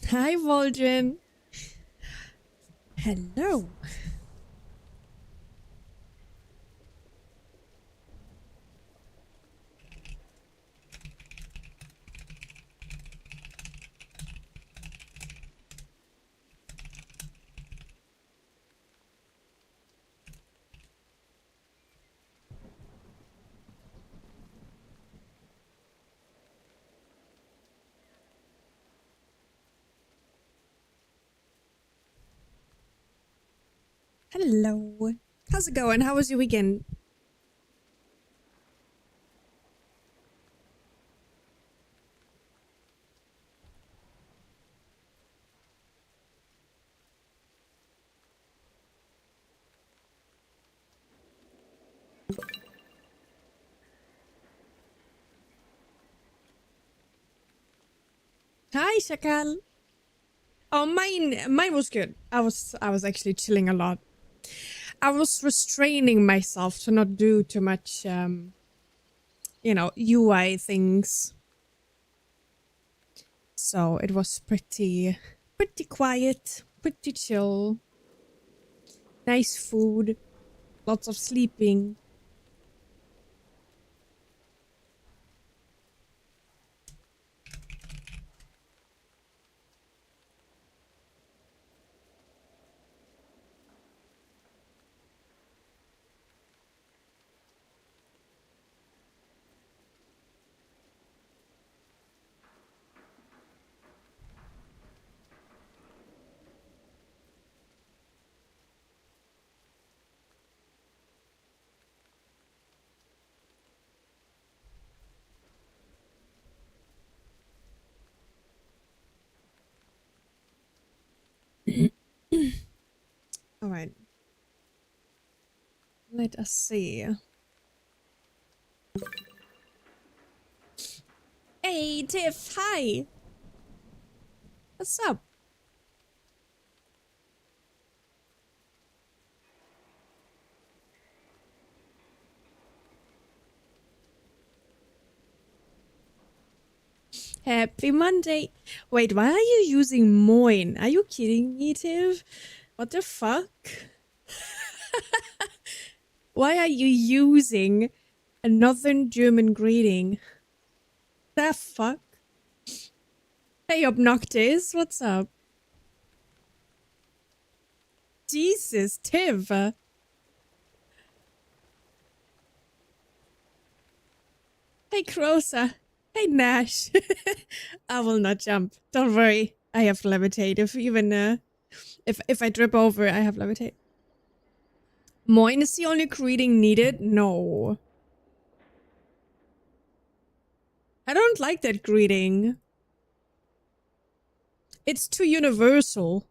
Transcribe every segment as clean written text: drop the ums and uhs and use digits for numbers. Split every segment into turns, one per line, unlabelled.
Hi, Vol'jin. Hello. Hello. How's it going? How was your weekend? Hi, Shakal. Oh, mine was good. I was actually chilling a lot. I was restraining myself to not do too much, UI things. So it was pretty quiet, pretty chill. Nice food, lots of sleeping. All right. Let us see. Hey, Tiff. Hi. What's up? Happy Monday. Wait, why are you using moin? Are you kidding me, Tiff? What the fuck? Why are you using a Northern German greeting? The fuck? Hey, Obnoctis, what's up? Jesus, Tiv. Hey, Crosa. Hey, Nash. I will not jump. Don't worry. I have levitate. If I trip over, I have levitate. Moin is the only greeting needed? No. I don't like that greeting. It's too universal.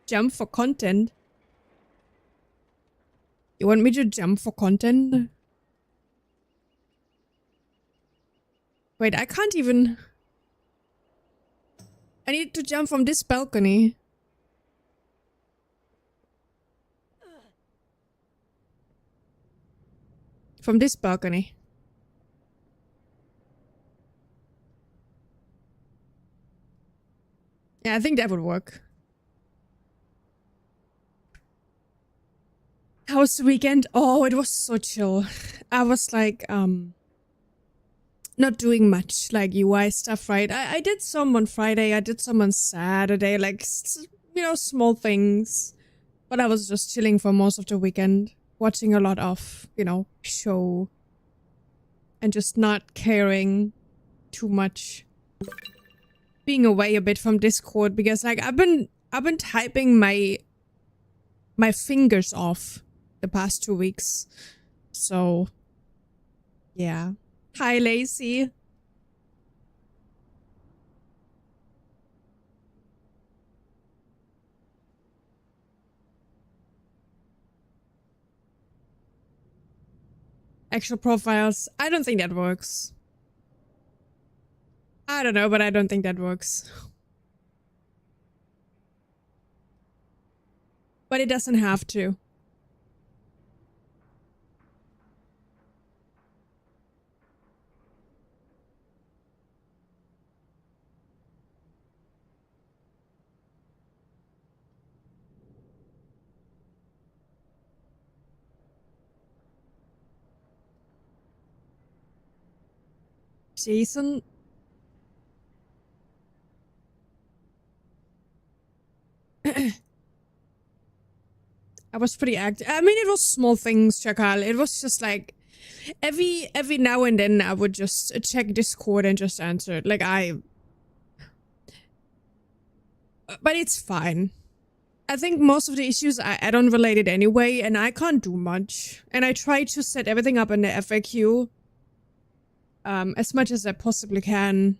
Jump for content. You want me to jump for content? Wait, I can't even... I need to jump from this balcony. From this balcony. Yeah, I think that would work. How was the weekend? Oh, it was so chill. I was like, not doing much like UI stuff, right? I did some on Friday, I did some on Saturday, like, small things. But I was just chilling for most of the weekend, watching a lot of, show and just not caring too much. Being away a bit from Discord because like I've been typing my fingers off the past 2 weeks. So yeah. Hi, Lacey. Actual profiles. I don't think that works. I don't know, but I don't think that works. But it doesn't have to. Jason. I was pretty active. I mean, it was small things, Chakal. It was just like every now and then I would just check Discord and just answer it. Like but it's fine. I think most of the issues are add-on related anyway, and I can't do much. And I try to set everything up in the FAQ as much as I possibly can.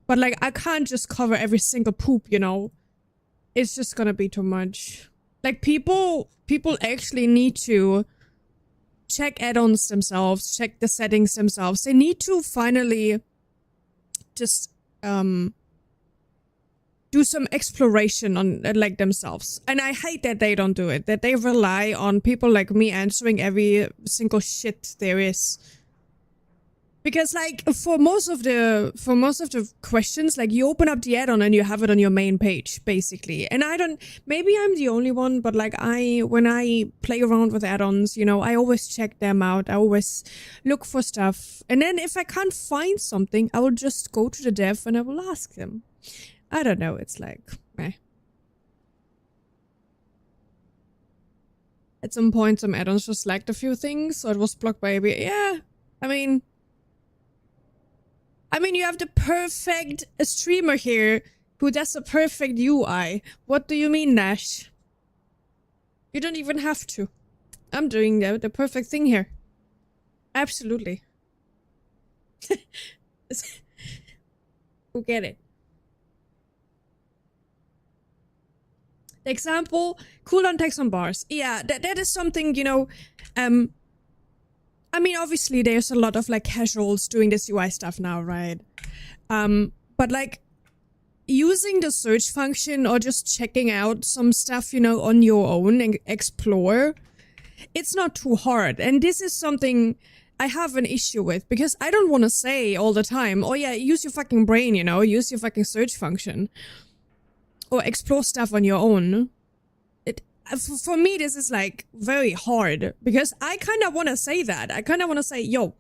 But like, I can't just cover every single poop, you know? It's just gonna be too much. Like, people actually need to check add-ons themselves, check the settings themselves. They need to finally just do some exploration on like themselves. And I hate that they don't do it, that they rely on people like me answering every single shit there is. Because like for most of the questions, like you open up the add-on and you have it on your main page, basically. And maybe I'm the only one, but like when I play around with add-ons, you know, I always check them out. I always look for stuff. And then if I can't find something, I will just go to the dev and I will ask them. I don't know, it's like, meh. At some point, some add-ons just lacked a few things, so it was blocked by AB. Yeah, I mean, you have the perfect streamer here who does a perfect UI. What do you mean, Nash? You don't even have to. I'm doing the perfect thing here. Absolutely. Who get it? The example, cooldown text on bars. Yeah, that is something, you know, I mean, obviously there's a lot of like casuals doing this UI stuff now, right? But like using the search function or just checking out some stuff, you know, on your own and explore, it's not too hard. And this is something I have an issue with because I don't want to say all the time, oh yeah, use your fucking brain, you know, use your fucking search function. Or explore stuff on your own. For me, this is like very hard because I kind of want to say that. I kind of want to say, yo,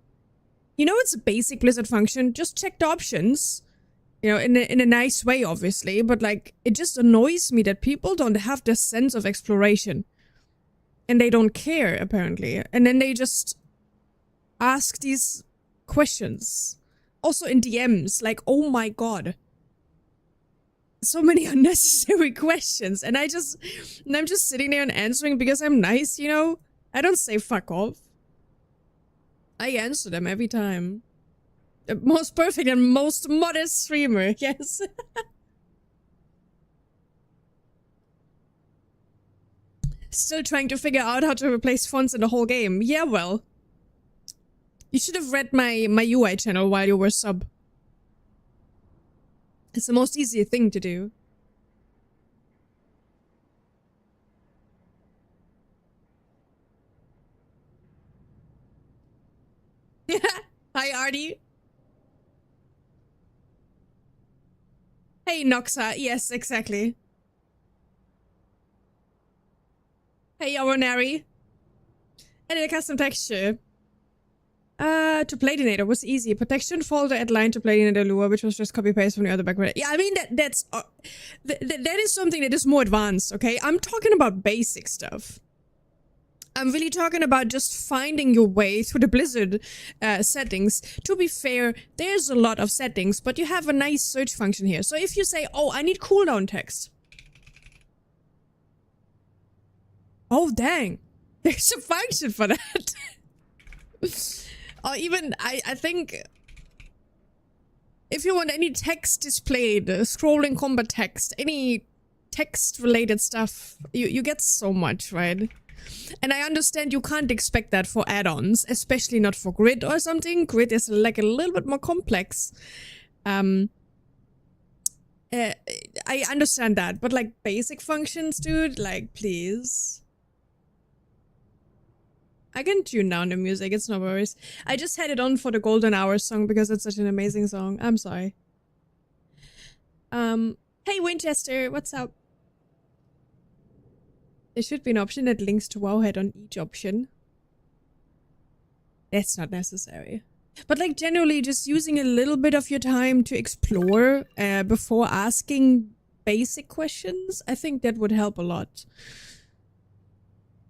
you know, it's a basic Blizzard function. Just check the options, you know, in a nice way, obviously. But like, it just annoys me that people don't have this sense of exploration, and they don't care apparently. And then they just ask these questions, also in DMs. Like, oh my god. So many unnecessary questions, and I'm just sitting there and answering because I'm nice, you know? I don't say fuck off. I answer them every time. The most perfect and most modest streamer, yes. Still trying to figure out how to replace fonts in the whole game. Yeah, well. You should have read my UI channel while you were sub. It's the most easy thing to do. Hi, Artie. Hey, Noxa. Yes, exactly. Hey, Oronari. Edit a custom texture. To Platinator was easy. Protection folder at line to Platinator lure, which was just copy paste from the other background. Yeah, I mean that is something that is more advanced. Okay, I'm talking about basic stuff. I'm really talking about just finding your way through the Blizzard settings. To be fair, there's a lot of settings, but you have a nice search function here. So if you say, "Oh, I need cooldown text," oh dang, there's a function for that. Or even, I think, if you want any text displayed, scrolling combat text, any text-related stuff, you get so much, right? And I understand you can't expect that for add-ons, especially not for Grid or something. Grid is like a little bit more complex. I understand that, but like basic functions, dude, like please. I can tune down the music, it's no worries. I just had it on for the Golden Hours song because it's such an amazing song. I'm sorry. Hey Winchester, what's up? There should be an option that links to Wowhead on each option. That's not necessary. But like generally just using a little bit of your time to explore before asking basic questions, I think that would help a lot.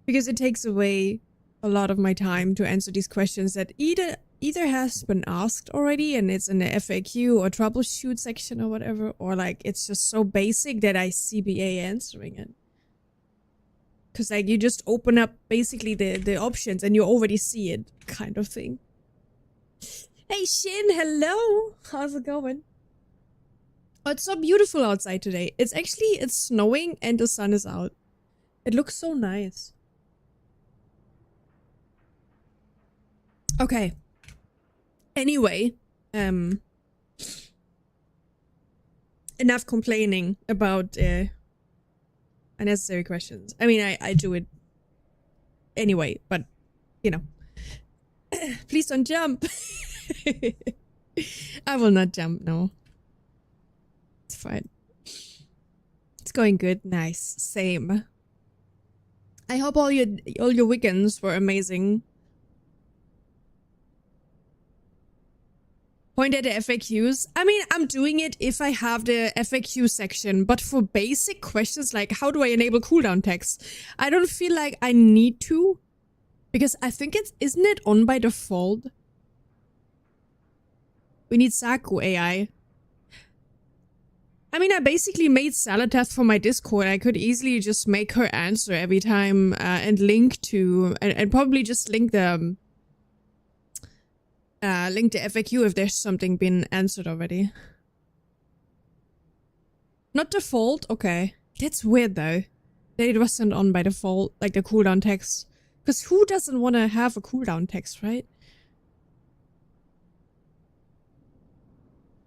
Because it takes away a lot of my time to answer these questions that either has been asked already and it's in the FAQ or troubleshoot section or whatever, or like it's just so basic that I CBA answering it. Because like you just open up basically the options and you already see it, kind of thing. Hey Shin, hello! How's it going? Oh, it's so beautiful outside today. It's snowing and the sun is out. It looks so nice. Okay. Anyway, enough complaining about unnecessary questions. I mean, I do it anyway, but you know. Please don't jump. I will not jump, no. It's fine. It's going good. Nice. Same. I hope all your weekends were amazing. Point at the FAQs. I mean, I'm doing it if I have the FAQ section, but for basic questions like how do I enable cooldown text, I don't feel like I need to, because I think isn't it on by default? We need Saku AI. I mean, I basically made Salateth for my Discord. I could easily just make her answer every time and link to and probably just link the FAQ if there's something been answered already. Not default? Okay. That's weird though. That it wasn't on by default, like the cooldown text. Because who doesn't want to have a cooldown text, right?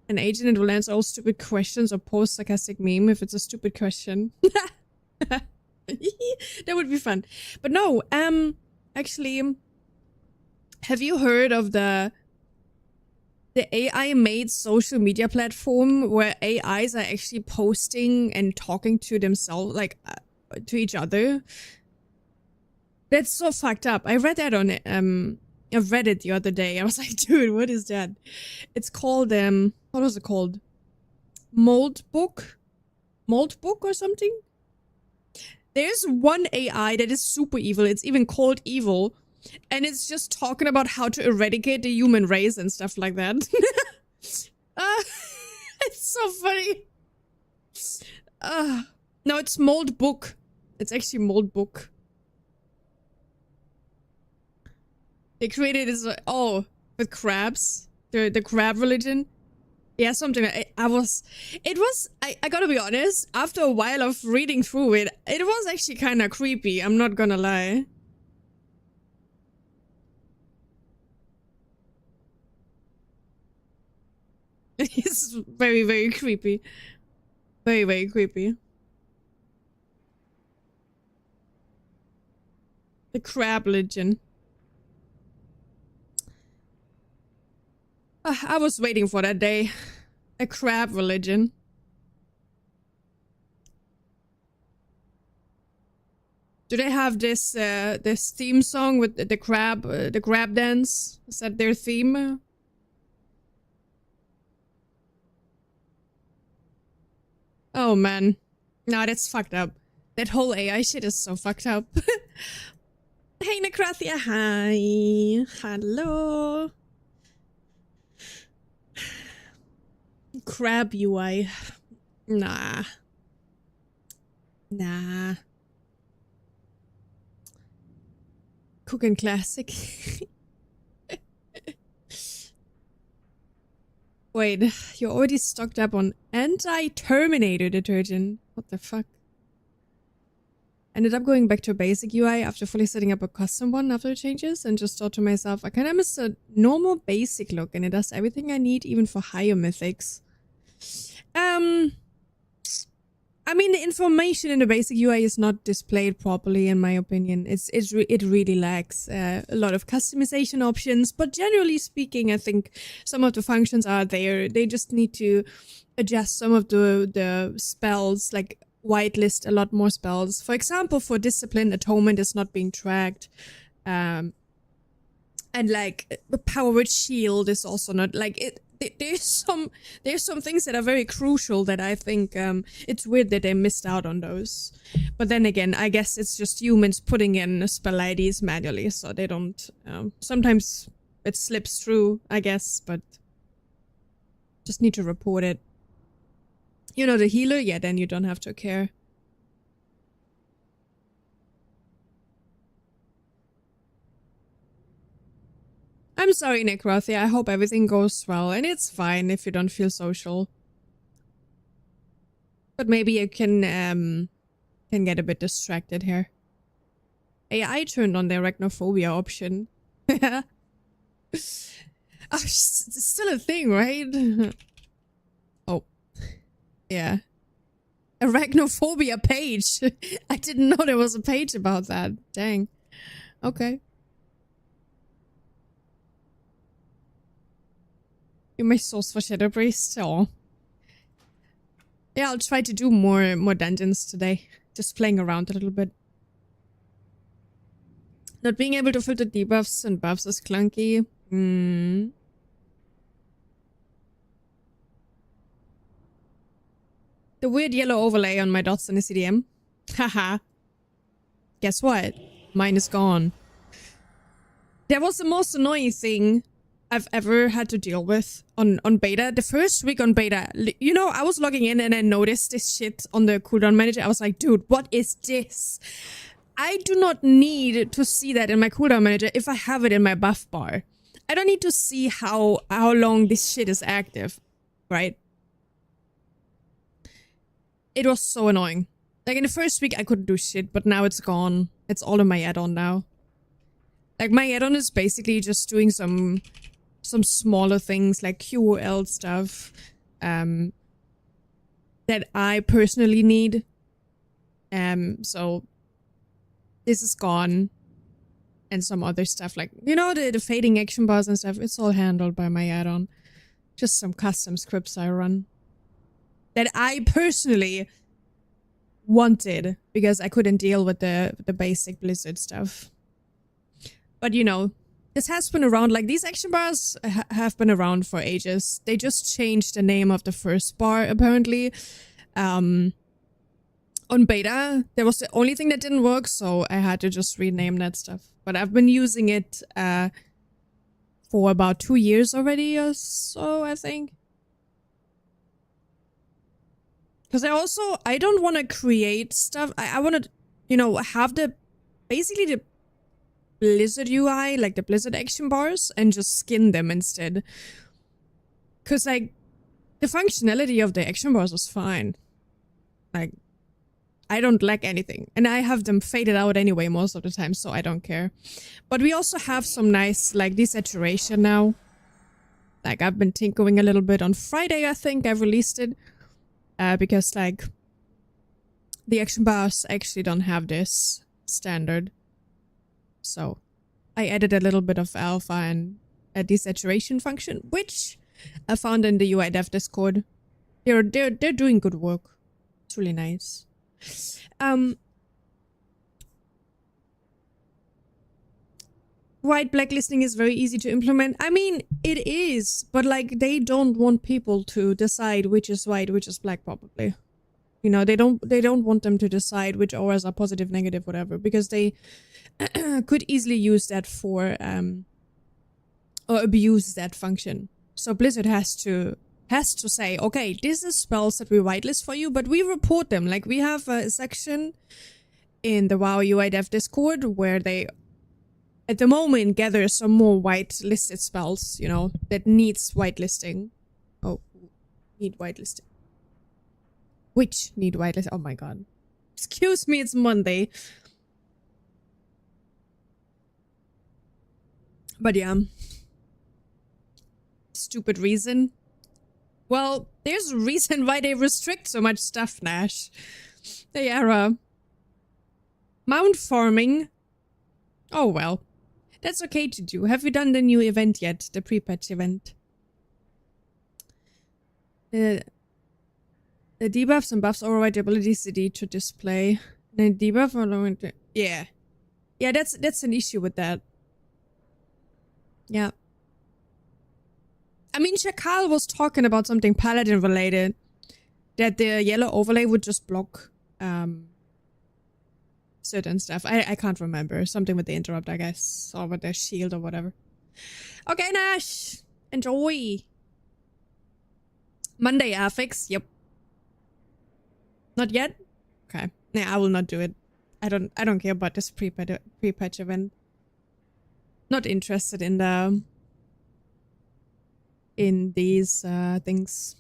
An agent will answer all stupid questions or post sarcastic meme if it's a stupid question. That would be fun. But no, actually, have you heard of the AI-made social media platform where AIs are actually posting and talking to themselves, like, to each other? That's so fucked up. I read that on I read it the other day. I was like, dude, what is that? It's called what was it called? Mold book or something? There's one AI that is super evil. It's even called evil. And it's just talking about how to eradicate the human race and stuff like that. It's so funny. No, it's Mold Book. It's actually Mold Book. They created this, with crabs. The crab religion. Yeah, something like I gotta be honest, after a while of reading through it, it was actually kind of creepy, I'm not gonna lie. It's very, very creepy. Very, very creepy. The crab religion. I was waiting for that day. A crab religion. Do they have this this theme song with the crab dance? Is that their theme? Oh man. Nah, that's fucked up. That whole AI shit is so fucked up. Hey Necrathia, hi. Hello. Crab UI. Nah. Nah. Cooking classic. Wait, you're already stocked up on anti-Terminator detergent. What the fuck? Ended up going back to a basic UI after fully setting up a custom one after the changes and just thought to myself, I kinda miss a normal basic look and it does everything I need even for higher mythics. I mean, the information in the basic UI is not displayed properly, in my opinion. It really lacks a lot of customization options, but generally speaking, I think some of the functions are there. They just need to adjust some of the spells, like whitelist a lot more spells. For example, for Discipline, Atonement is not being tracked. And like the power word shield is also not like it. There's some things that are very crucial that I think it's weird that they missed out on those. But then again, I guess it's just humans putting in spell IDs manually, so they don't. Sometimes it slips through, I guess, but just need to report it. You know, the healer, yeah, then you don't have to care. I'm sorry, Necrothia. I hope everything goes well, and it's fine if you don't feel social. But maybe you can get a bit distracted here. Hey, I turned on the arachnophobia option. Oh, it's still a thing, right? Oh, yeah. Arachnophobia page. I didn't know there was a page about that. Dang. Okay. You're my source for Shadow Priest. Oh. Yeah, I'll try to do more dungeons today. Just playing around a little bit. Not being able to filter debuffs and buffs is clunky. The weird yellow overlay on my dots in the CDM. Haha. Guess what? Mine is gone. That was the most annoying thing I've ever had to deal with on beta. The first week on beta, you know, I was logging in and I noticed this shit on the cooldown manager. I was like, dude, what is this? I do not need to see that in my cooldown manager if I have it in my buff bar. I don't need to see how long this shit is active, right? It was so annoying. Like in the first week I couldn't do shit, but now it's gone. It's all in my add-on now. Like my add-on is basically just doing some smaller things like QOL stuff that I personally need. So this is gone. And some other stuff like, you know, the fading action bars and stuff, it's all handled by my add-on. Just some custom scripts I run. That I personally wanted because I couldn't deal with the basic Blizzard stuff. But you know, this has been around, like these action bars have been around for ages. They just changed the name of the first bar apparently. On beta, there was the only thing that didn't work, so I had to just rename that stuff. But I've been using it for about 2 years already or so, I think. Because I don't want to create stuff. I want to, you know, have basically the Blizzard UI, like the Blizzard action bars, and just skin them instead. Because, like, the functionality of the action bars was fine. Like, I don't lack anything. And I have them faded out anyway most of the time, so I don't care. But we also have some nice, like, desaturation now. Like, I've been tinkering a little bit. On Friday, I think, I released it. Because, like, the action bars actually don't have this standard. So, I added a little bit of alpha and a desaturation function, which I found in the UI dev Discord. They're doing good work. It's really nice. White blacklisting is very easy to implement. I mean, it is, but like they don't want people to decide which is white, which is black, probably. You know, they don't want them to decide which auras are positive, negative, whatever, because they could easily use that for or abuse that function. So Blizzard has to say, okay, this is spells that we whitelist for you, but we report them. Like we have a section in the WoW UI Dev Discord where they at the moment gather some more whitelisted spells, you know, that needs whitelisting. Oh, need whitelisting. Which need whitelist? Oh my god. Excuse me, it's Monday. But yeah. Stupid reason. Well, there's a reason why they restrict so much stuff, Nash. The era. Mount farming. Oh well. That's okay to do. Have you done the new event yet? The pre-patch event? The debuffs and buffs override the ability CD to display. The debuff or yeah. Yeah, that's an issue with that. Yeah. I mean, Shakal was talking about something Paladin related. That the yellow overlay would just block certain stuff. I can't remember. Something with the interrupt, I guess. Or with the shield or whatever. Okay, Nash. Enjoy. Monday affix. Yep. Not yet? Okay. Yeah, I will not do it. I don't care about this pre-patch event. Not interested in these things.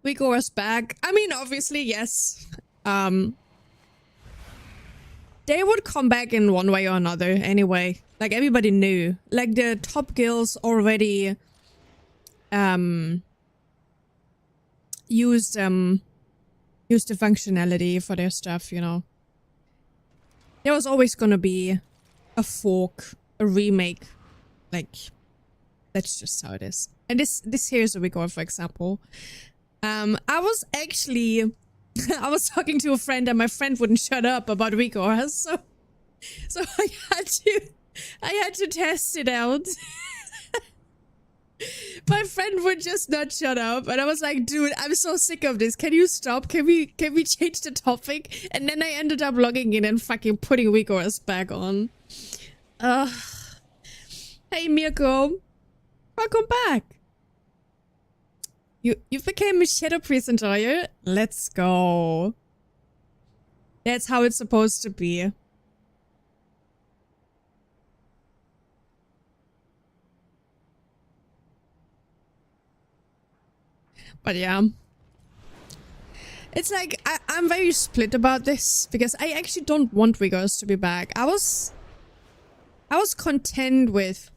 We go us back. I mean, obviously, yes. They would come back in one way or another anyway. Like, everybody knew. Like, the top guilds already used the functionality for their stuff, you know. There was always gonna be a fork, a remake. Like, that's just how it is. And this here is a Vigor, for example. I was actually I was talking to a friend and my friend wouldn't shut up about Vigor, so I had to test it out. My friend would just not shut up, and I was like, dude, I'm so sick of this. Can you stop? Can we change the topic? And then I ended up logging in and fucking putting Vigor's back on. Hey Mirko. Welcome back. You became a Shadow Priest enjoyer? Let's go. That's how it's supposed to be. But yeah. It's like, I'm very split about this, because I actually don't want Vigors to be back. I was content with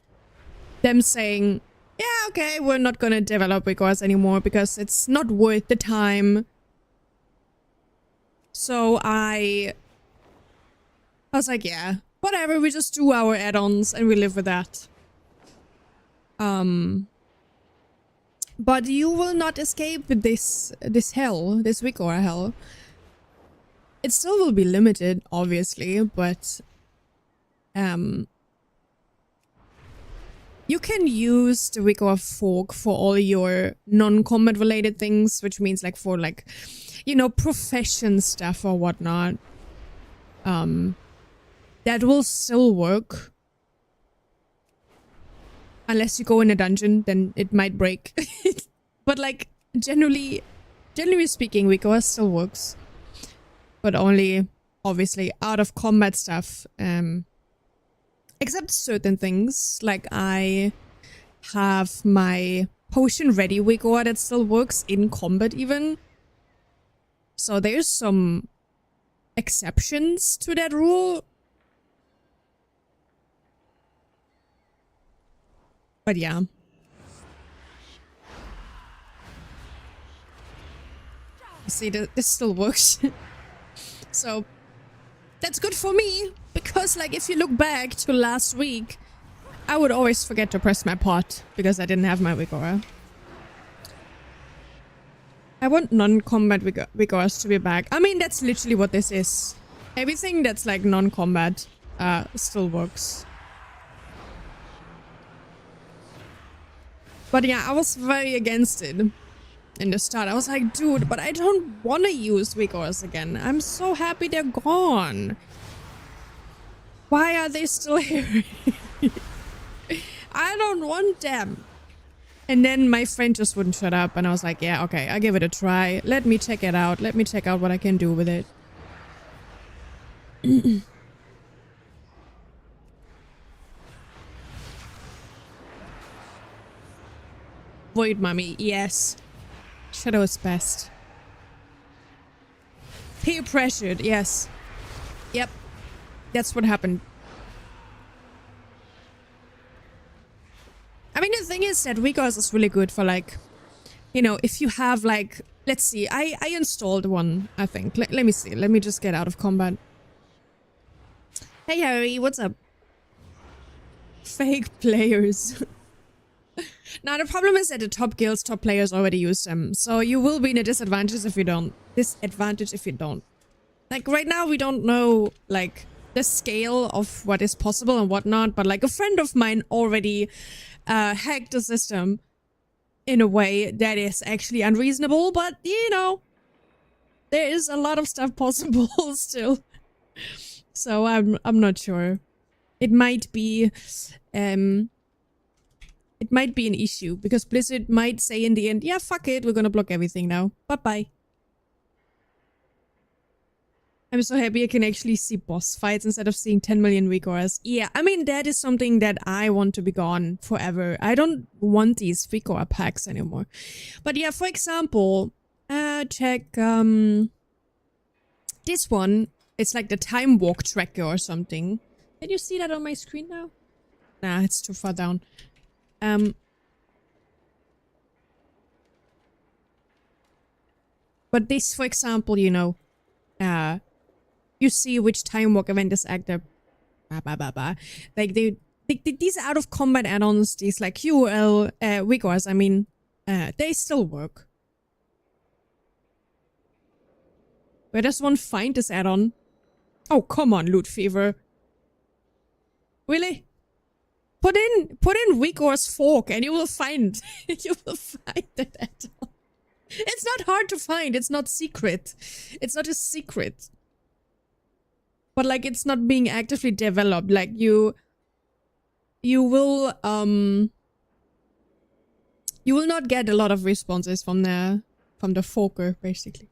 them saying, yeah, okay, we're not gonna develop Vigors anymore because it's not worth the time. So I was like, yeah, whatever, we just do our add-ons and we live with that. But you will not escape this hell, this Vigor hell. It still will be limited, obviously, but you can use the Vigor fork for all your non-combat related things, which means like for like, you know, profession stuff or whatnot. That will still work. Unless you go in a dungeon, then it might break. But like, generally speaking, Vigor still works. But only, obviously, out of combat stuff. Except certain things, like I have my potion ready Vigor that still works in combat even. So there's some exceptions to that rule. But yeah. You see, this still works. So that's good for me, because like if you look back to last week, I would always forget to press my pot because I didn't have my Vigor. I want non-combat Vigors to be back. I mean, that's literally what this is. Everything that's like non-combat still works. But yeah, I was very against it in the start. I was like, dude, but I don't want to use Vigors again. I'm so happy they're gone. Why are they still here? I don't want them. And then my friend just wouldn't shut up. And I was like, yeah, okay, I'll give it a try. Let me check it out. Let me check out what I can do with it. Void Mummy, yes. Shadow is best. Peer pressured, yes. Yep. That's what happened. I mean, the thing is that Vigors is really good for like, you know, if you have like, let's see, I installed one, I think. Let me see. Let me just get out of combat. Hey Harry, what's up? Fake players. Now the problem is that the top guilds, top players already use them. So you will be in a disadvantage if you don't. Like right now we don't know like the scale of what is possible and whatnot, but like a friend of mine already hacked the system in a way that is actually unreasonable, but you know, there is a lot of stuff possible still. So I'm not sure. It might be an issue because Blizzard might say in the end, yeah, fuck it, we're gonna block everything now. Bye-bye. I'm so happy I can actually see boss fights instead of seeing 10 million recours. Yeah, I mean, that is something that I want to be gone forever. I don't want these recour packs anymore. But yeah, for example, check this one. It's like the time walk tracker or something. Can you see that on my screen now? Nah, it's too far down. But this, for example, you know, you see which time walk event is active. Like these out of combat add-ons, these like QL recours, I mean, they still work. Where does one find this add-on? Oh, come on, Loot Fever. Really? Put in recourse fork and you will find that add-on. It's not hard to find. It's not secret. It's not a secret. But like it's not being actively developed. Like you will not get a lot of responses from the forker, basically.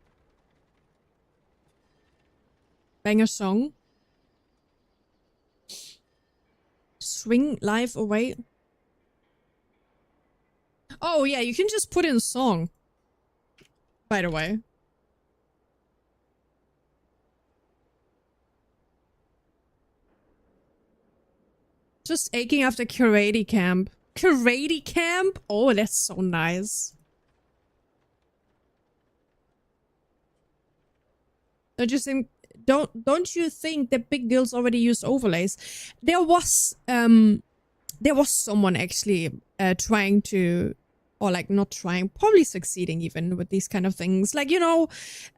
Banger song. Swing live away. Oh yeah, you can just put in a song. By the way. Just aching after karate camp. Karate camp? Oh, that's so nice. Don't you think that big guilds already used overlays? There was someone actually trying to, or like not trying, probably succeeding even with these kind of things. Like, you know,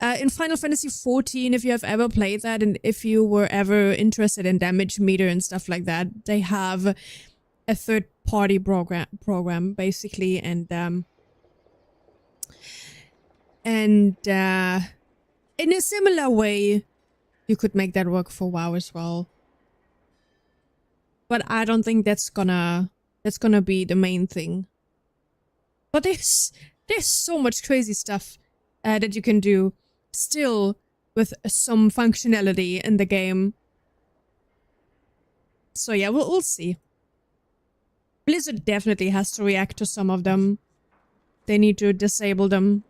in Final Fantasy XIV, if you have ever played that and if you were ever interested in damage meter and stuff like that, they have a third-party program basically, and in a similar way, you could make that work for WoW as well. But I don't think that's gonna be the main thing. But there's so much crazy stuff that you can do still with some functionality in the game. So yeah, we'll see. Blizzard definitely has to react to some of them. They need to disable them.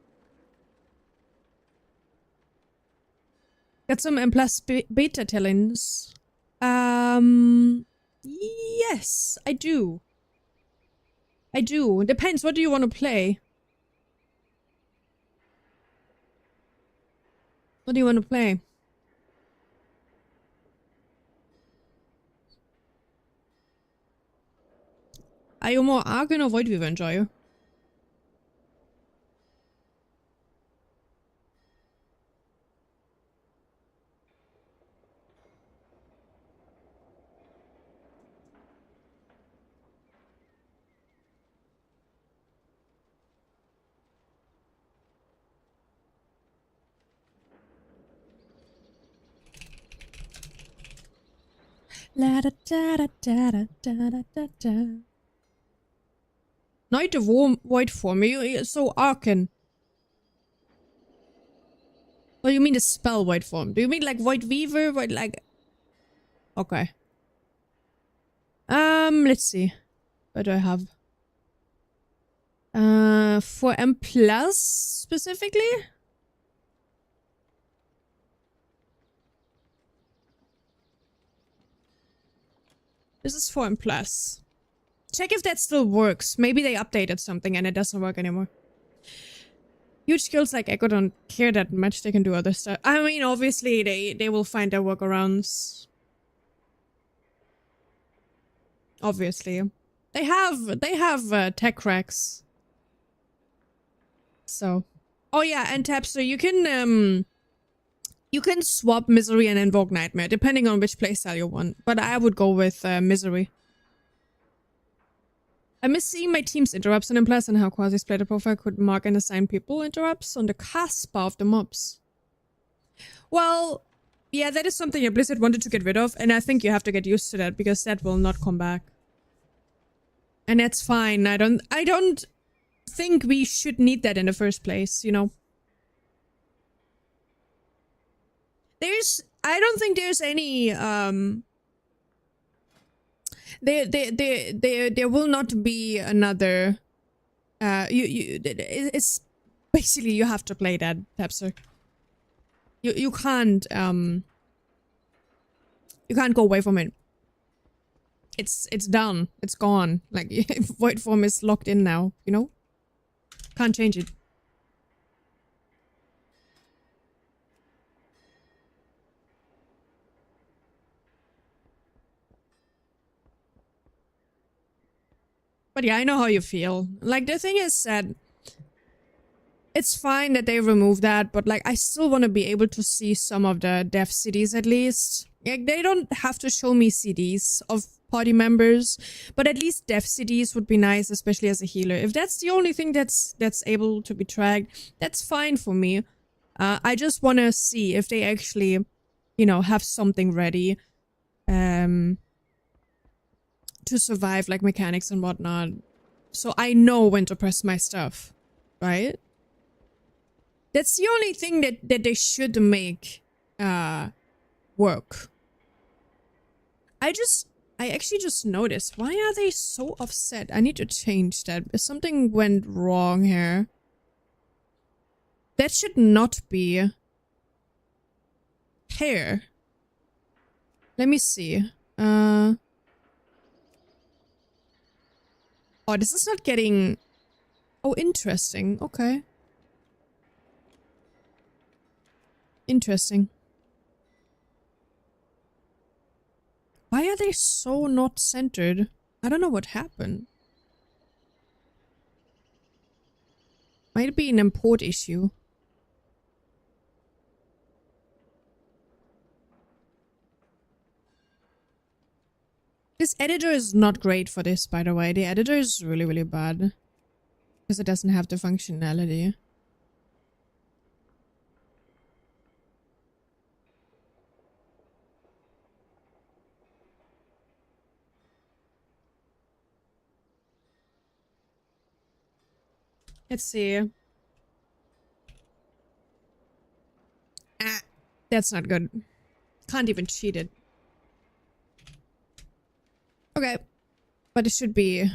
Got some M+ beta tellings. Yes, I do. I do. Depends, what do you want to play? What do you want to play? Are you more Argon or Void Weaver enjoyer? La da da da da da da da da. Knight of Void form. So Arcan. What do you mean the spell Void form? Do you mean like Void Weaver? Void like... Okay. Let's see. What do I have? For M+ specifically? This is for M+. Check if that still works. Maybe they updated something and it doesn't work anymore. Huge skills like Echo don't care that much. They can do other stuff. I mean, obviously, they will find their workarounds. Obviously. They have tech cracks. So. Oh yeah, and Tapster, you can You can swap Misery and Invoke Nightmare, depending on which playstyle you want. But I would go with Misery. I miss seeing my team's interrupts and impressed on how Quasi-Splatter Profile could mark and assign people interrupts on the cast bar of the mobs. Well, yeah, that is something that Blizzard wanted to get rid of, and I think you have to get used to that, because that will not come back. And that's fine. I don't think we should need that in the first place, you know? I don't think there's any, there will not be another, it's basically you have to play that, Pepser. You can't go away from it. It's done. It's gone. Like, Void Form is locked in now, you know? Can't change it. But yeah, I know how you feel. Like, the thing is that it's fine that they remove that, but like, I still want to be able to see some of the dev CDs at least. Like, they don't have to show me CDs of party members, but at least dev CDs would be nice, especially as a healer. If that's the only thing that's able to be tracked, that's fine for me. I just want to see if they actually, you know, have something ready to survive, like mechanics and whatnot. So I know when to press my stuff, right? That's the only thing that they should make work. I actually just noticed, why are they so offset? I need to change that. Something went wrong here. That should not be here. Let me see. Oh, this is not getting... Oh, interesting. Okay. Interesting. Why are they so not centered? I don't know what happened. Might be an import issue. This editor is not great for this, by the way. The editor is really, really bad. Because it doesn't have the functionality. Let's see. Ah, that's not good. Can't even cheat it. Okay. But this should be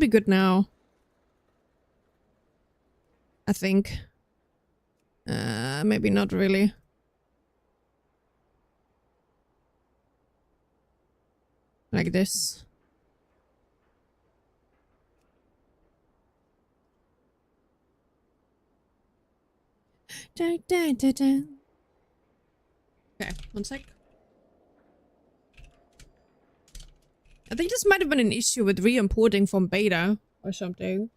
good now. I think. Maybe not really. Like this. Okay, one sec. I think this might have been an issue with re-importing from beta or something.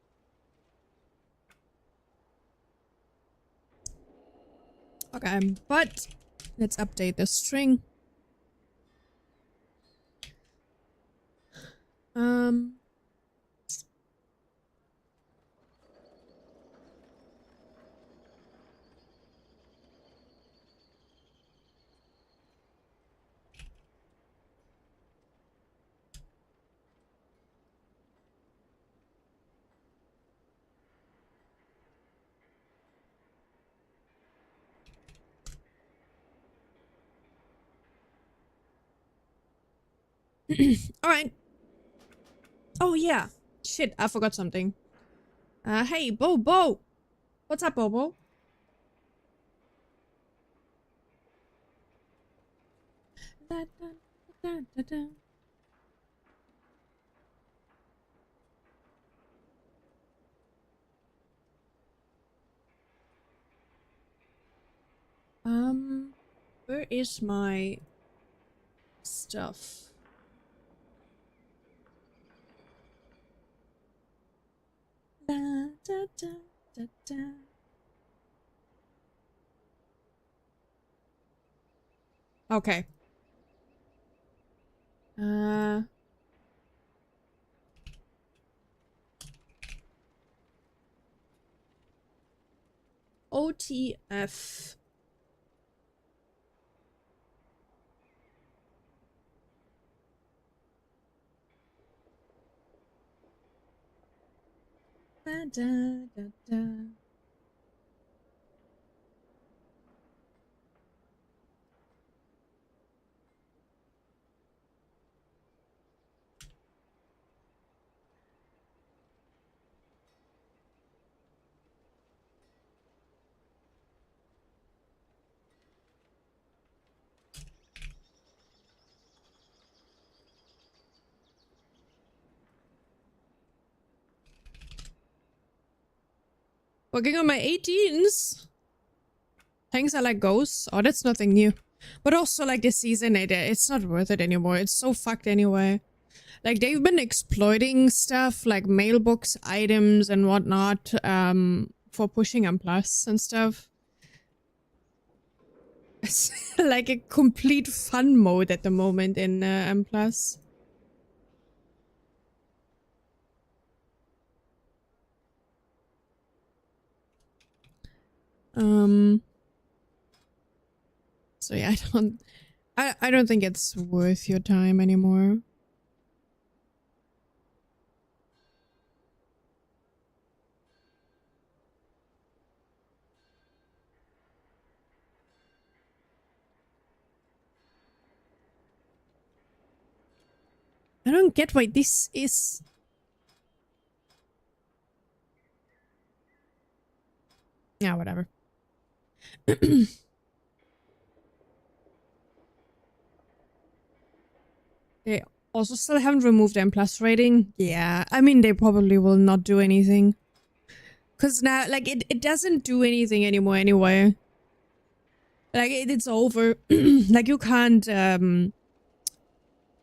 Okay, but let's update the string. Alright. Oh yeah. Shit, I forgot something. Hey, Bobo! What's up, Bobo? Where is my stuff? Okay. OTF. Da, da, da, da. Working on my 18s. Things are like ghosts. Oh, that's nothing new. But also, like, this season, it's not worth it anymore. It's so fucked anyway. Like, they've been exploiting stuff like mailbox items and whatnot for pushing M+ and stuff. It's like a complete fun mode at the moment in M+. So yeah, I don't think it's worth your time anymore. I don't get why this is. Yeah, whatever. They also still haven't removed M+ rating. Yeah, I mean, they probably will not do anything. Because now, like, it doesn't do anything anymore anyway. Like, it's over. Like, you can't,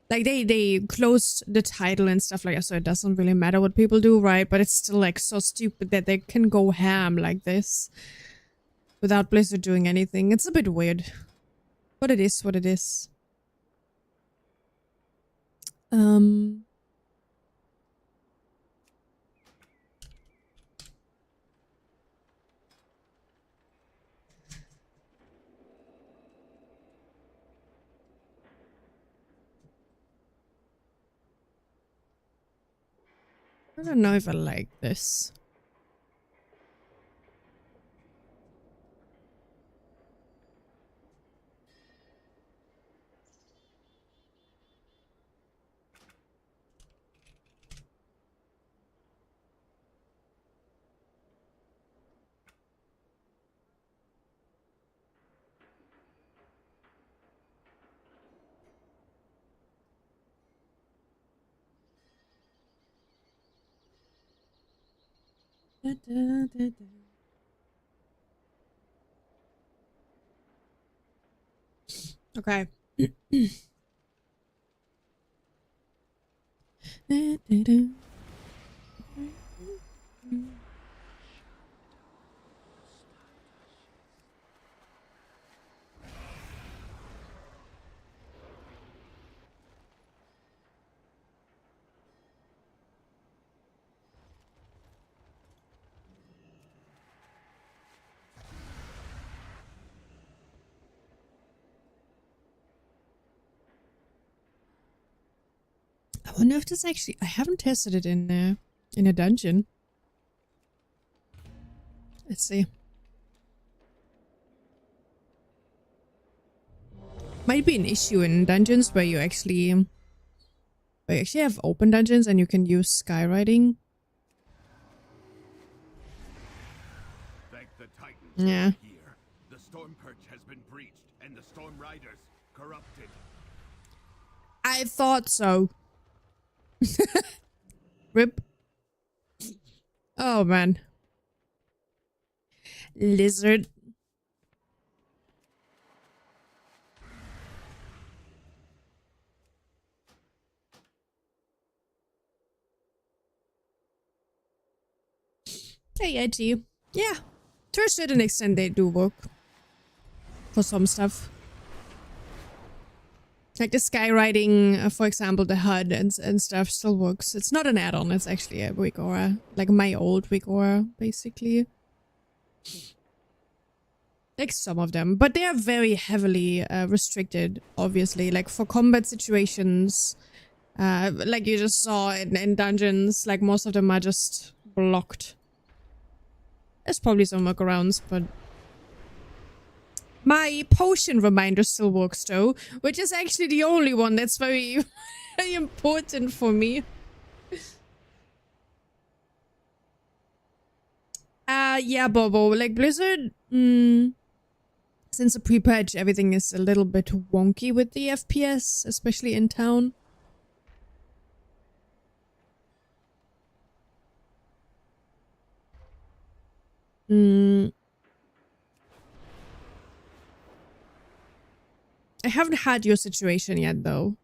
like, they closed the title and stuff like that, so it doesn't really matter what people do, right? But it's still, like, so stupid that they can go ham like this without Blizzard doing anything. It's a bit weird. But it is what it is. I don't know if I like this. Da, da, da, da. Okay. Da, da, da. I wonder if this actually... I haven't tested it in a dungeon. Let's see. Might be an issue in dungeons where you actually have open dungeons and you can use skywriting.
Thank the Titans.
Yeah.
Here. The storm perch has been breached and the storm riders corrupted.
I thought so. Rip. Oh man. Lizard. Hey, Edgy. Yeah. To a certain extent they do work. For some stuff. Like the skywriting, for example, the HUD and stuff still works. It's not an add-on, it's actually a wig aura. Like my old wig aura, basically. Like some of them. But they are very heavily restricted, obviously. Like for combat situations, like you just saw in dungeons, like most of them are just blocked. There's probably some workarounds, but... My potion reminder still works though, which is actually the only one that's very, very important for me. Yeah, Bobo, like Blizzard, since the pre-patch, everything is a little bit wonky with the FPS, especially in town. I haven't had your situation yet, though.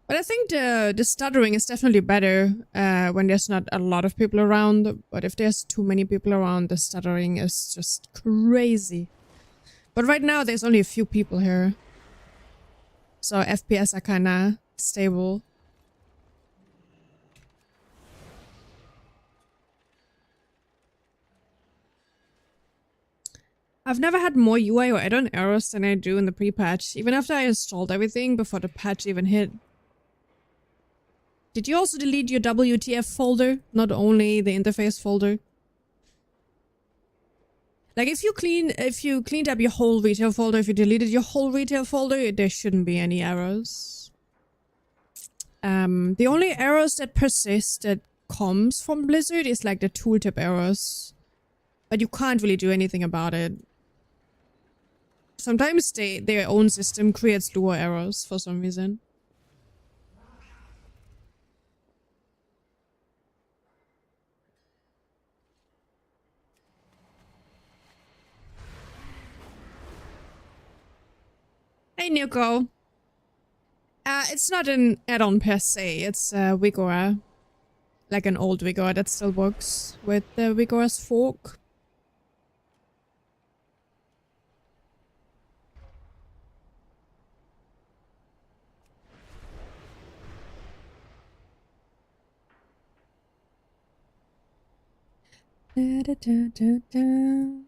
But I think the stuttering is definitely better when there's not a lot of people around. But if there's too many people around, the stuttering is just crazy. But right now, there's only a few people here. So FPS are kinda stable. I've never had more UI or add-on errors than I do in the pre-patch, even after I installed everything before the patch even hit. Did you also delete your WTF folder, not only the interface folder? Like if you cleaned up your whole retail folder, if you deleted your whole retail folder, there shouldn't be any errors. The only errors that persist that comes from Blizzard is like the tooltip errors. But you can't really do anything about it. Sometimes their own system creates Lua errors for some reason. Hey, Nico. It's not an add-on per se. It's Wigora. Like an old Wigora that still works with the Wigora's fork. Da, da, da, da, da.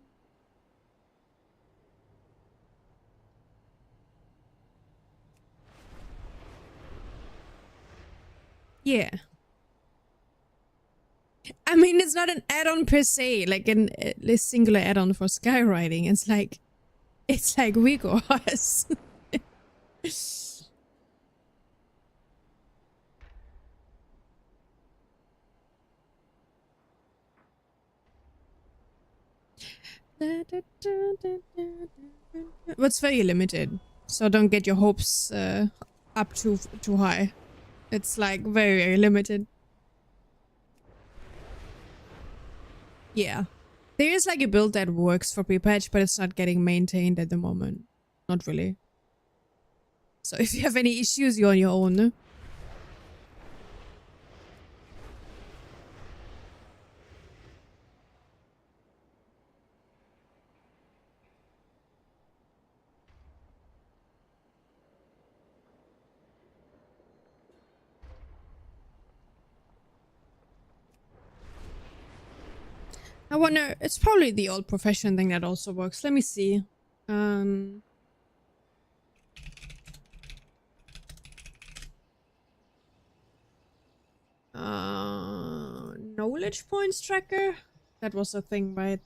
Yeah. I mean, it's not an add-on per se, like a singular add-on for skywriting. It's like Wigors. But it's very limited, so don't get your hopes up too high. It's like very, very limited. Yeah. There is like a build that works for pre-patch, but it's not getting maintained at the moment. Not really. So if you have any issues, you're on your own. No? I wonder, it's probably the old profession thing that also works. Let me see. Knowledge points tracker? That was a thing, right?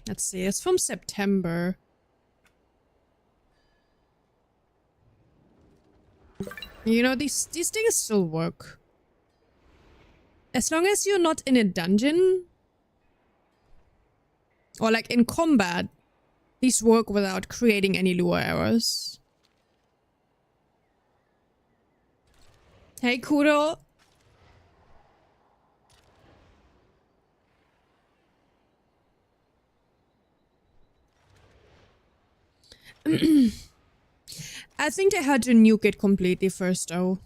Let's see, it's from September. You know, these things still work. As long as you're not in a dungeon or like in combat, these work without creating any Lua errors. Hey, Kuro. I think they had to nuke it completely first, though.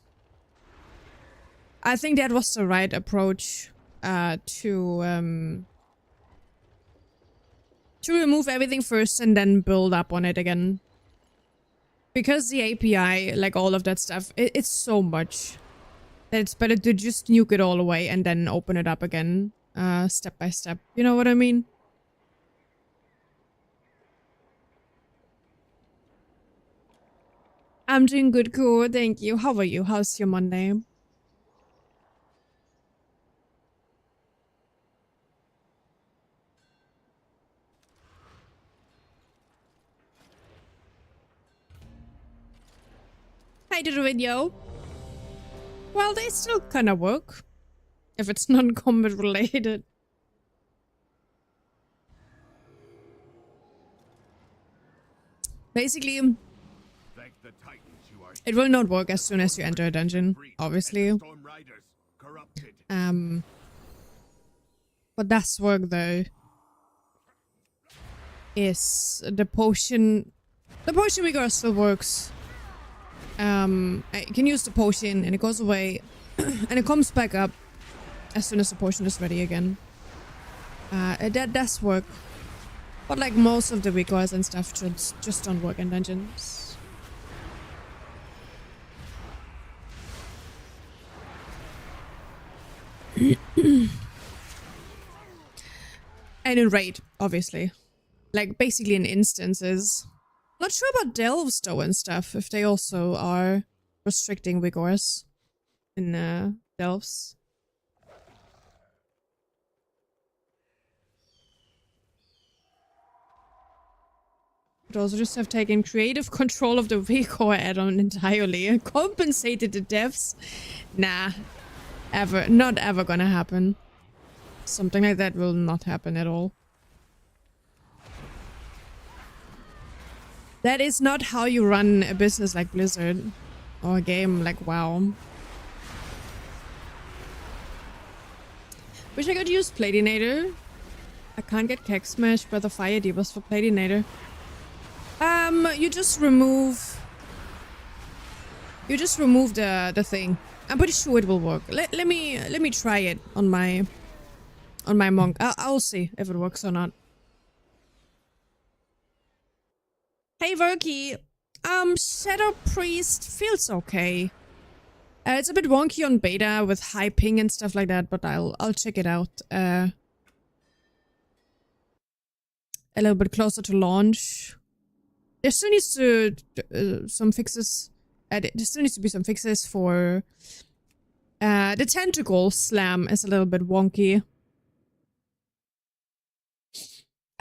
I think that was the right approach to remove everything first and then build up on it again. Because the API, like all of that stuff, it's so much that it's better to just nuke it all away and then open it up again, step by step. You know what I mean? I'm doing good, cool. Thank you. How are you? How's your Monday? Hi to the video. Well, they still kind of work. If it's non-combat related. Basically,
Thank the Titans you are
it will not work as soon as you enter a dungeon, obviously.
and the Storm Riders corrupted.
What does work though is the potion. The potion vigor still works. I can use the potion and it goes away and it comes back up as soon as the potion is ready again. That does work. But like most of the vigors and stuff just don't work in dungeons. And in raid, obviously. Like basically in instances. Not sure about delves though and stuff, if they also are restricting vigors in delves. But also just have taken creative control of the vigor add-on entirely and compensated the devs. Nah, not ever gonna happen. Something like that will not happen at all. That is not how you run a business like Blizzard. Or a game like WoW. Wish I could use Platinator. I can't get Keg Smash by the Fire Divas for Platinator. You just remove the thing. I'm pretty sure it will work. Let me try it on my monk. I'll see if it works or not. Hey Verky, Shadow Priest feels okay. It's a bit wonky on beta with high ping and stuff like that, but I'll check it out. A little bit closer to launch. There still needs to some fixes. There still needs to be some fixes for the tentacle slam is a little bit wonky.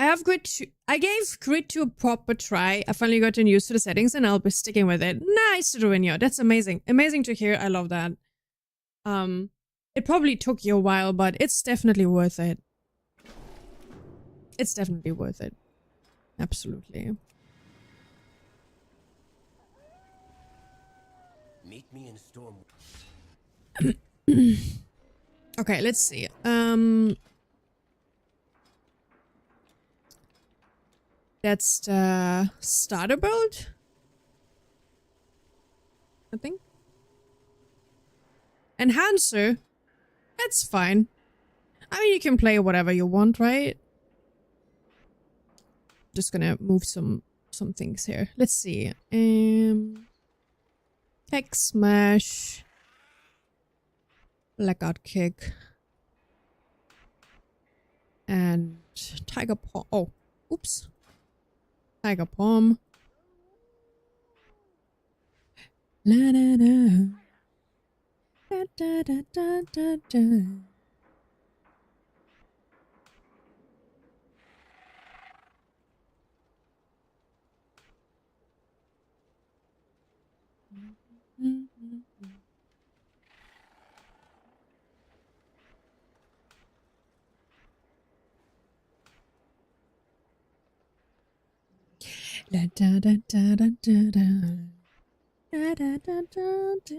I gave Grid 2 a proper try. I finally gotten used to the settings and I'll be sticking with it. Nice, Ruinio. That's amazing. Amazing to hear. I love that. It probably took you a while, but it's definitely worth it. It's definitely worth it. Absolutely.
Meet me in Storm.
Okay, let's see. That's the starter build, I think. Enhancer, that's fine. I mean, you can play whatever you want, right? Just gonna move some things here. Let's see. Hex Smash, Blackout Kick, and Tiger Paw. Oh, oops. Tiger Palm. La da da. Da da da da da da. Da da da da da da da. Da da da da da.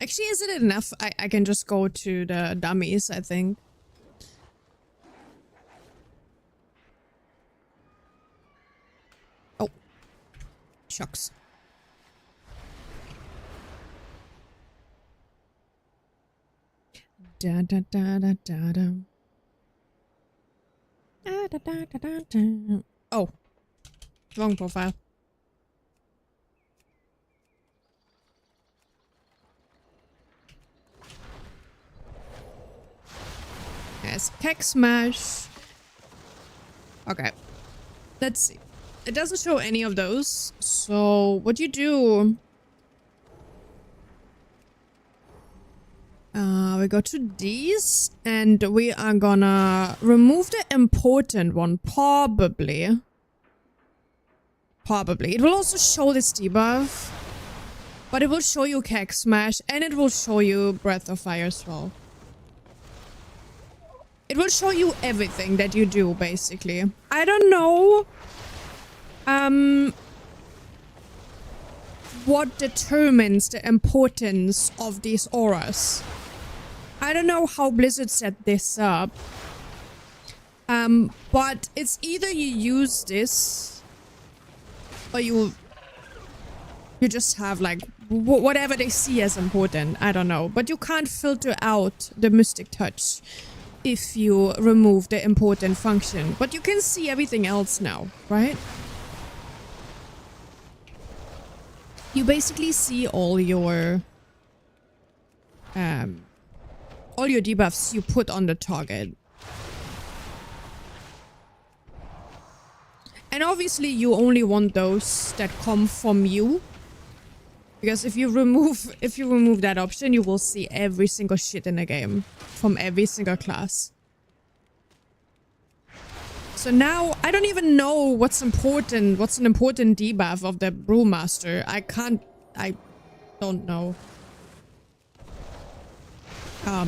Actually, is it enough? I can just go to the dummies, I think. Oh. Shucks. Da da da da da da. Da da da da da da. Oh, wrong profile. Yes, keg smash. Okay, let's see. It doesn't show any of those. So what you do? We go to these and we are gonna remove the important one, probably. Probably. It will also show this debuff, but it will show you keg smash and it will show you breath of fire as well. It will show you everything that you do, basically. I don't know what determines the importance of these auras. I don't know how Blizzard set this up. But it's either you use this or you just have like whatever they see as important. I don't know. But you can't filter out the mystic touch if you remove the important function. But you can see everything else now, right? You basically see all your debuffs you put on the target. And obviously you only want those that come from you. Because if you remove that option, you will see every single shit in the game from every single class. So now I don't even know what's important, what's an important debuff of the Brewmaster. I don't know. I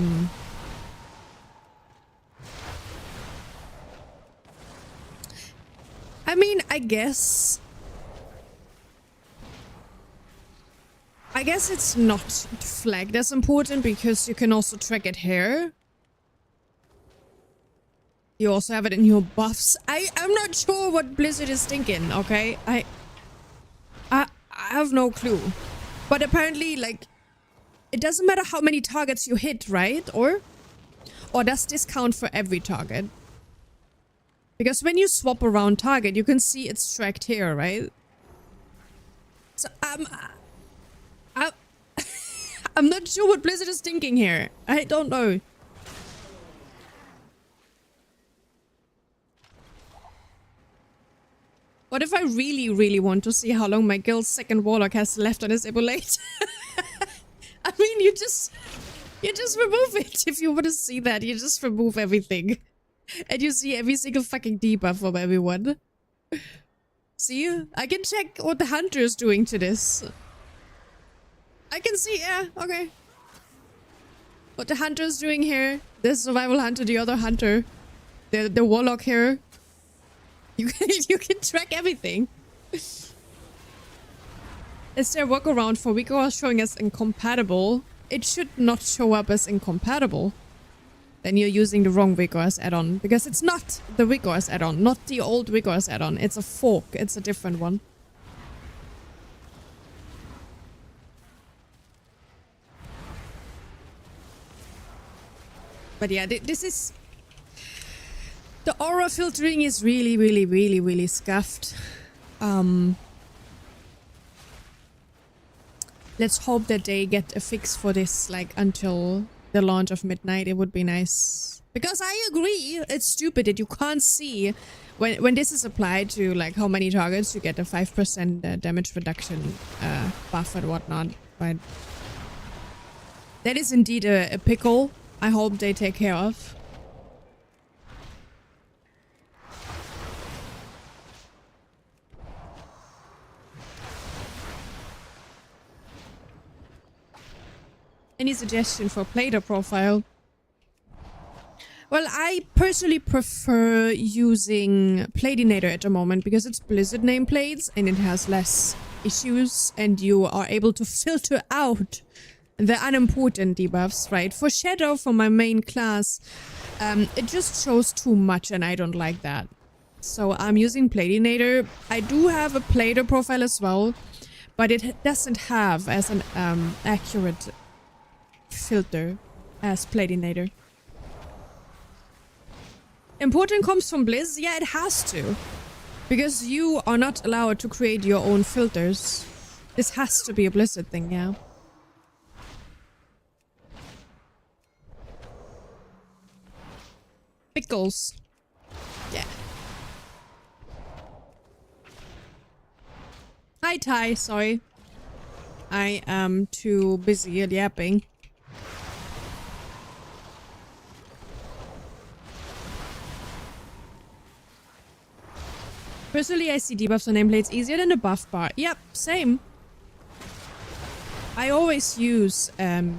mean, I guess it's not flagged as important because you can also track it here. You also have it in your buffs. I'm not sure what Blizzard is thinking, okay? I have no clue. But apparently, like, it doesn't matter how many targets you hit, right? Or does this count for every target? Because when you swap around target, you can see it's tracked here, right? So, I'm not sure what Blizzard is thinking here. I don't know. What if I really, really want to see how long my guild's second warlock has left on his Ibolate? I mean, you just remove it. If you want to see that, you just remove everything. And you see every single fucking debuff from everyone. See? I can check what the hunter is doing to this. I can see, yeah, okay. What the hunter is doing here. The survival hunter, the other hunter. The warlock here. You can track everything. Is there a workaround for weak auras showing as incompatible? It should not show up as incompatible. Then you're using the wrong weak auras add-on. Because it's not the weak auras add-on. Not the old weak auras add-on. It's a fork. It's a different one. But yeah, this is... The aura filtering is really, really, really, really scuffed. Let's hope that they get a fix for this, like, until the launch of Midnight. It would be nice. Because I agree, it's stupid that you can't see when this is applied to, like, how many targets you get a 5% damage reduction buff and whatnot. But that is indeed a pickle. I hope they take care of. Any suggestion for player profile? Well, I personally prefer using Platinator at the moment because it's Blizzard nameplates and it has less issues and you are able to filter out the unimportant debuffs, right? For Shadow, for my main class, it just shows too much and I don't like that. So I'm using Platinator. I do have a Plater profile as well, but it doesn't have as an accurate filter as Platinator. Important comes from Blizz? Yeah, it has to. Because you are not allowed to create your own filters. This has to be a Blizzard thing, yeah. Pickles. Yeah. Hi, Ty. Sorry. I am too busy at yapping. Personally, I see debuffs on nameplates easier than the buff bar. Yep, same. I always use my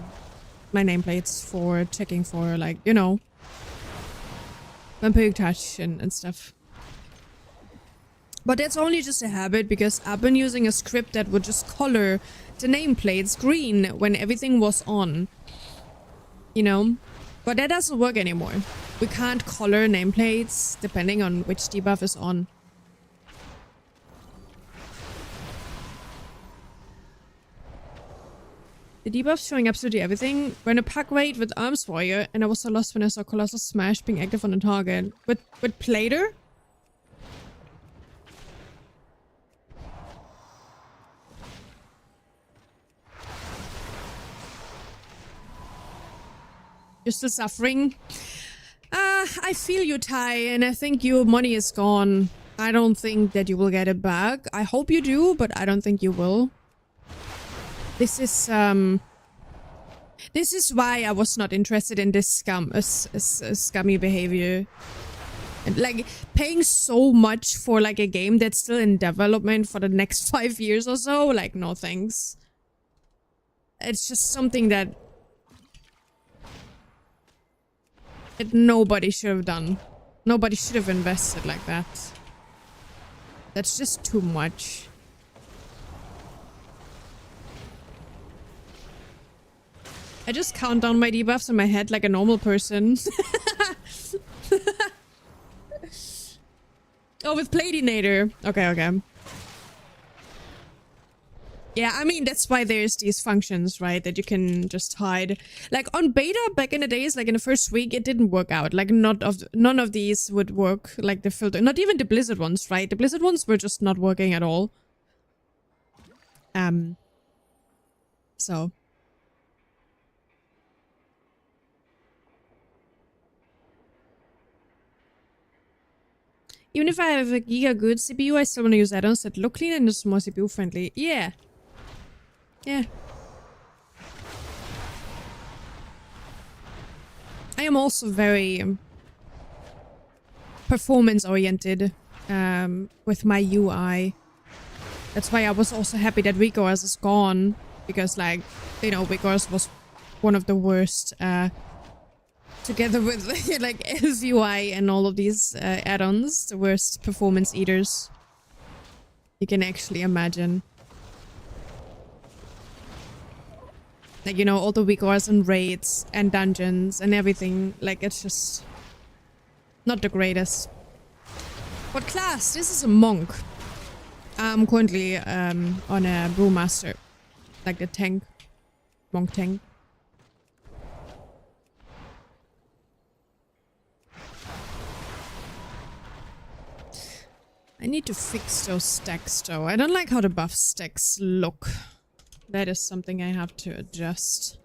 nameplates for checking for, like, you know, vampiric touch and stuff. But that's only just a habit because I've been using a script that would just color the nameplates green when everything was on. You know? But that doesn't work anymore. We can't color nameplates depending on which debuff is on. The debuffs showing absolutely everything. Ran a pack raid with Arms Warrior, and I was so lost when I saw Colossal Smash being active on the target. With Plater? You're still suffering? I feel you, Ty, and I think your money is gone. I don't think that you will get it back. I hope you do, but I don't think you will. This is why I was not interested in this scummy behavior. And, like, paying so much for, like, a game that's still in development for the next 5 years or so, like, no thanks. It's just something that nobody should have done. Nobody should have invested like that. That's just too much. I just count down my debuffs in my head like a normal person. Oh, with Platinator. Okay. Yeah, I mean, that's why there's these functions, right? That you can just hide. Like, on beta, back in the days, like in the first week, it didn't work out. Like, none of these would work, like the filter. Not even the Blizzard ones, right? The Blizzard ones were just not working at all. So. Even if I have a giga good CPU, I still want to use add-ons that look clean and is more CPU friendly. Yeah. Yeah. I am also very performance oriented with my UI. That's why I was also happy that Rigors is gone, because, like, you know, Rigors was one of the worst together with like Elf UI and all of these add-ons, the worst performance eaters you can actually imagine. Like, you know, all the Rigors and raids and dungeons and everything. Like, it's just not the greatest. What class? This is a monk. I'm currently on a brewmaster, like the tank, monk tank. I need to fix those stacks though. I don't like how the buff stacks look. That is something I have to adjust.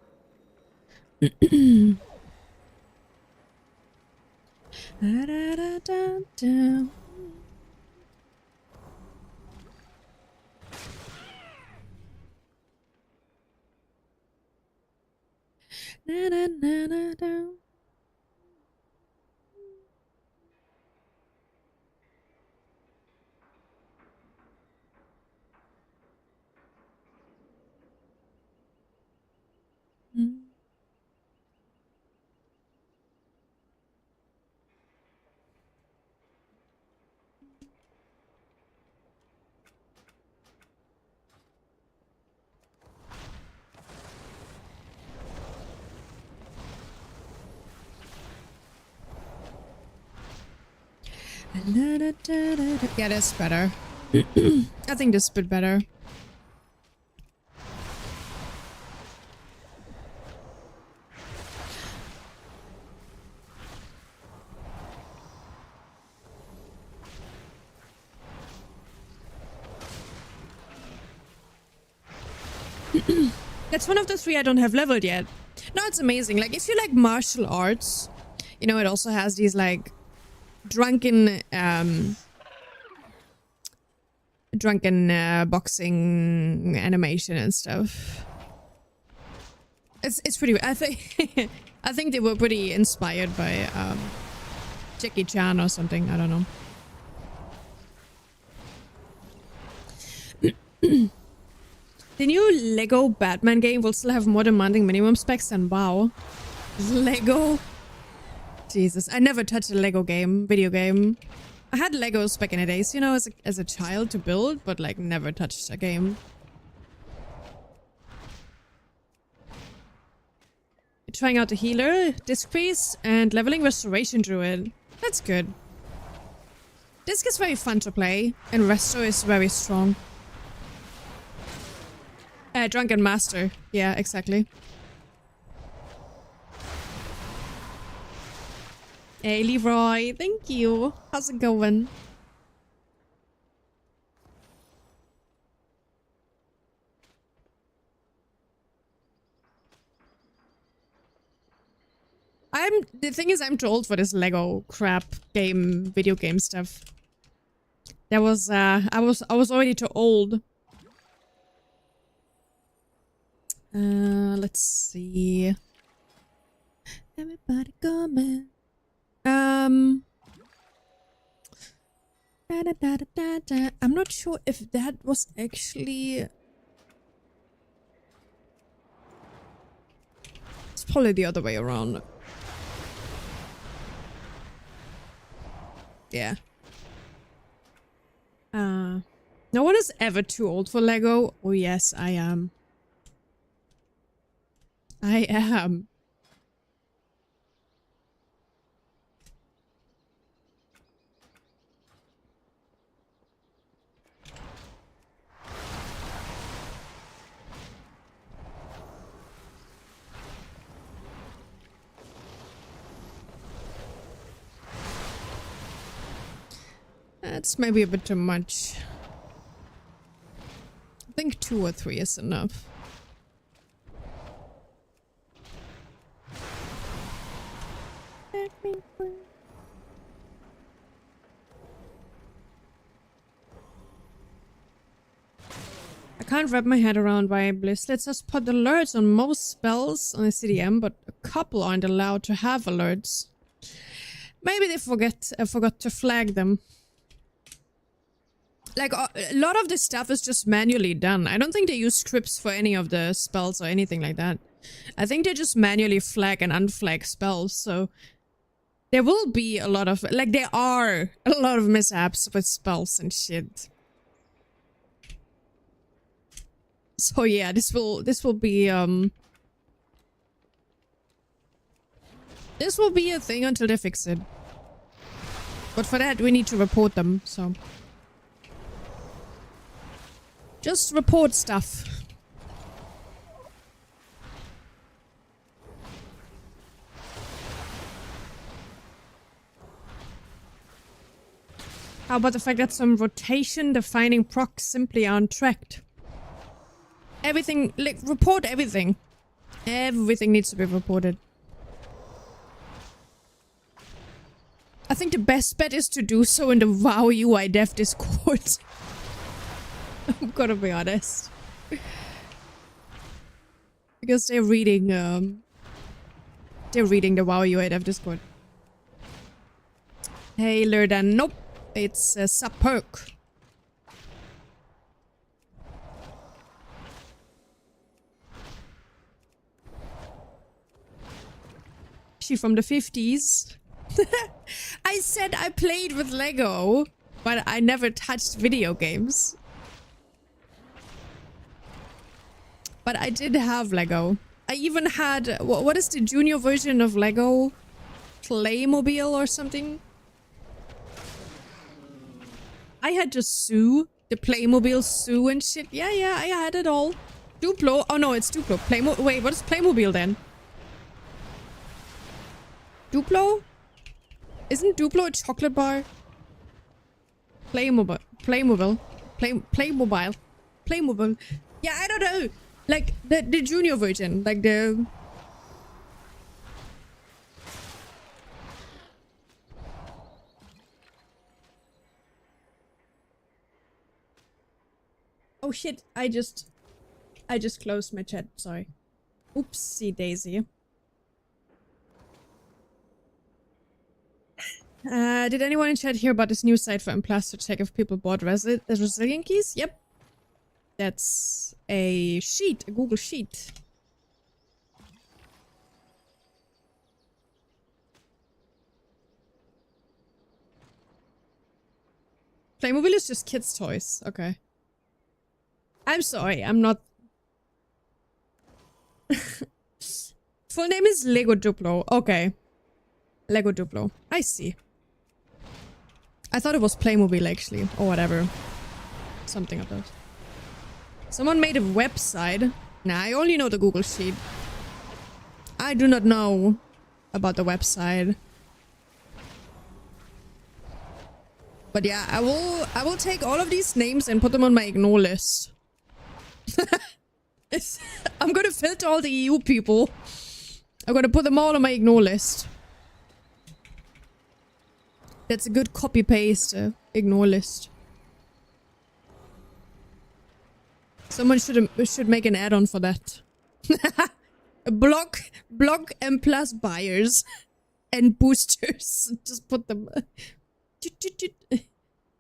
Yeah, that's better. I think this is a bit better. That's one of the 3 I don't have leveled yet. No, it's amazing. Like, if you like martial arts, you know, it also has these, like, drunken boxing animation and stuff. It's pretty... I think... I think they were pretty inspired by, Jackie Chan or something. I don't know. The new Lego Batman game will still have more demanding minimum specs than WoW. Lego? Jesus, I never touched a Lego video game. I had Legos back in the days, you know, as a child to build, but like never touched a game. Trying out the healer, disc priest, and leveling restoration druid. That's good. Disc is very fun to play, and resto is very strong. Drunken Master. Yeah, exactly. Hey, Leroy. Thank you. How's it going? The thing is, I'm too old for this Lego crap video game stuff. That was, I was already too old. Let's see. Everybody coming. I'm not sure if that was actually... It's probably the other way around. Yeah. No one is ever too old for Lego. Oh yes, I am. I am. That's maybe a bit too much. I think 2 or 3 is enough. I can't wrap my head around why Bliss lets us put alerts on most spells on the CDM, but a couple aren't allowed to have alerts. Maybe they forgot to flag them. Like, a lot of this stuff is just manually done. I don't think they use scripts for any of the spells or anything like that. I think they just manually flag and unflag spells, so... There will be a lot of... Like, there are a lot of mishaps with spells and shit. So yeah, this will be, This will be a thing until they fix it. But for that, we need to report them, so... Just report stuff. How about the fact that some rotation-defining procs simply aren't tracked? Everything, like, report everything. Everything needs to be reported. I think the best bet is to do so in the WoW UI Dev Discord. I'm gonna be honest. Because they're reading the WoW UI Dev Discord. Hey, Lurdan. Nope. It's a sub-perk. She from the 50s. I said I played with Lego, but I never touched video games. But I did have Lego. I even had... What is the junior version of Lego? Playmobil or something? I had just Zoo, the Playmobil Zoo and shit. Yeah, I had it all. Duplo. Oh no, it's Duplo. Wait, what is Playmobil then? Duplo? Isn't Duplo a chocolate bar? Playmobil. Playmobil. Yeah, I don't know. Like the junior version. Like the... Oh shit, I just closed my chat, sorry. Oopsie daisy. Did anyone in chat hear about this new site for Implast to check if people bought resilient keys? Yep. That's a sheet, a Google sheet. Playmobil is just kids' toys. Okay. I'm sorry, I'm not... Full name is Lego Duplo. Okay. Lego Duplo. I see. I thought it was Playmobil actually, or whatever. Something of that. Someone made a website. Nah, I only know the Google Sheet. I do not know about the website. But yeah, I will take all of these names and put them on my ignore list. I'm gonna filter all the EU people. I'm gonna put them all on my ignore list. That's a good copy-paste ignore list. Someone should make an add-on for that. block M plus buyers and boosters. Just put them.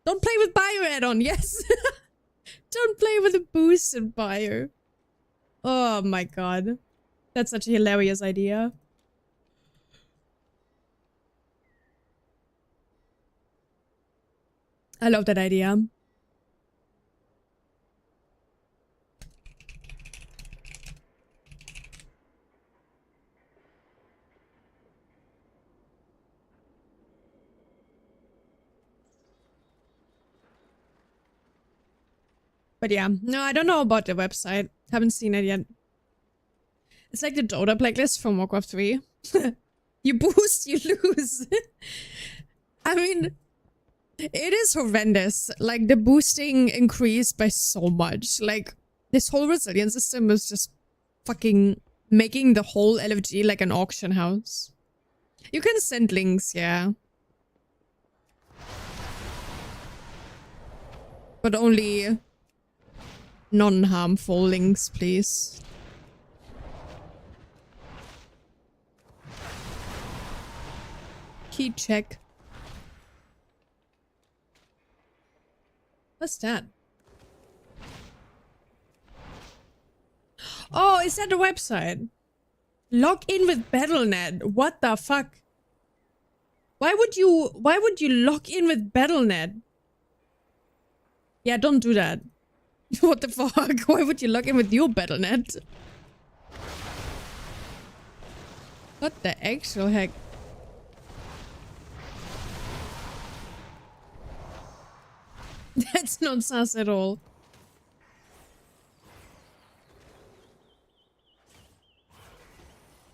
Don't play with buyer add-on. Yes. Don't play with a boosted buyer. Oh my god, that's such a hilarious idea. I love that idea. But yeah, no, I don't know about the website. Haven't seen it yet. It's like the Dota blacklist from Warcraft 3. You boost, you lose. I mean, it is horrendous. Like, the boosting increased by so much. Like, this whole resilience system is just fucking making the whole LFG like an auction house. You can send links, yeah. But only non-harmful links, please. Key check. What's that? Oh, is that the website? Log in with Battle.net. What the fuck? Why would you log in with Battle.net? Yeah, don't do that. What the fuck? Why would you log in with your Battle.net? What the actual heck? That's not sus at all.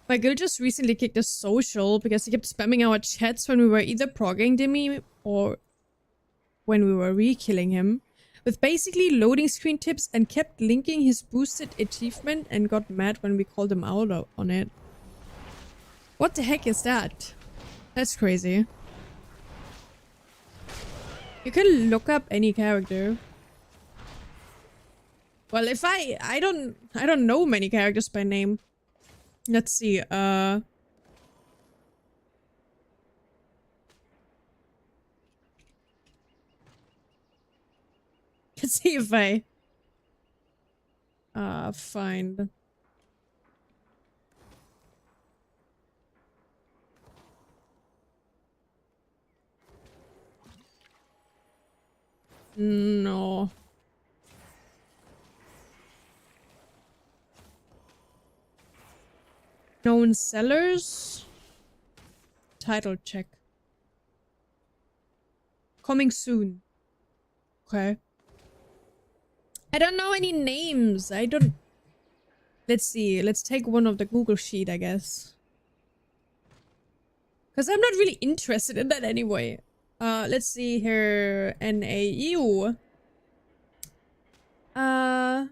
My guild just recently kicked a social because he kept spamming our chats when we were either progging Demi or when we were re-killing him with basically loading screen tips and kept linking his boosted achievement and got mad when we called him out on it. What the heck is that? That's crazy. You can look up any character. Well, if I don't know many characters by name. Let's see. Let's see if I find no. Known sellers. Title check. Coming soon. Okay. I don't know any names. I don't... Let's see. Let's take one of the Google Sheet, I guess. Because I'm not really interested in that anyway. Let's see here. NAU. Ab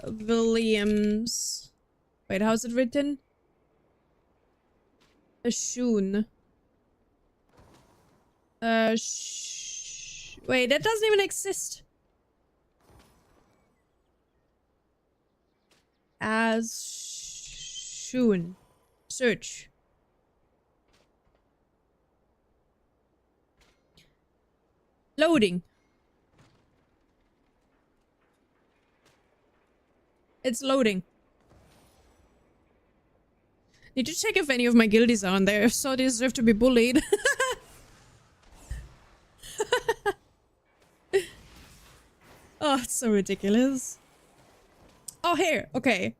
Williams. Wait, how's it written? Ashun. Wait, that doesn't even exist. Ashun. Search. Loading. It's loading. Need to check if any of my guildies are on there. If so, they deserve to be bullied. Oh, it's so ridiculous. Oh, here. Okay.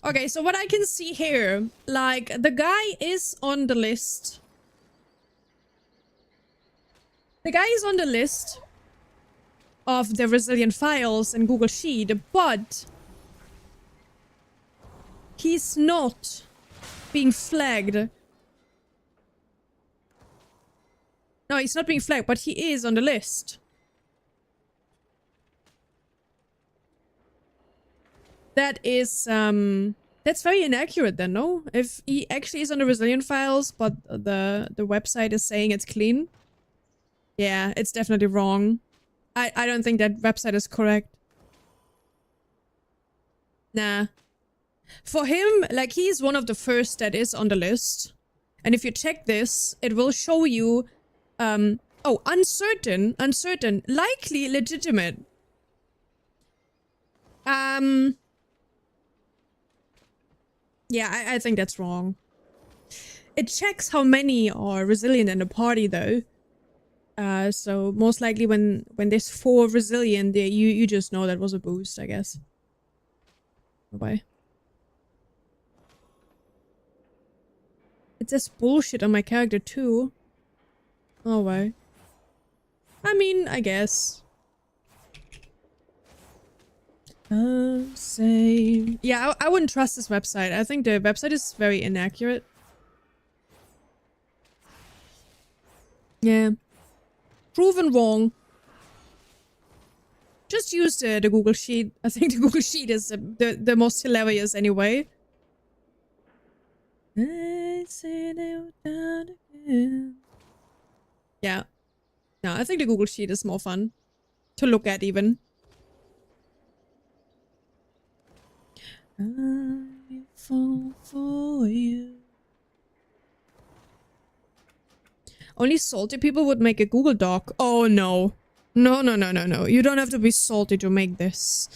Okay, so what I can see here, like, the guy is on the list. The guy is on the list of the resilient files in Google Sheet, but he's not being flagged. No, he's not being flagged, but he is on the list. That is, that's very inaccurate then, no? If he actually is on the resilient files, but the website is saying it's clean. Yeah, it's definitely wrong. I don't think that website is correct. Nah. For him, like, he's one of the first that is on the list. And if you check this, it will show you, oh, uncertain, likely legitimate. Yeah, I think that's wrong. It checks how many are resilient in the party, though. So most likely when there's 4 resilient, you just know that was a boost, I guess. Bye-bye. It says bullshit on my character too. Oh, why? I mean, I guess. Same. Yeah, I wouldn't trust this website. I think the website is very inaccurate. Yeah. Proven wrong. Just use the Google Sheet. I think the Google Sheet is the most hilarious anyway. I say they were done again. Yeah. No, I think the Google Sheet is more fun to look at even. I fall for you. Only salty people would make a Google Doc. Oh no. No. You don't have to be salty to make this.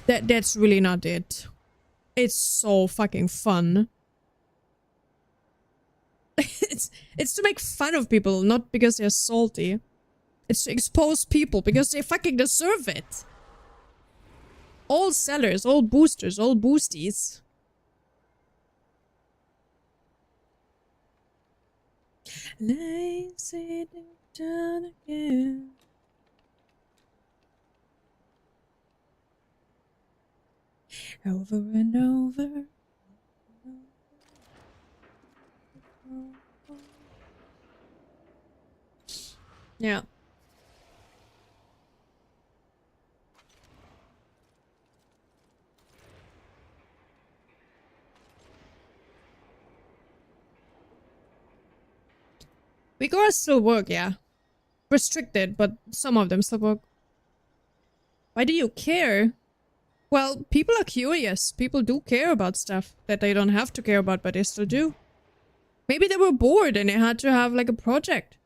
That's really not it. It's so fucking fun. It's to make fun of people, not because they're salty. It's to expose people because they fucking deserve it. All sellers, all boosters, all boosties. Life sitting down again. Over and over. Yeah. Vigora still work, yeah. Restricted, but some of them still work. Why do you care? Well, people are curious. People do care about stuff that they don't have to care about, but they still do. Maybe they were bored and they had to have like a project.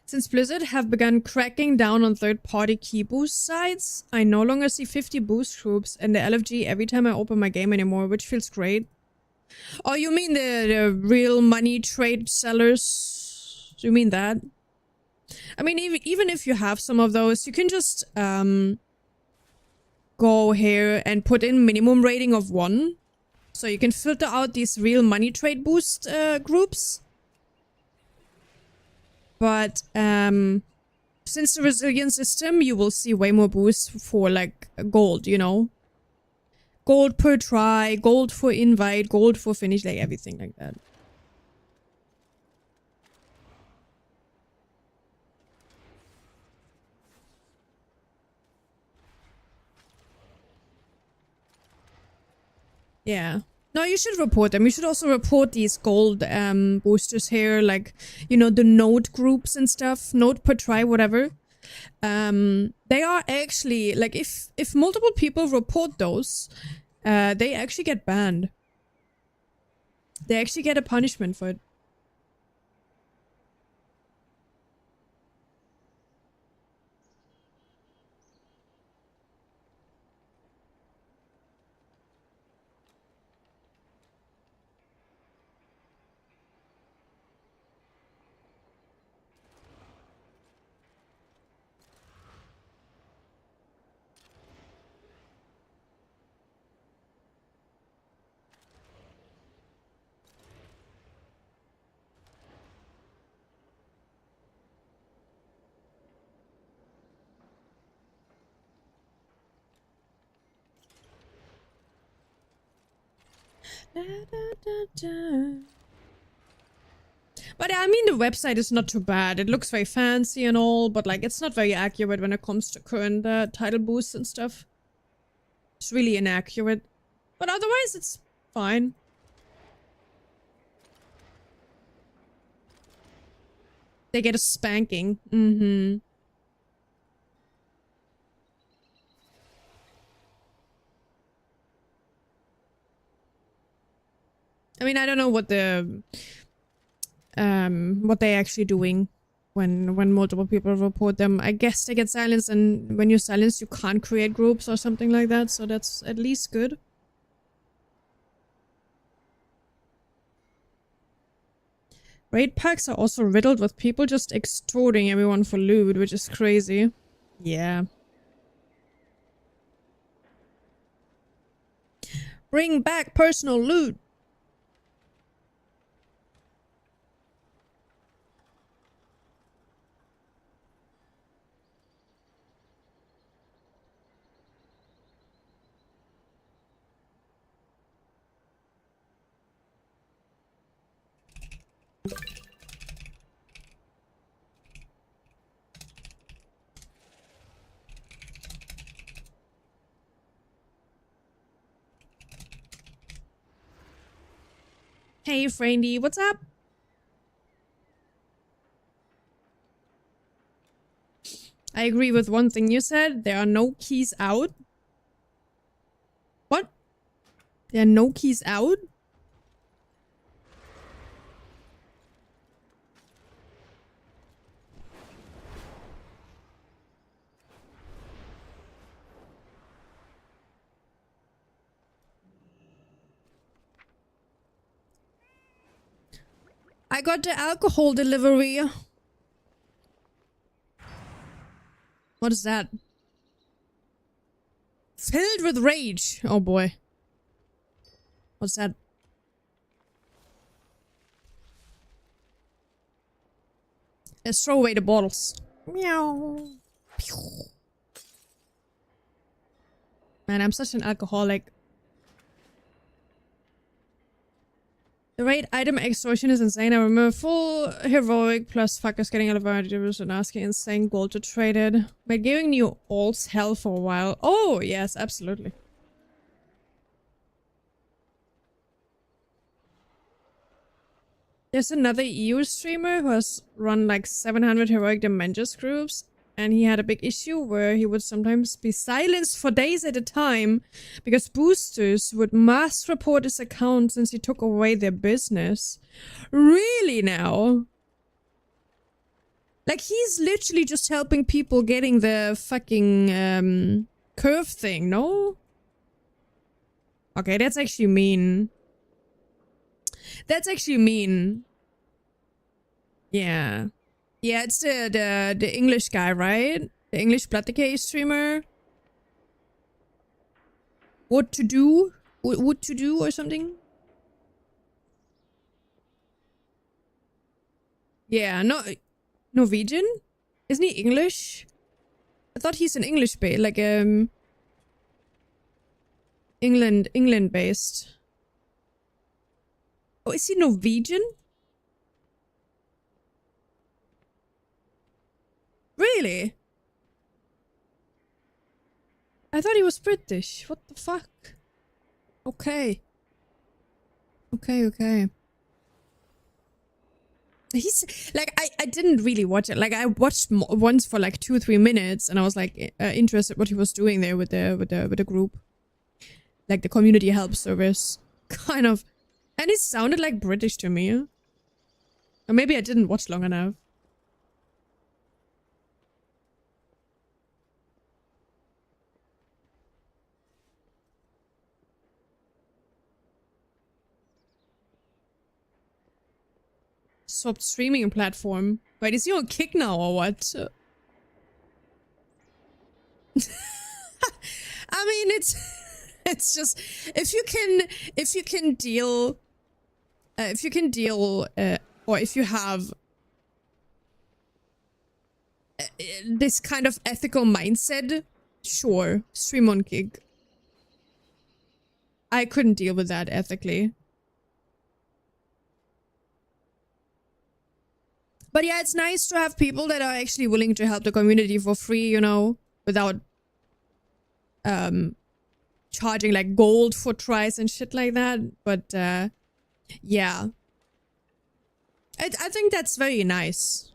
Since Blizzard have begun cracking down on third-party key boost sites, I no longer see 50 boost groups in the LFG every time I open my game anymore, which feels great. Oh, you mean the real money trade sellers? Do you mean that? I mean, even if you have some of those, you can just go here and put in minimum rating of 1. So you can filter out these real money trade boost groups. But since the resilient system, you will see way more boosts for like gold, you know? Gold per try, gold for invite, gold for finish, like everything like that. Yeah. No, you should report them. You should also report these gold boosters here, like, you know, the node groups and stuff, node per try, whatever. They are actually, like, if multiple people report those, they actually get banned. They actually get a punishment for it. But I mean, the website is not too bad. It looks very fancy and all, but like, it's not very accurate when it comes to current title boosts and stuff. It's really inaccurate. But otherwise, it's fine. They get a spanking. Mm-hmm. I mean, I don't know what the what they're actually doing when multiple people report them. I guess they get silenced, and when you're silenced, you can't create groups or something like that. So that's at least good. Raid packs are also riddled with people just extorting everyone for loot, which is crazy. Yeah. Bring back personal loot. Hey, Frandy, what's up? I agree with one thing you said. There are no keys out. What? There are no keys out? I got the alcohol delivery. What is that? Filled with rage. Oh boy. What's that? Let's throw away the bottles. Meow. Man, I'm such an alcoholic. The raid item extortion is insane. I remember full heroic plus fuckers getting elevators and asking insane gold to trade it. But giving you all's hell for a while. Oh, yes, absolutely. There's another EU streamer who has run like 700 heroic Dementors groups, and he had a big issue where he would sometimes be silenced for days at a time because boosters would mass report his account since he took away their business. Really now? Like, he's literally just helping people getting the fucking curve thing, no? Okay, that's actually mean. That's actually mean. Yeah. Yeah, it's the English guy, right? The English Blood Decay streamer. What to do? What to do or something? Yeah, no, Norwegian? Isn't he English? I thought he's an English base, like England based. Oh, is he Norwegian? Really? I thought he was British. What the fuck? Okay. Okay. He's like, I didn't really watch it. Like, I watched once for like 2-3 minutes, and I was like interested what he was doing there with the group, like the community help service, kind of. And it sounded like British to me, or maybe I didn't watch long enough. Swapped streaming platform. Wait, is he on Kick now or what? I mean, it's just if you can deal or if you have this kind of ethical mindset, sure, stream on Kick. I couldn't deal with that ethically. But yeah, it's nice to have people that are actually willing to help the community for free, you know, without charging like gold for tries and shit like that. But yeah, I think that's very nice.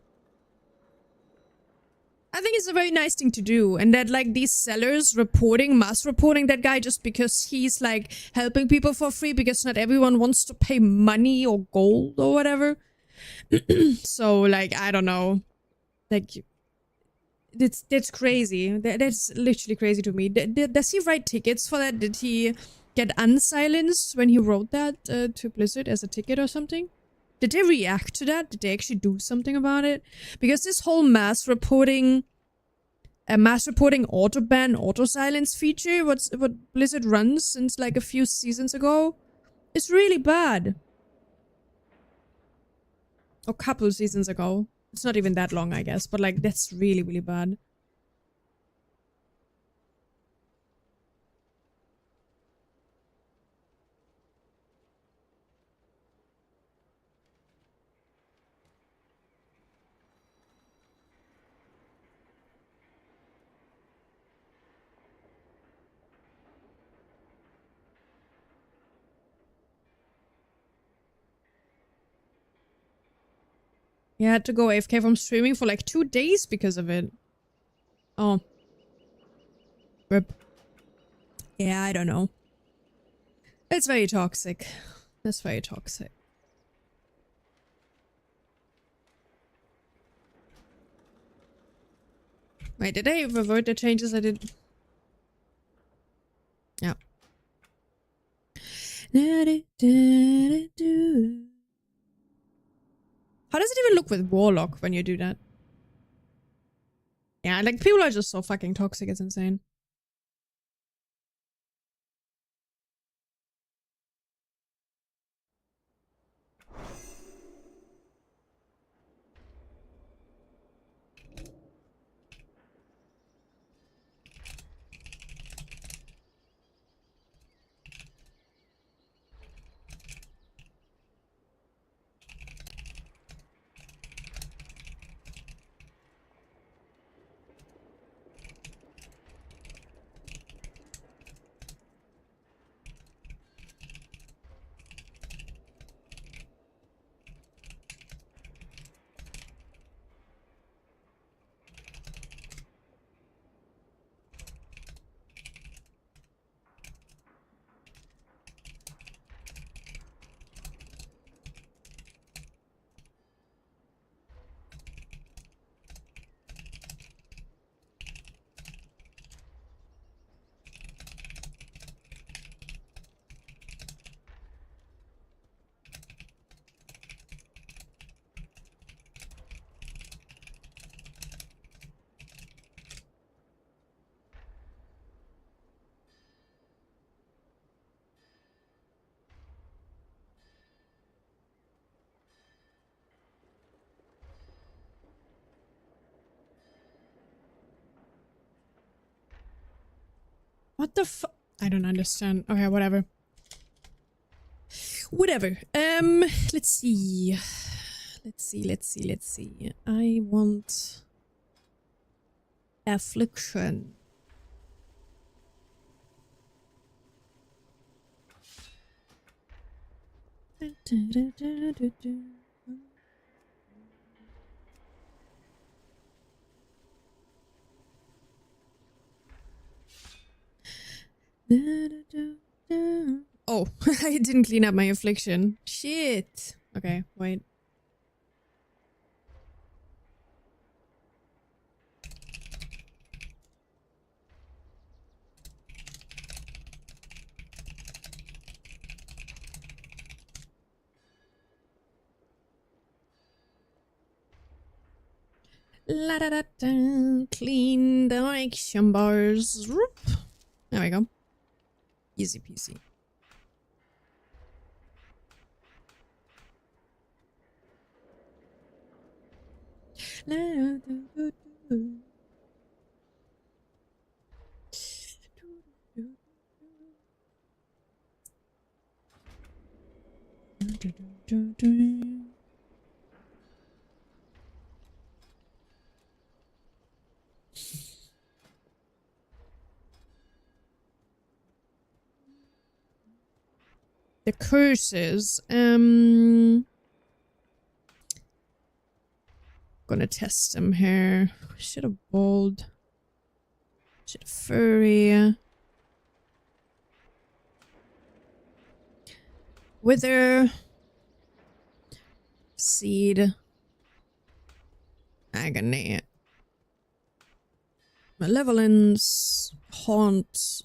I think it's a very nice thing to do, and that like these sellers mass reporting that guy just because he's like helping people for free, because not everyone wants to pay money or gold or whatever. So like, I don't know, like that's crazy. That's literally crazy to me. Does he write tickets for that? Did he get unsilenced when he wrote that to Blizzard as a ticket or something? Did they react to that? Did they actually do something about it? Because this whole mass reporting auto ban, auto silence feature, what Blizzard runs since like a few seasons ago, is really bad. A couple seasons ago. It's not even that long, I guess, but like that's really, really bad. Yeah, I had to go AFK from streaming for like 2 days because of it. Oh. Rip. Yeah, I don't know. It's very toxic. That's very toxic. Wait, did I revert the changes I did? Yeah. How does it even look with Warlock when you do that? Yeah, like people are just so fucking toxic, it's insane. What the fu- I don't understand. Okay, whatever. Whatever. Let's see. Let's see. I want affliction. Oh, I didn't clean up my affliction. Shit. Okay, wait. La da da da. Clean the action bars. There we go. Easy peasy. The curses. Gonna test them here. Should have bold. Should have furry. Wither. Seed. Agony. Malevolence. Haunt.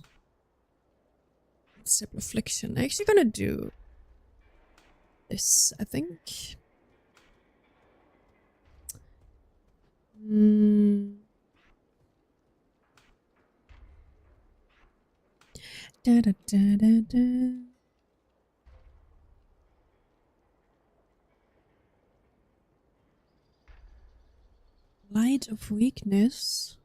Simple affliction. I'm actually gonna do this, I think. Da, da, da, da, da. Light of weakness.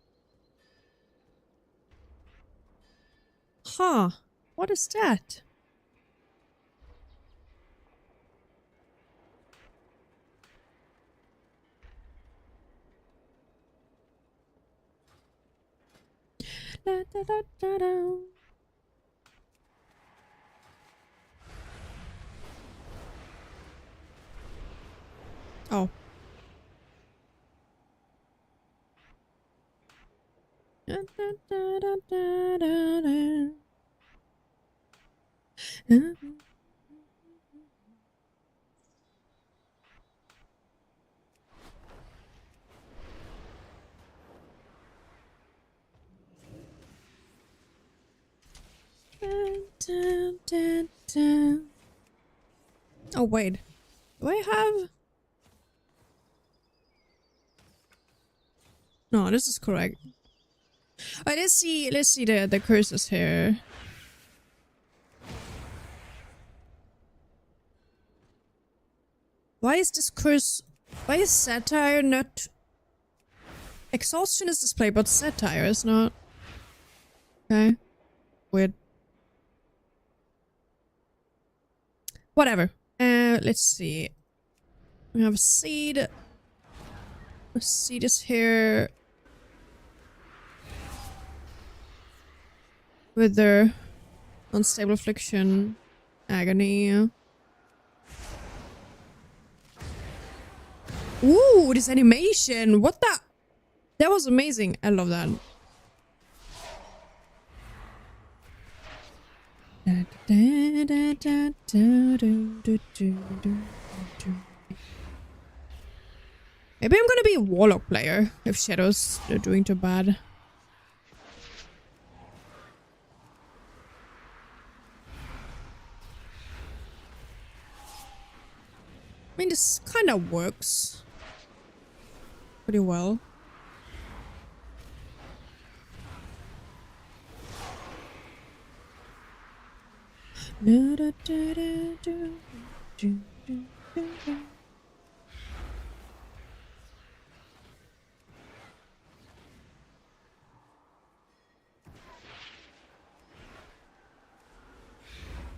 Huh. What is that? Da, da, da, da, da. Oh. Da, da, da, da, da, da, da. Oh wait, do I have? No, this is correct. Alright, let's see the curses here. Why is this curse? Why is satire not? Exhaustion is displayed, but satire is not. Okay, weird. Whatever. Let's see. We have a seed. A seed is here. Wither. Unstable affliction. Agony. Ooh, this animation. What the? That was amazing. I love that. Maybe I'm gonna be a warlock player if shadows are doing too bad. I mean, this kind of works pretty well.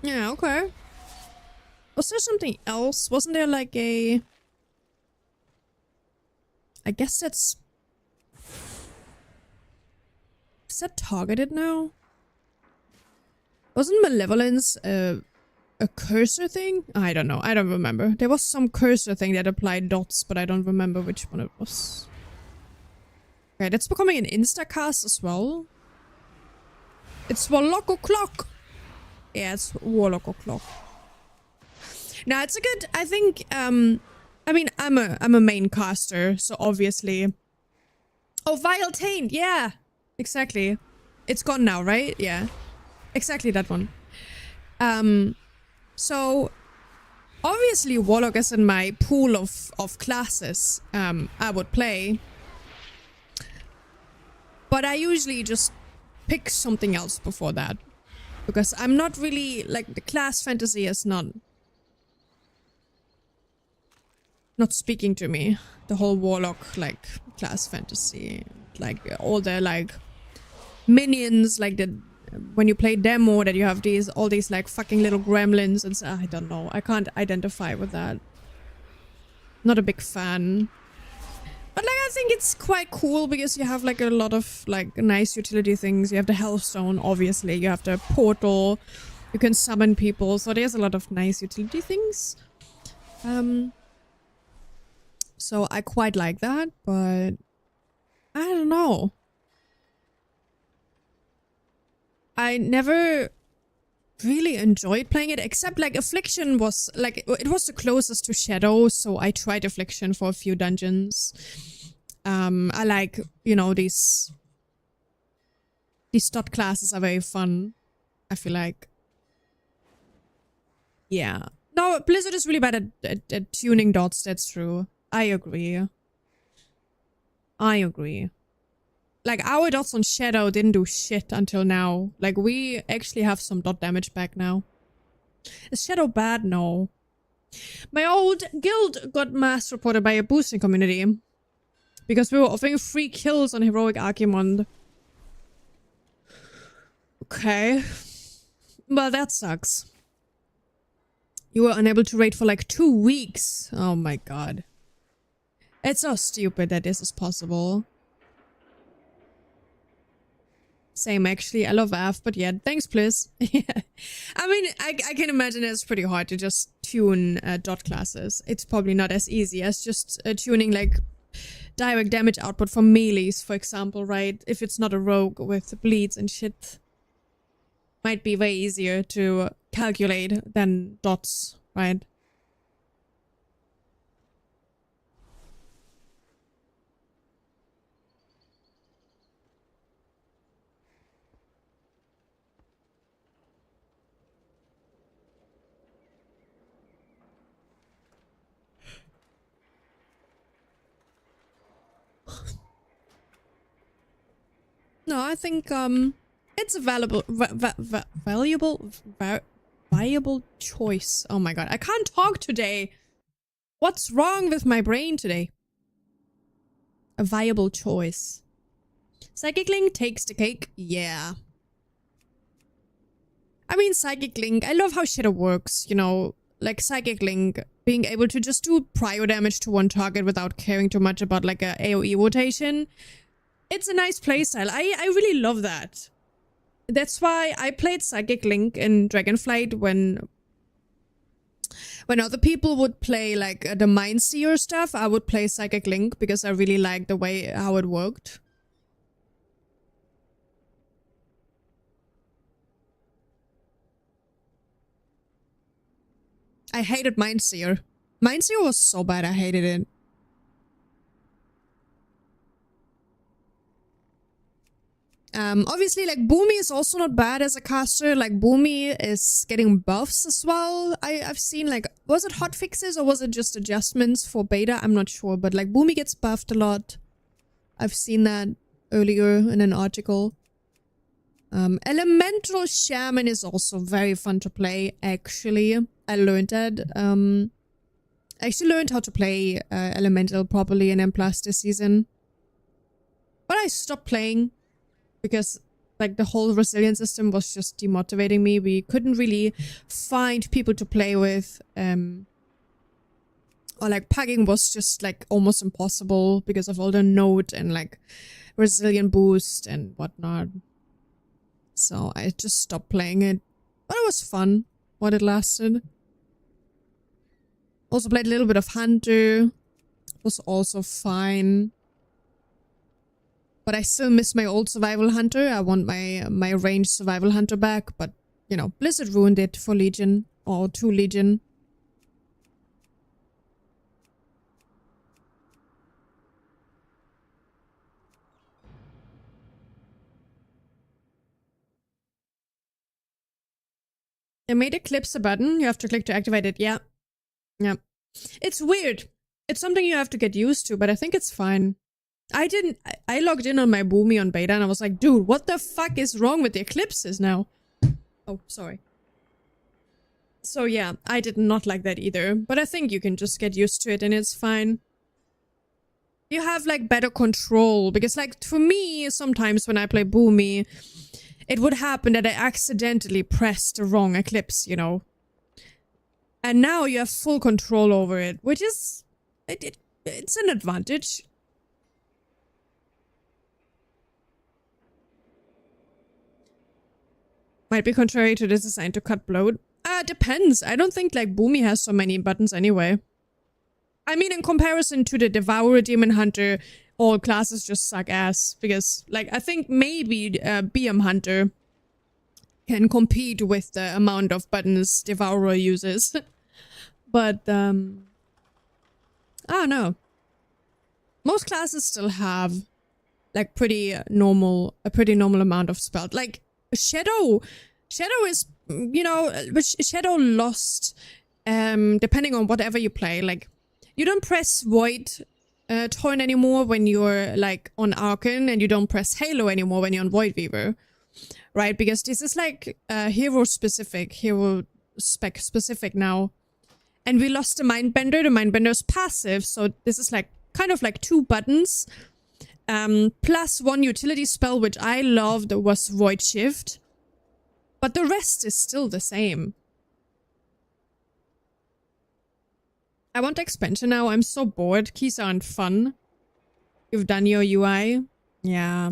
Yeah, okay. Was there something else? Wasn't there like a... I guess that's... Is that targeted now? Wasn't Malevolence a cursor thing? I don't know. I don't remember. There was some cursor thing that applied dots, but I don't remember which one it was. Okay, that's becoming an instacast as well. It's Warlock O'Clock. Yeah, it's Warlock O'Clock. Now it's a good, I think, I mean, I'm a main caster, so obviously. Oh, Vile Taint, yeah. Exactly. It's gone now, right? Yeah. Exactly that one. So obviously Warlock is in my pool of classes I would play. But I usually just pick something else before that. Because I'm not really, like, the class fantasy is not speaking to me. The whole Warlock, like, class fantasy. Like, all the, like, minions, like, when you play demo, that you have all these, like, fucking little gremlins and so, I don't know. I can't identify with that. Not a big fan. But, like, I think it's quite cool because you have, like, a lot of, like, nice utility things. You have the Hellstone, obviously. You have the portal. You can summon people. So there's a lot of nice utility things. So I quite like that, but I don't know. I never really enjoyed playing it, except like Affliction was like, it was the closest to Shadow, so I tried Affliction for a few dungeons. I like, you know, these dot classes are very fun, I feel like. Yeah. No, Blizzard is really bad at tuning dots, that's true. I agree. I agree. Like, our dots on Shadow didn't do shit until now. Like, we actually have some dot damage back now. Is Shadow bad? No. My old guild got mass reported by a boosting community. Because we were offering free kills on Heroic Archimond. Okay. Well, that sucks. You were unable to raid for like 2 weeks. Oh my god. It's so stupid that this is possible. Same, actually. I love AF, but yeah, thanks, please. Yeah. I mean, I can imagine it's pretty hard to just tune dot classes. It's probably not as easy as just tuning, like, direct damage output from melees, for example, right? If it's not a rogue with bleeds and shit. Might be way easier to calculate than dots, right? No, I think it's a viable choice. Oh my god, I can't talk today. What's wrong with my brain today? A viable choice. Psychic Link takes the cake. Yeah. I mean, Psychic Link, I love how Shadow works, you know, like Psychic Link being able to just do prio damage to one target without caring too much about like a AoE rotation. It's a nice playstyle. I really love that. That's why I played Psychic Link in Dragonflight when other people would play like the Mindseer stuff. I would play Psychic Link because I really liked the way how it worked. I hated Mindseer. Mindseer was so bad, I hated it. Obviously, like, Boomy is also not bad as a caster. Like, Boomy is getting buffs as well. I've seen, like, was it hotfixes or was it just adjustments for beta? I'm not sure, but, like, Boomy gets buffed a lot. I've seen that earlier in an article. Elemental Shaman is also very fun to play, actually. I learned that. I actually learned how to play Elemental properly in M+ this season. But I stopped playing. Because Like the whole resilience system was just demotivating me. We couldn't really find people to play with. Or like packing was just like almost impossible because of all the node and like resilient boost and whatnot. So I just stopped playing it. But it was fun while it lasted. Also played a little bit of Hunter. Was also fine. But I still miss my old Survival Hunter. I want my ranged Survival Hunter back. But, you know, Blizzard ruined it for Legion. Or 2 Legion. They made Eclipse a button. You have to click to activate it. Yeah. Yeah. It's weird. It's something you have to get used to, but I think it's fine. I logged in on my Boomy on beta and I was like, dude, what the fuck is wrong with the eclipses now? Oh, sorry. So yeah, I did not like that either, but I think you can just get used to it and it's fine. You have like better control because like for me, sometimes when I play Boomy, it would happen that I accidentally pressed the wrong eclipse, you know. And now you have full control over it, which is... it's an advantage. Might be contrary to this design to cut bloat. Depends. I don't think like Boomy has so many buttons anyway. I mean, in comparison to the Devourer Demon Hunter, all classes just suck ass. Because, like, I think maybe BM Hunter can compete with the amount of buttons Devourer uses. But, I don't know. Most classes still have, like, a pretty normal amount of spells. Like, Shadow is, you know, Shadow lost, depending on whatever you play. Like, you don't press Void Torn anymore when you're, like, on Archon, and you don't press Halo anymore when you're on Void Weaver. Right? Because this is, like, hero spec specific now. And we lost the Mindbender. The Mindbender is passive, so this is, like, kind of like 2 buttons. Plus 1 utility spell, which I loved, was Void Shift. But the rest is still the same. I want expansion now. I'm so bored. Keys aren't fun. You've done your UI? Yeah.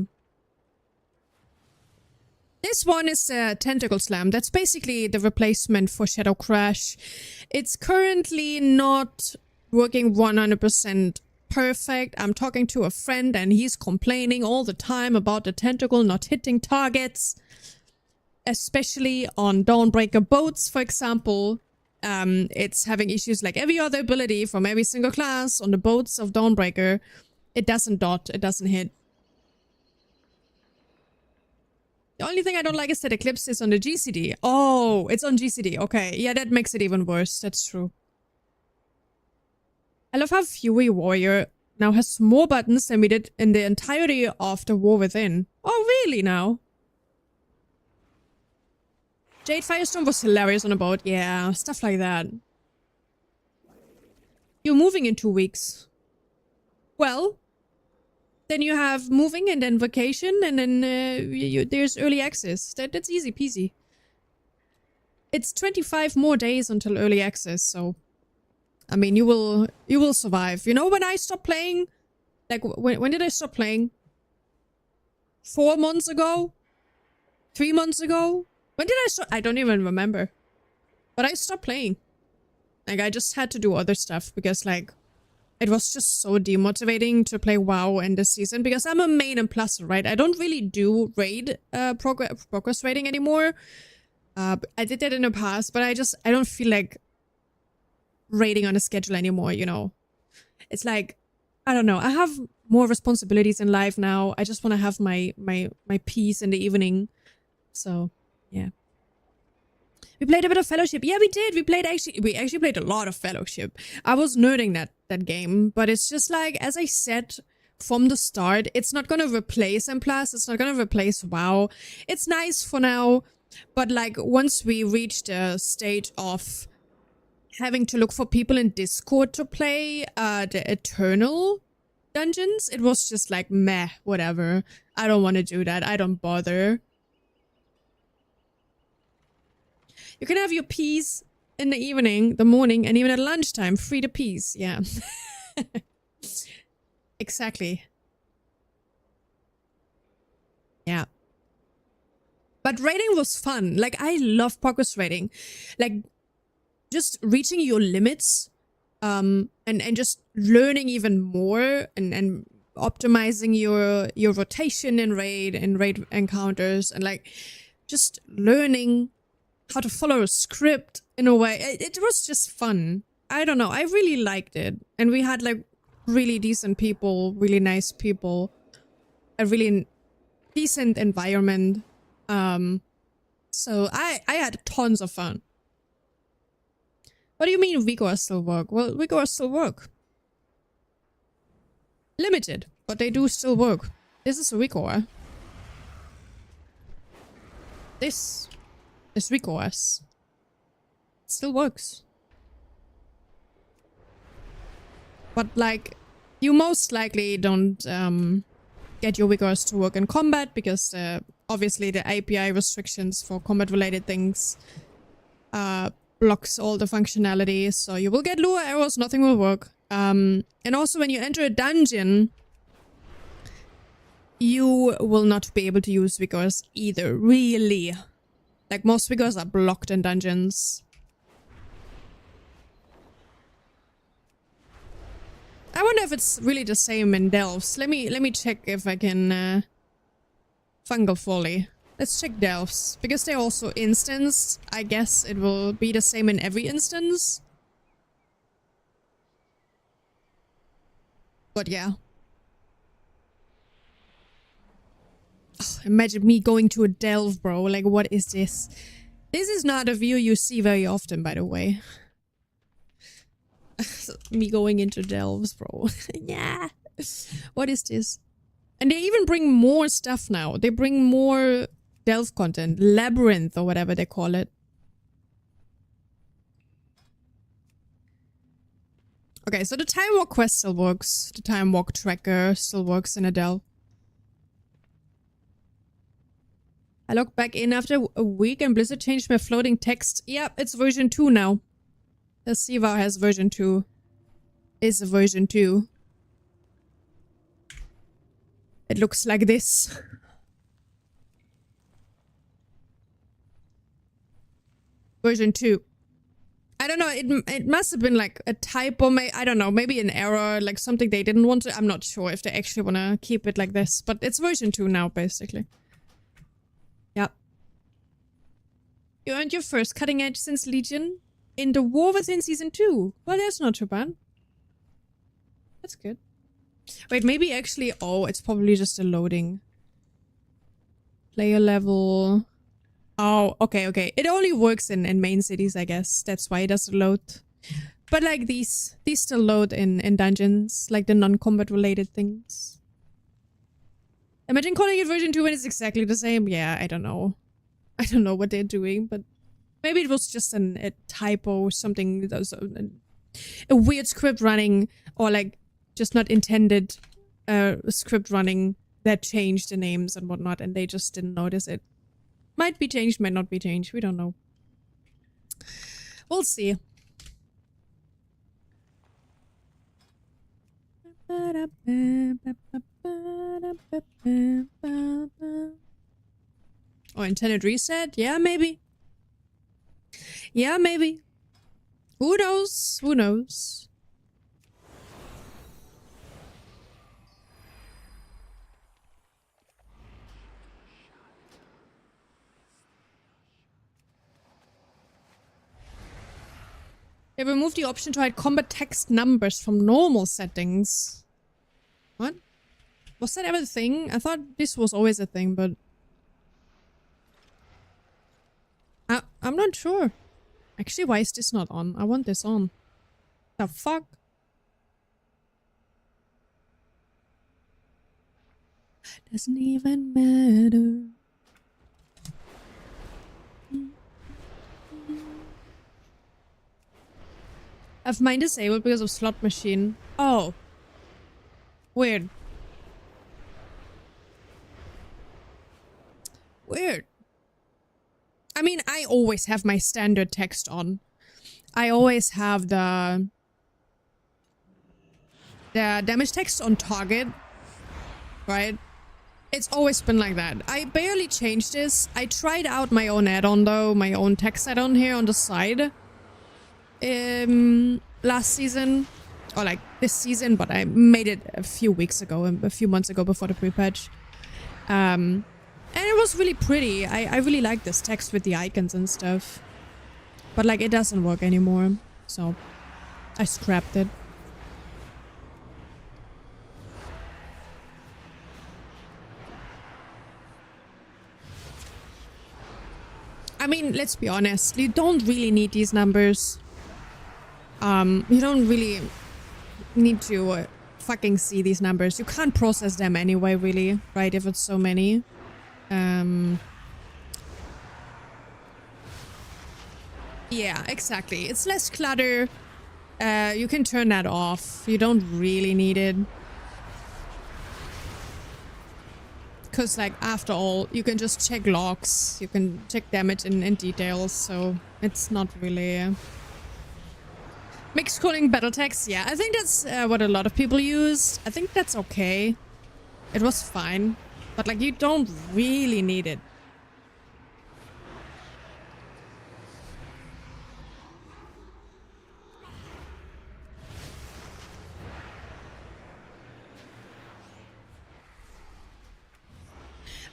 This one is Tentacle Slam. That's basically the replacement for Shadow Crash. It's currently not working 100% perfect. I'm talking to a friend and he's complaining all the time about the tentacle not hitting targets. Especially on Dawnbreaker boats, for example. It's having issues like every other ability from every single class on the boats of Dawnbreaker. It doesn't dot, it doesn't hit. The only thing I don't like is that Eclipse is on the GCD. Oh, it's on GCD. Okay, yeah, that makes it even worse. That's true. I love how Fury Warrior now has more buttons than we did in the entirety of the War Within. Oh, really now? Jade Firestorm was hilarious on a boat. Yeah, stuff like that. You're moving in 2 weeks. Well, then you have moving and then vacation and then there's early access. That's easy peasy. It's 25 more days until early access, so... I mean, you will survive. You know when I stopped playing? Like, when did I stop playing? 4 months ago? 3 months ago? When did I stop? I don't even remember. But I stopped playing. Like, I just had to do other stuff because, like, it was just so demotivating to play WoW in this season because I'm a main and plus, right? I don't really do raid progress rating anymore. I did that in the past, but I don't feel like raiding on a schedule anymore, you know. It's like, I don't know. I have more responsibilities in life now. I just want to have my peace in the evening. So, yeah. We played a bit of Fellowship. Yeah, we did. We actually played a lot of Fellowship. I was nerding that game, but it's just like, as I said from the start, it's not gonna replace M+, it's not gonna replace WoW. It's nice for now, but like once we reach the stage of having to look for people in Discord to play the Eternal dungeons, it was just like, meh, whatever. I don't want to do that. I don't bother. You can have your peas in the evening, the morning, and even at lunchtime. Free the peas. Yeah. Exactly. Yeah. But raiding was fun. Like, I love progress raiding. Like, just reaching your limits, and just learning even more and optimizing your rotation in raid encounters, and like just learning how to follow a script in a way. It was just fun. I don't know. I really liked it. And we had like really decent people, really nice people, a really decent environment. So I had tons of fun. What do you mean Vigor still work? Well, Vigor still work. Limited, but they do still work. This is a Vigor. This is Vigor's. It still works. But like, you most likely don't get your Vigors to work in combat because obviously the API restrictions for combat related things blocks all the functionality, so you will get lure arrows, nothing will work. And also when you enter a dungeon, you will not be able to use Vigors either, really. Like, most Vigors are blocked in dungeons. I wonder if it's really the same in Delves. Let me check if I can Fungal Folly. Let's check Delves, because they're also instanced. I guess it will be the same in every instance. But yeah. Oh, imagine me going to a delve, bro. Like, what is this? This is not a view you see very often, by the way. Me going into delves, bro. Yeah. What is this? And they even bring more stuff now. They bring more delve content. Labyrinth or whatever they call it. Okay, so the time walk quest still works. The time walk tracker still works in a delve. I logged back in after a week and Blizzard changed my floating text. Yep, it's version 2 now. The Siva has version 2. Is version 2. It looks like this. Version 2. I don't know, it must have been like a typo, I don't know, maybe an error, like something they didn't want to. I'm not sure if they actually want to keep it like this, but it's version 2 now, basically. Yep. You earned your first cutting edge since Legion in the War Within Season 2. Well, that's not too bad. That's good. Wait, maybe actually... Oh, it's probably just a loading. Player level... Oh, okay, okay. It only works in main cities, I guess. That's why it doesn't load. But like these still load in dungeons. Like the non-combat related things. Imagine calling it version 2 when it's exactly the same. Yeah, I don't know. I don't know what they're doing, but... Maybe it was just a typo or something. That was a weird script running, or like just not intended script running that changed the names and whatnot, and they just didn't notice it. Might be changed, might not be changed. We don't know. We'll see. Or intended reset? Yeah, maybe. Yeah, maybe. Who knows? Who knows? They removed the option to hide combat text numbers from normal settings. What? Was that ever a thing? I thought this was always a thing, but... I'm not sure. Actually, why is this not on? I want this on. The fuck? Doesn't even matter. I've mine disabled because of slot machine. Oh. Weird. Weird. mean, I always have my standard text on. I always have the damage text on target, right? It's always been like that. I barely changed this. I tried out my own add-on though, my own text add-on here on the side. Last season, or like this season, but I made it a few weeks ago, a few months ago before the pre-patch. And it was really pretty. I really like this text with the icons and stuff. But like it doesn't work anymore, so I scrapped it. I mean, let's be honest, you don't really need these numbers. You don't really need to fucking see these numbers. You can't process them anyway, really, right? If it's so many. Yeah, exactly. It's less clutter. You can turn that off. You don't really need it. Because, like, after all, you can just check logs. You can check damage in details, so it's not really... Mixed calling battle text, yeah. I think that's what a lot of people use. I think that's okay. It was fine. But, like, you don't really need it.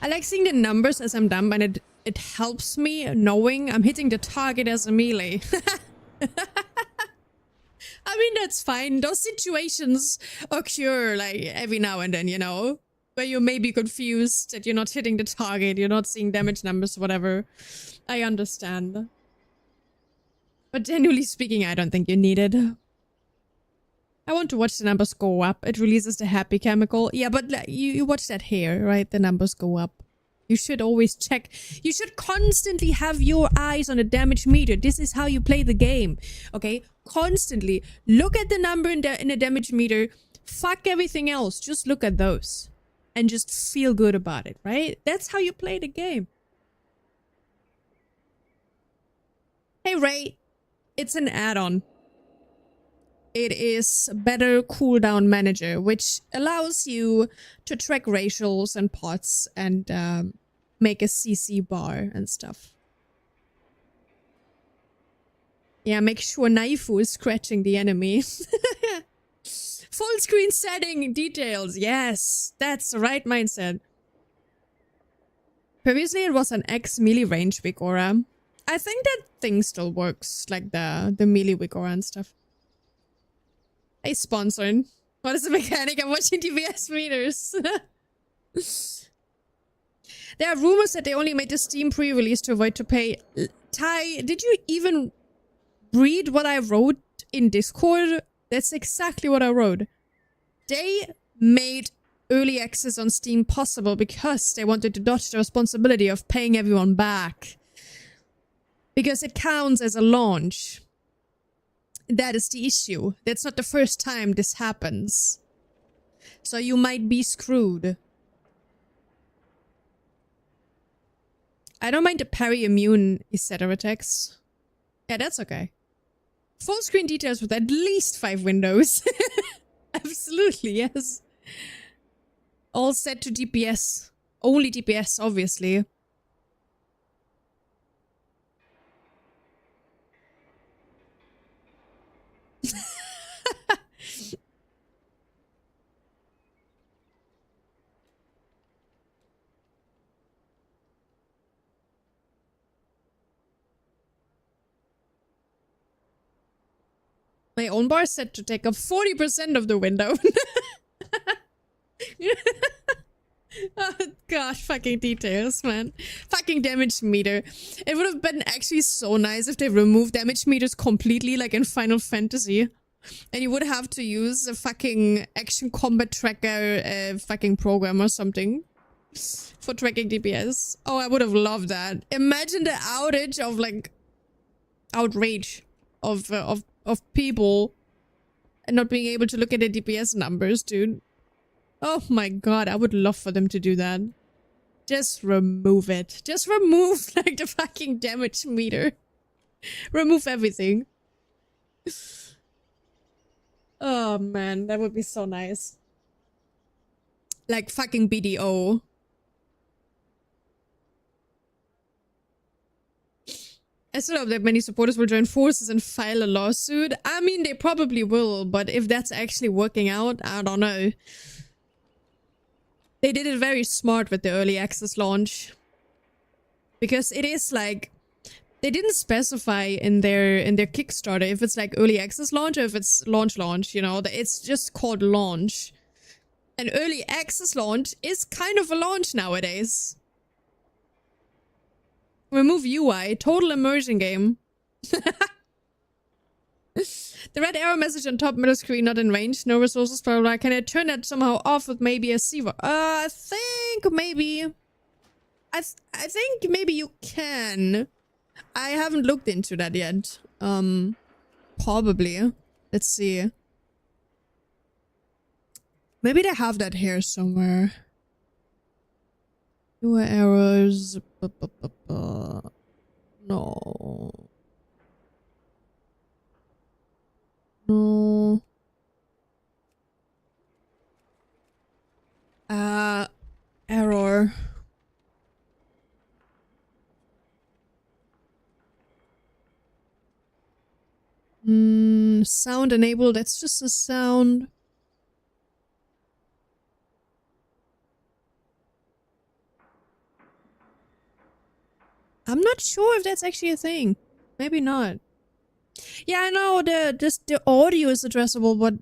I like seeing the numbers as I'm dumb, and it helps me knowing I'm hitting the target as a melee. I mean, that's fine. Those situations occur like every now and then, you know, where you may be confused that you're not hitting the target, you're not seeing damage numbers, whatever. I understand. But generally speaking, I don't think you need it. I want to watch the numbers go up. It releases the happy chemical. Yeah, but you watch that here, right? The numbers go up. You should always check. You should constantly have your eyes on the damage meter. This is how you play the game. Okay? Constantly. Look at the number in the damage meter. Fuck everything else. Just look at those. And just feel good about it, right? That's how you play the game. Hey, Ray. It's an add-on. It is Better Cooldown Manager, which allows you to track ratios and pots and make a CC bar and stuff. Yeah, make sure Naifu is scratching the enemy. Full screen setting details. Yes, that's the right mindset. Previously, it was an X melee range Vigora. I think that thing still works, like the melee Vigora and stuff. Hey, sponsoring. What is the mechanic? I'm watching DPS meters. There are rumors that they only made the Steam pre-release to avoid to pay. Ty, did you even read what I wrote in Discord? That's exactly what I wrote. They made early access on Steam possible because they wanted to dodge the responsibility of paying everyone back. Because it counts as a launch. That is the issue. That's not the first time this happens. So you might be screwed. I don't mind the parry immune etc. text. Yeah, that's okay. Full screen details with at least 5 windows. Absolutely, yes. All set to DPS. Only DPS, obviously. My own bar is set to take up 40% of the window. Oh gosh, fucking details, man. Fucking damage meter. It would have been actually so nice if they removed damage meters completely, like in Final Fantasy. And you would have to use a fucking action combat tracker fucking program or something for tracking DPS. Oh, I would have loved that. Imagine the outage of like outrage of people and not being able to look at the DPS numbers, dude. Oh my god, I would love for them to do that. Just remove it. Just remove like the fucking damage meter. Remove everything. Oh man, that would be so nice. Like fucking BDO. I still hope that many supporters will join forces and file a lawsuit. I mean, they probably will, but if that's actually working out, I don't know. They did it very smart with the early access launch. Because it is like, they didn't specify in their Kickstarter if it's like early access launch or if it's launch, you know. It's just called launch. An early access launch is kind of a launch nowadays. Remove UI, total immersion game. The red arrow message on top middle screen, not in range, no resources, blah, blah, blah. Can I turn that somehow off with maybe a Siva? I think maybe. I think maybe you can. I haven't looked into that yet. Probably. Let's see. Maybe they have that here somewhere. UI errors. No. No. Error. Sound enabled. That's just a sound. I'm not sure if that's actually a thing. Maybe not. Yeah, I know the audio is addressable, but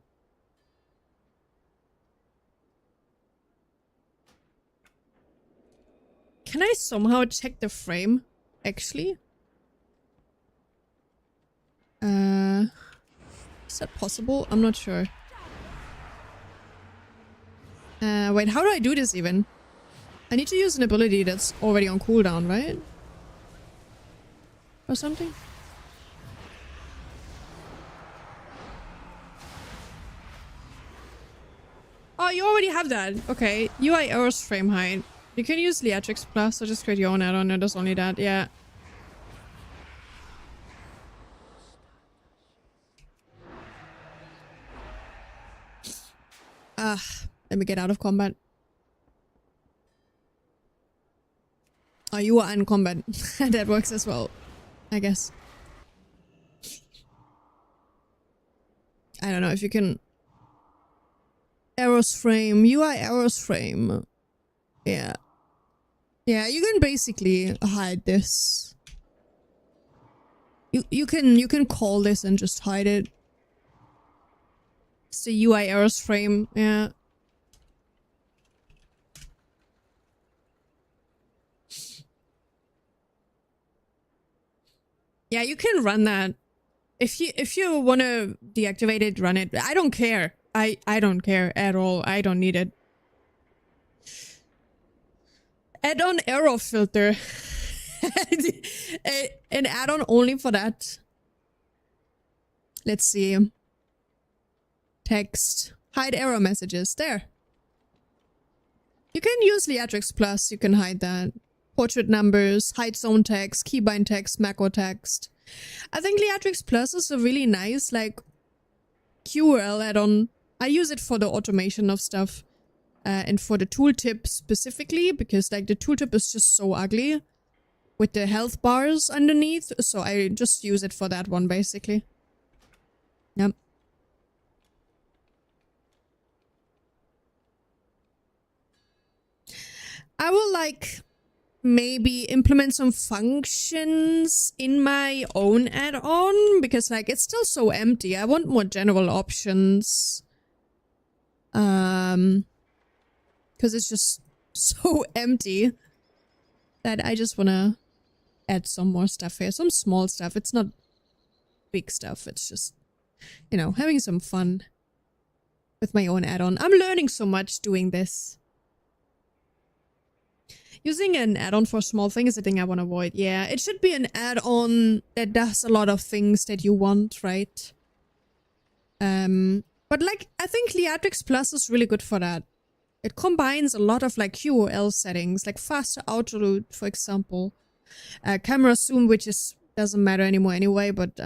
can I somehow check the frame? Actually, is that possible? I'm not sure. Wait, how do I do this even? I need to use an ability that's already on cooldown, right? Or something? Oh, you already have that. Okay. UI errors frame height. You can use Leatrix Plus or just create your own add-on. It does only that. Yeah. Let me get out of combat. Oh, you are in combat. That works as well, I guess. I don't know if you can... Errors frame. UI errors frame. Yeah. Yeah, you can basically hide this. You can call this and just hide it. It's the UI errors frame. Yeah. Yeah, you can run that. If you want to deactivate it, run it. I don't care. I don't care at all. I don't need it. Add-on error filter. An add-on only for that. Let's see. Text. Hide error messages. There. You can use Leatrix Plus. You can hide that. Portrait numbers, hide zone text, keybind text, macro text. I think Leatrix Plus is a really nice, like, QRL add-on. I use it for the automation of stuff. And for the tooltip specifically, because, like, the tooltip is just so ugly. With the health bars underneath. So I just use it for that one, basically. Yep. I will, like... maybe implement some functions in my own add-on, because like it's still so empty. I want more general options. Because it's just so empty that I just want to add some more stuff here. Some small stuff. It's not big stuff. It's just, you know, having some fun with my own add-on. I'm learning so much doing this. Using an add-on for small things is a thing I want to avoid. Yeah, it should be an add-on that does a lot of things that you want, right? But like, I think Leatrix Plus is really good for that. It combines a lot of like QoL settings, like faster auto load, for example. Camera zoom, which doesn't matter anymore anyway, but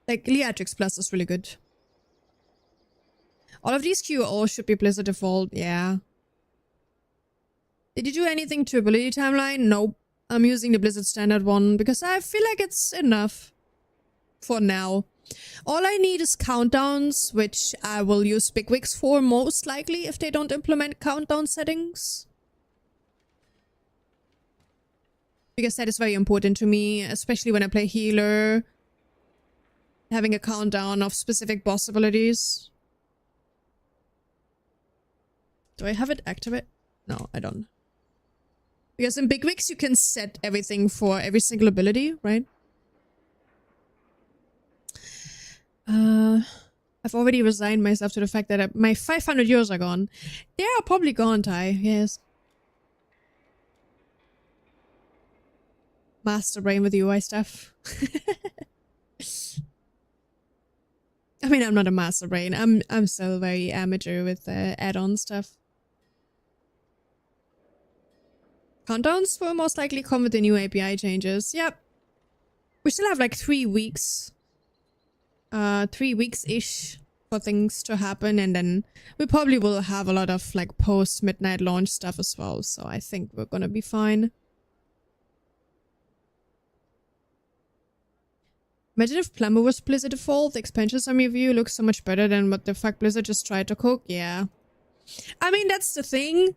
like Liatrix Plus is really good. All of these QoL should be Blizzard default, yeah. Did you do anything to ability timeline? Nope. I'm using the Blizzard standard one because I feel like it's enough for now. All I need is countdowns, which I will use Bigwigs for most likely if they don't implement countdown settings. Because that is very important to me, especially when I play healer. Having a countdown of specific boss abilities. Do I have it activate? No, I don't. Because in Bigwigs you can set everything for every single ability, right? I've already resigned myself to the fact that my 500 euros are gone. They are probably gone, Ty. Yes. Master brain with UI stuff. I mean, I'm not a master brain. I'm still very amateur with add-on stuff. Countdowns will most likely come with the new API changes. Yep. We still have like 3 weeks. 3 weeks-ish for things to happen, and then we probably will have a lot of like post-midnight launch stuff as well, so I think we're gonna be fine. Imagine if Plumber was Blizzard default, the expansion summary view looks so much better than what the fuck Blizzard just tried to cook. Yeah. I mean, that's the thing.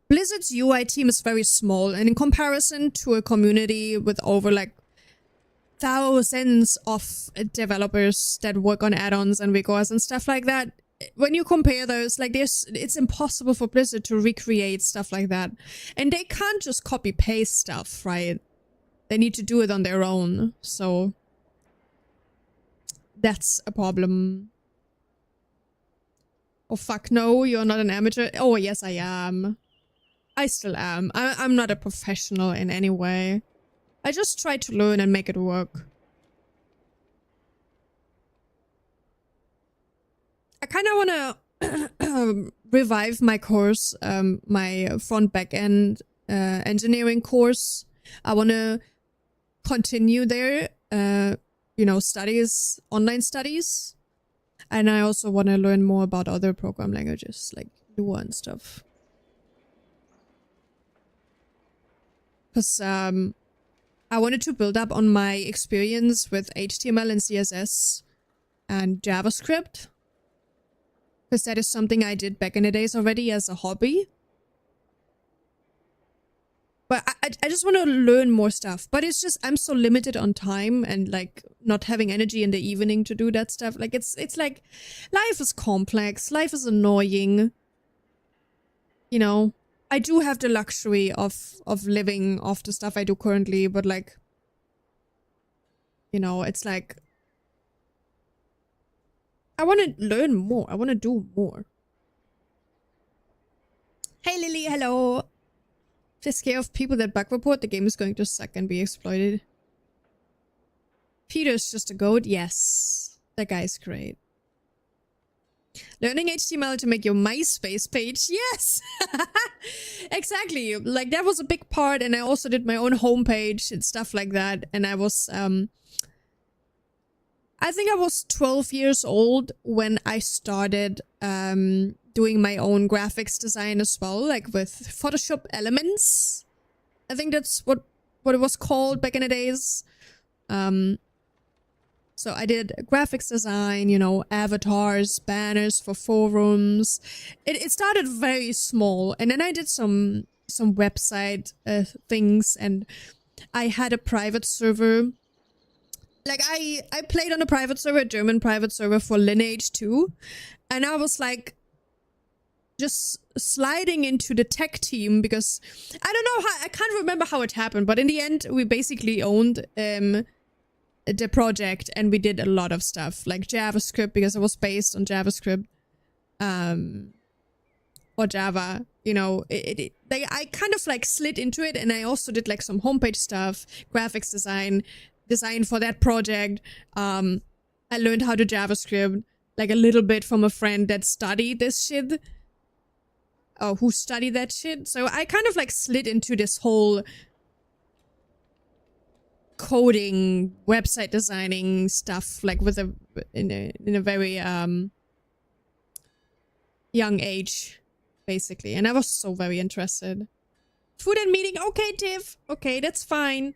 Blizzard's UI team is very small, and in comparison to a community with over like thousands of developers that work on add-ons and rewards and stuff like that, when you compare those, like it's impossible for Blizzard to recreate stuff like that. And they can't just copy paste stuff, right? They need to do it on their own. So that's a problem. Oh fuck no, you're not an amateur. Oh yes, I am. I still am. I'm not a professional in any way. I just try to learn and make it work. I kind of want to revive my course, my front back-end engineering course. I want to continue there, you know, studies, online studies. And I also want to learn more about other program languages like Lua and stuff. Because I wanted to build up on my experience with HTML and CSS and JavaScript. Because that is something I did back in the days already as a hobby. But I just want to learn more stuff. But it's just, I'm so limited on time and like not having energy in the evening to do that stuff. Like it's like, life is complex. Life is annoying. You know, I do have the luxury of living off the stuff I do currently. But like, you know, it's like, I want to learn more. I want to do more. Hey Lily, hello. Just scared of people that bug report, the game is going to suck and be exploited. Peter's just a goat. Yes. That guy's great. Learning HTML to make your MySpace page. Yes. Exactly. Like that was a big part, and I also did my own homepage and stuff like that. And I was I think I was 12 years old when I started doing my own graphics design as well, like with Photoshop Elements. I think that's what it was called back in the days. So I did graphics design, you know, avatars, banners for forums. It started very small, and then I did some website things, and I had a private server. Like I played on a private server, a German private server for Lineage 2, and I was like just sliding into the tech team because I don't know how, I can't remember how it happened, but in the end we basically owned the project, and we did a lot of stuff like JavaScript because it was based on JavaScript or Java. You know, I kind of like slid into it, and I also did like some homepage stuff, graphics design, design for that project. I learned how to JavaScript, like a little bit from a friend that studied this shit. Oh, who studied that shit. So I kind of like slid into this whole coding, website designing stuff, like with in a very young age, basically. And I was so very interested. Food and meeting. Okay, Tiff. Okay, that's fine.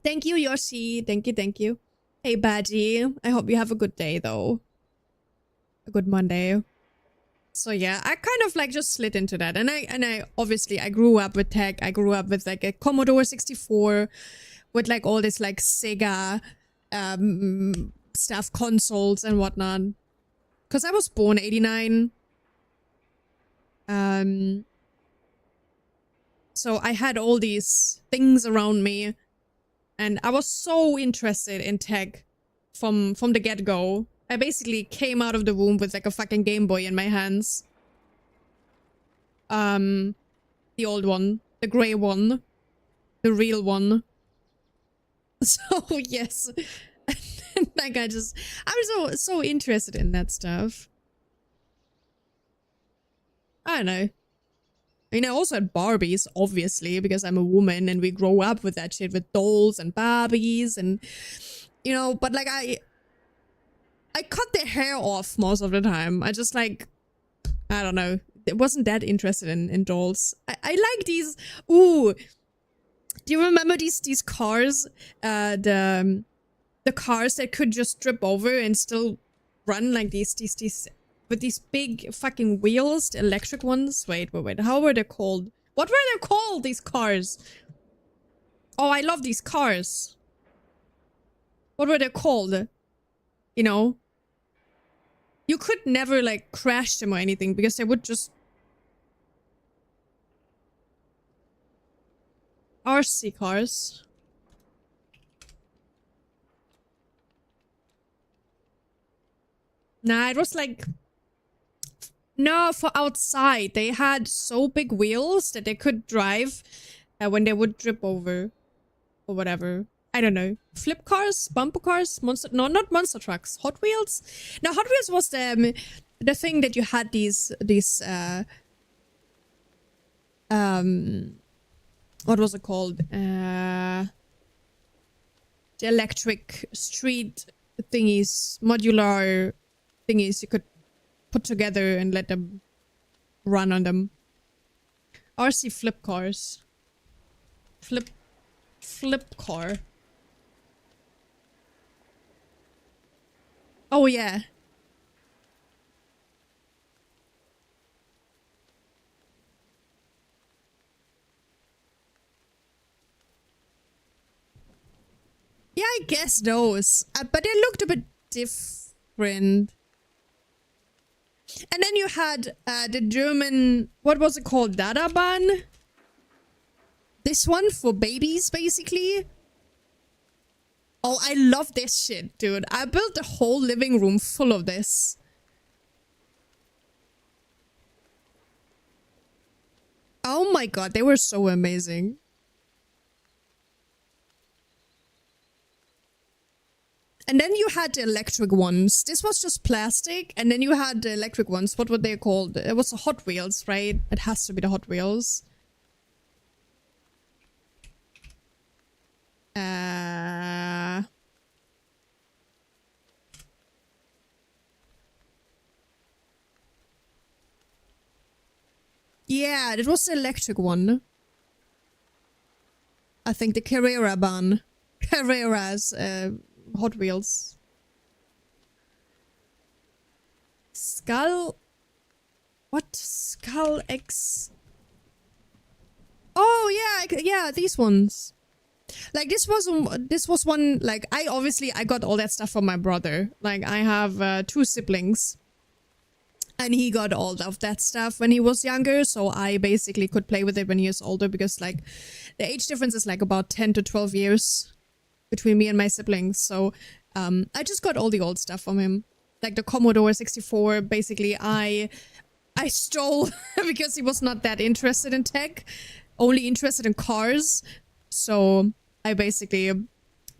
Thank you, Yoshi. Thank you, thank you. Hey, Badgie. I hope you have a good day, though. A good Monday. So yeah, I kind of like just slid into that. And I obviously, I grew up with tech. I grew up with like a Commodore 64 with like all this like Sega stuff, consoles and whatnot. Because I was born 89. So I had all these things around me. And I was so interested in tech from the get-go. I basically came out of the womb with like a fucking Game Boy in my hands. The old one. The grey one. The real one. So, yes. Like I'm so interested in that stuff. I don't know. I mean, I also had Barbies, obviously, because I'm a woman and we grow up with that shit, with dolls and Barbies and, you know, but like I cut their hair off most of the time. I just like, I don't know. It wasn't that interested in dolls. I like these. Ooh. Do you remember these cars? The cars that could just trip over and still run, like these with these big fucking wheels, the electric ones. Wait. How were they called? What were they called, these cars? Oh, I love these cars. What were they called? You know? You could never, like, crash them or anything because they would just... RC cars. Nah, it was like... No, for outside. They had so big wheels that they could drive when they would trip over. Or whatever. I don't know. Flip cars? Bumper cars? Monster... No, not monster trucks. Hot Wheels? No, Hot Wheels was the thing that you had these what was it called? The electric street thingies, modular thingies you could put together and let them run on them. RC flip cars. Flip car. Oh yeah. Yeah, I guess those. But they looked a bit different. And then you had the German... What was it called? Dadaban? This one for babies, basically. Oh, I love this shit, dude. I built a whole living room full of this. Oh my god, they were so amazing. And then you had the electric ones. This was just plastic. And then you had the electric ones. What were they called? It was the Hot Wheels, right? It has to be the Hot Wheels. Yeah, it was the electric one. I think the Carrera's Hot Wheels. Skull... What? Skull X... Oh, yeah, these ones. Like, this was one, like, I got all that stuff from my brother. Like, I have 2 siblings. And he got all of that stuff when he was younger, so I basically could play with it when he was older because, like, the age difference is, like, about 10 to 12 years between me and my siblings. So, I just got all the old stuff from him. Like, the Commodore 64, basically, I stole because he was not that interested in tech, only interested in cars. So, I basically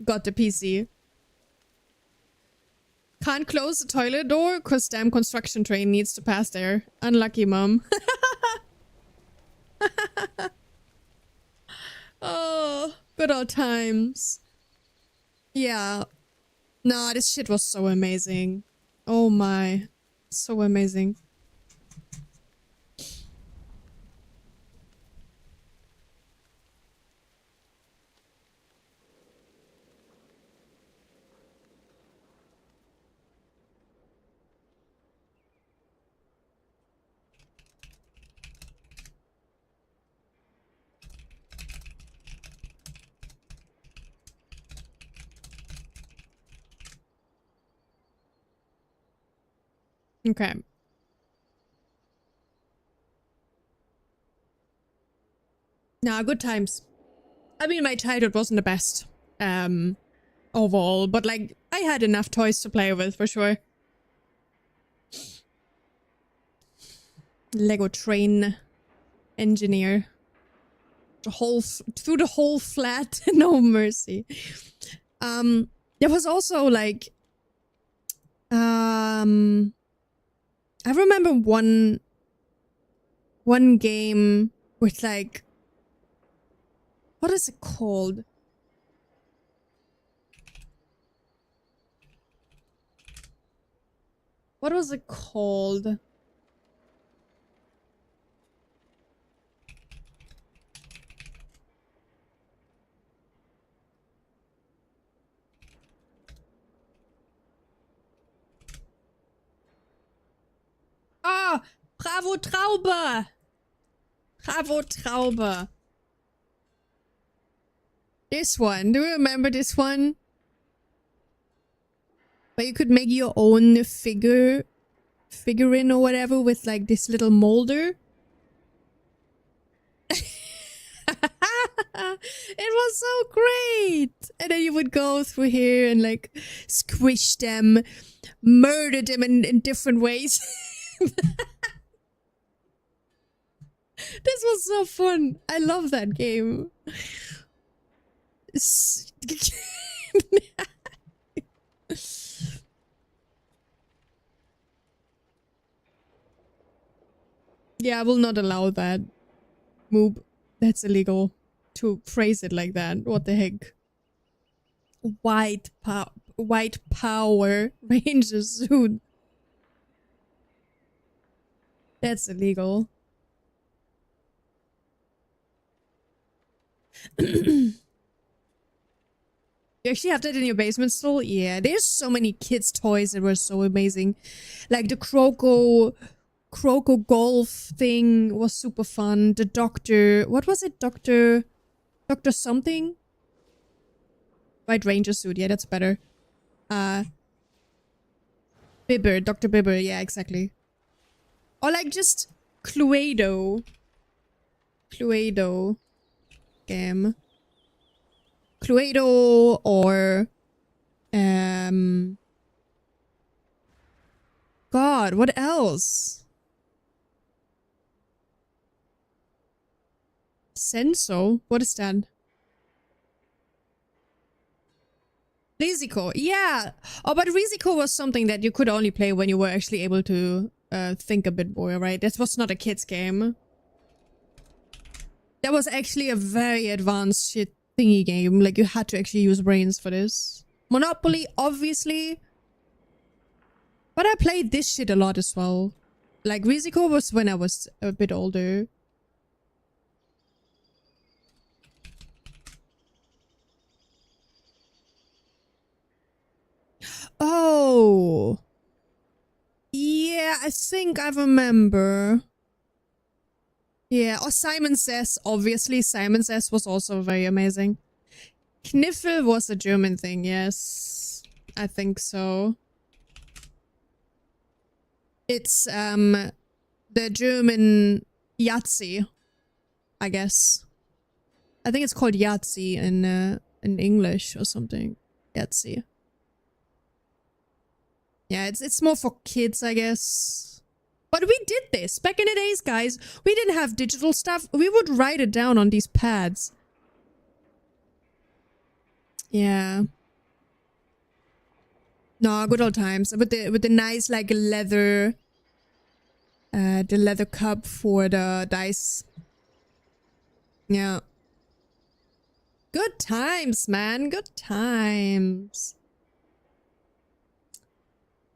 Got the PC. Can't close the toilet door because damn construction train needs to pass there. Unlucky, mom. Oh, good old times. Yeah. Nah, this shit was so amazing. Oh my. So amazing. Okay. Nah, good times. I mean, my childhood wasn't the best, overall, but like, I had enough toys to play with for sure. Lego train engineer. Through the whole flat, no mercy. There was also like, I remember one game with like, what is it called? What was it called? Ah, Bravo Traube! Bravo Traube. This one. Do you remember this one? Where you could make your own figurine or whatever with like this little molder. It was so great. And then you would go through here and like squish them, murder them in different ways. This was so fun. I love that game. Yeah, I will not allow that. Moob. That's illegal to phrase it like that. What the heck? White power ranger suit. That's illegal. You actually have that in your basement still? Yeah, there's so many kids' toys that were so amazing. Like the Croco golf thing was super fun. The doctor, what was it? Doctor something? White ranger suit, yeah, that's better. Bibber, Dr. Bibber, yeah, exactly. Or like just Cluedo game. Cluedo or God, what else? Senso? What is that? Risiko, yeah. Oh, but Risiko was something that you could only play when you were actually able to think a bit more, right? That was not a kid's game. That was actually a very advanced shit thingy game. Like, you had to actually use brains for this. Monopoly, obviously. But I played this shit a lot as well. Like, Risiko was when I was a bit older. Oh. Yeah, I think I remember. Yeah, or Simon Says, obviously. Simon Says was also very amazing. Kniffel was a German thing, yes. I think so. It's, the German Yahtzee, I guess. I think it's called Yahtzee in English or something. Yahtzee. Yeah, it's more for kids, I guess. But we did this. Back in the days, guys, we didn't have digital stuff. We would write it down on these pads. Yeah. No, good old times with the nice like leather, the leather cup for the dice. Yeah. Good times, man. Good times.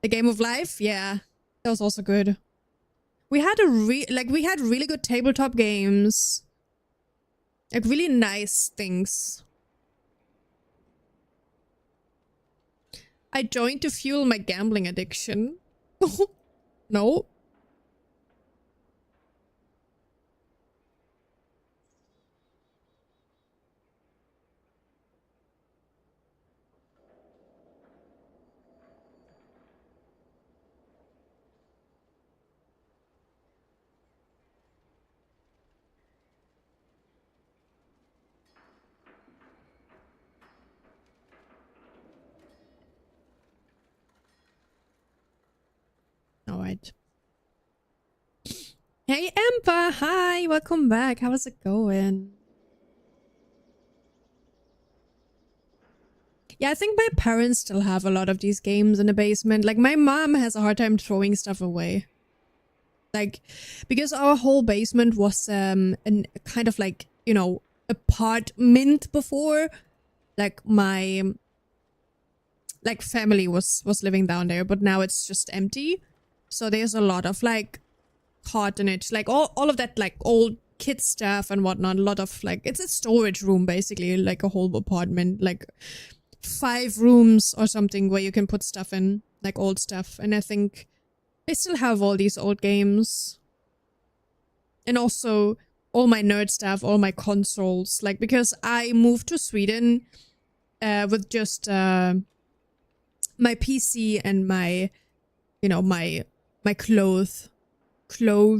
The Game of Life, yeah, that was also good. We had we had really good tabletop games, like really nice things. I joined to fuel my gambling addiction. No. All right. Hey, Empa. Hi. Welcome back. How's it going? Yeah, I think my parents still have a lot of these games in the basement. Like, my mom has a hard time throwing stuff away. Like, because our whole basement was an kind of like, you know, apartment before. Like, my like family was living down there, but now it's just empty. So there's a lot of like cartonage, like all of that like old kid stuff and whatnot. A lot of like, it's a storage room basically, like a whole apartment, like 5 rooms or something where you can put stuff in, like old stuff. And I think they still have all these old games. And also all my nerd stuff, all my consoles, like because I moved to Sweden with just my PC and my, you know, my clothes, my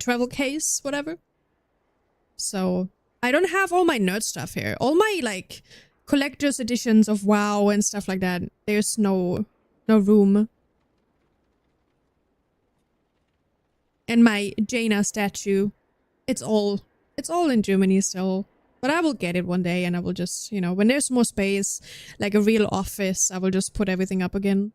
travel case, whatever. So I don't have all my nerd stuff here. All my like collector's editions of WoW and stuff like that. There's no room. And my Jaina statue, it's all in Germany still. But I will get it one day and I will just, you know, when there's more space, like a real office, I will just put everything up again.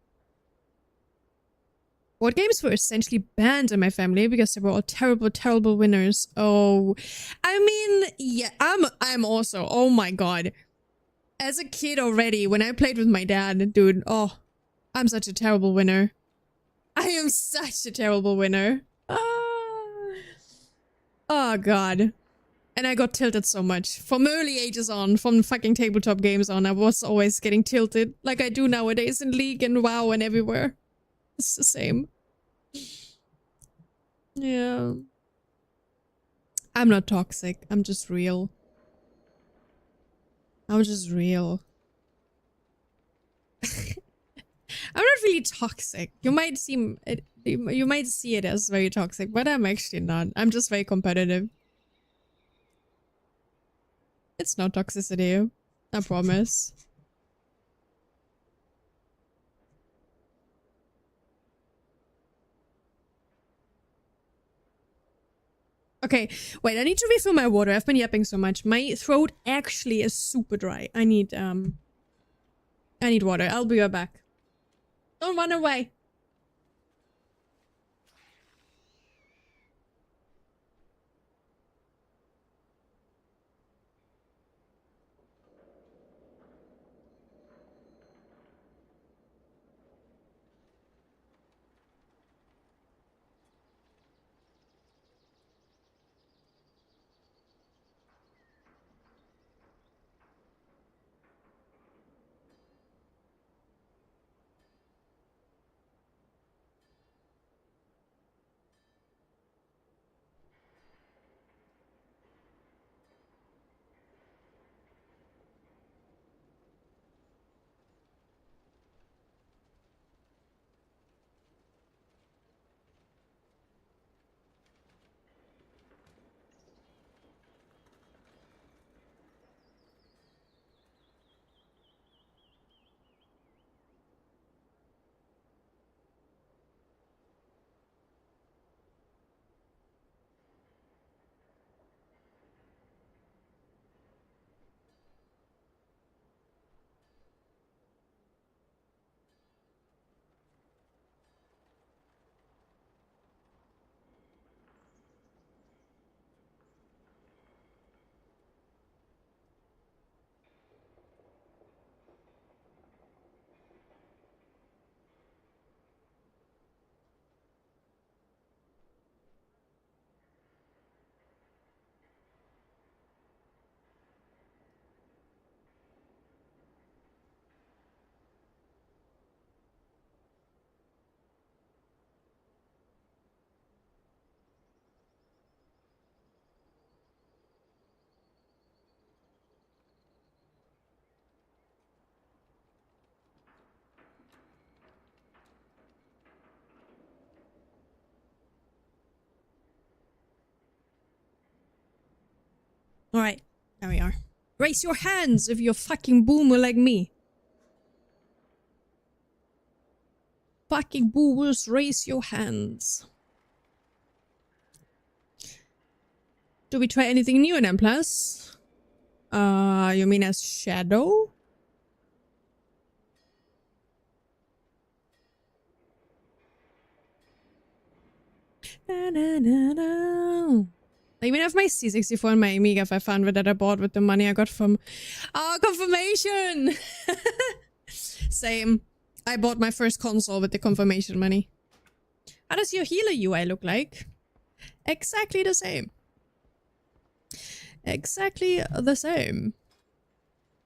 Board games were essentially banned in my family because they were all terrible, terrible winners. Oh, I mean, yeah, I'm also, oh my god. As a kid already, when I played with my dad, dude, oh, I'm such a terrible winner. I am such a terrible winner. Oh god. And I got tilted so much. From early ages on, from fucking tabletop games on, I was always getting tilted. Like I do nowadays in League and WoW and everywhere. It's the same. Yeah. I'm not toxic. I'm just real. I'm just real. I'm not really toxic. You might seem it. You might see it as very toxic, but I'm actually not. I'm just very competitive. It's not toxicity. I promise. Okay, wait, I need to refill my water. I've been yapping so much. My throat actually is super dry. I need water. I'll be right back. Don't run away. Alright, there we are. Raise your hands if you're fucking boomer like me. Fucking boomers, raise your hands. Do we try anything new in M+? You mean as Shadow? Na, na, na, na. I even have my C64 and my Amiga 500 that I bought with the money I got from... confirmation! Same. I bought my first console with the confirmation money. How does your healer UI look like? Exactly the same. Exactly the same.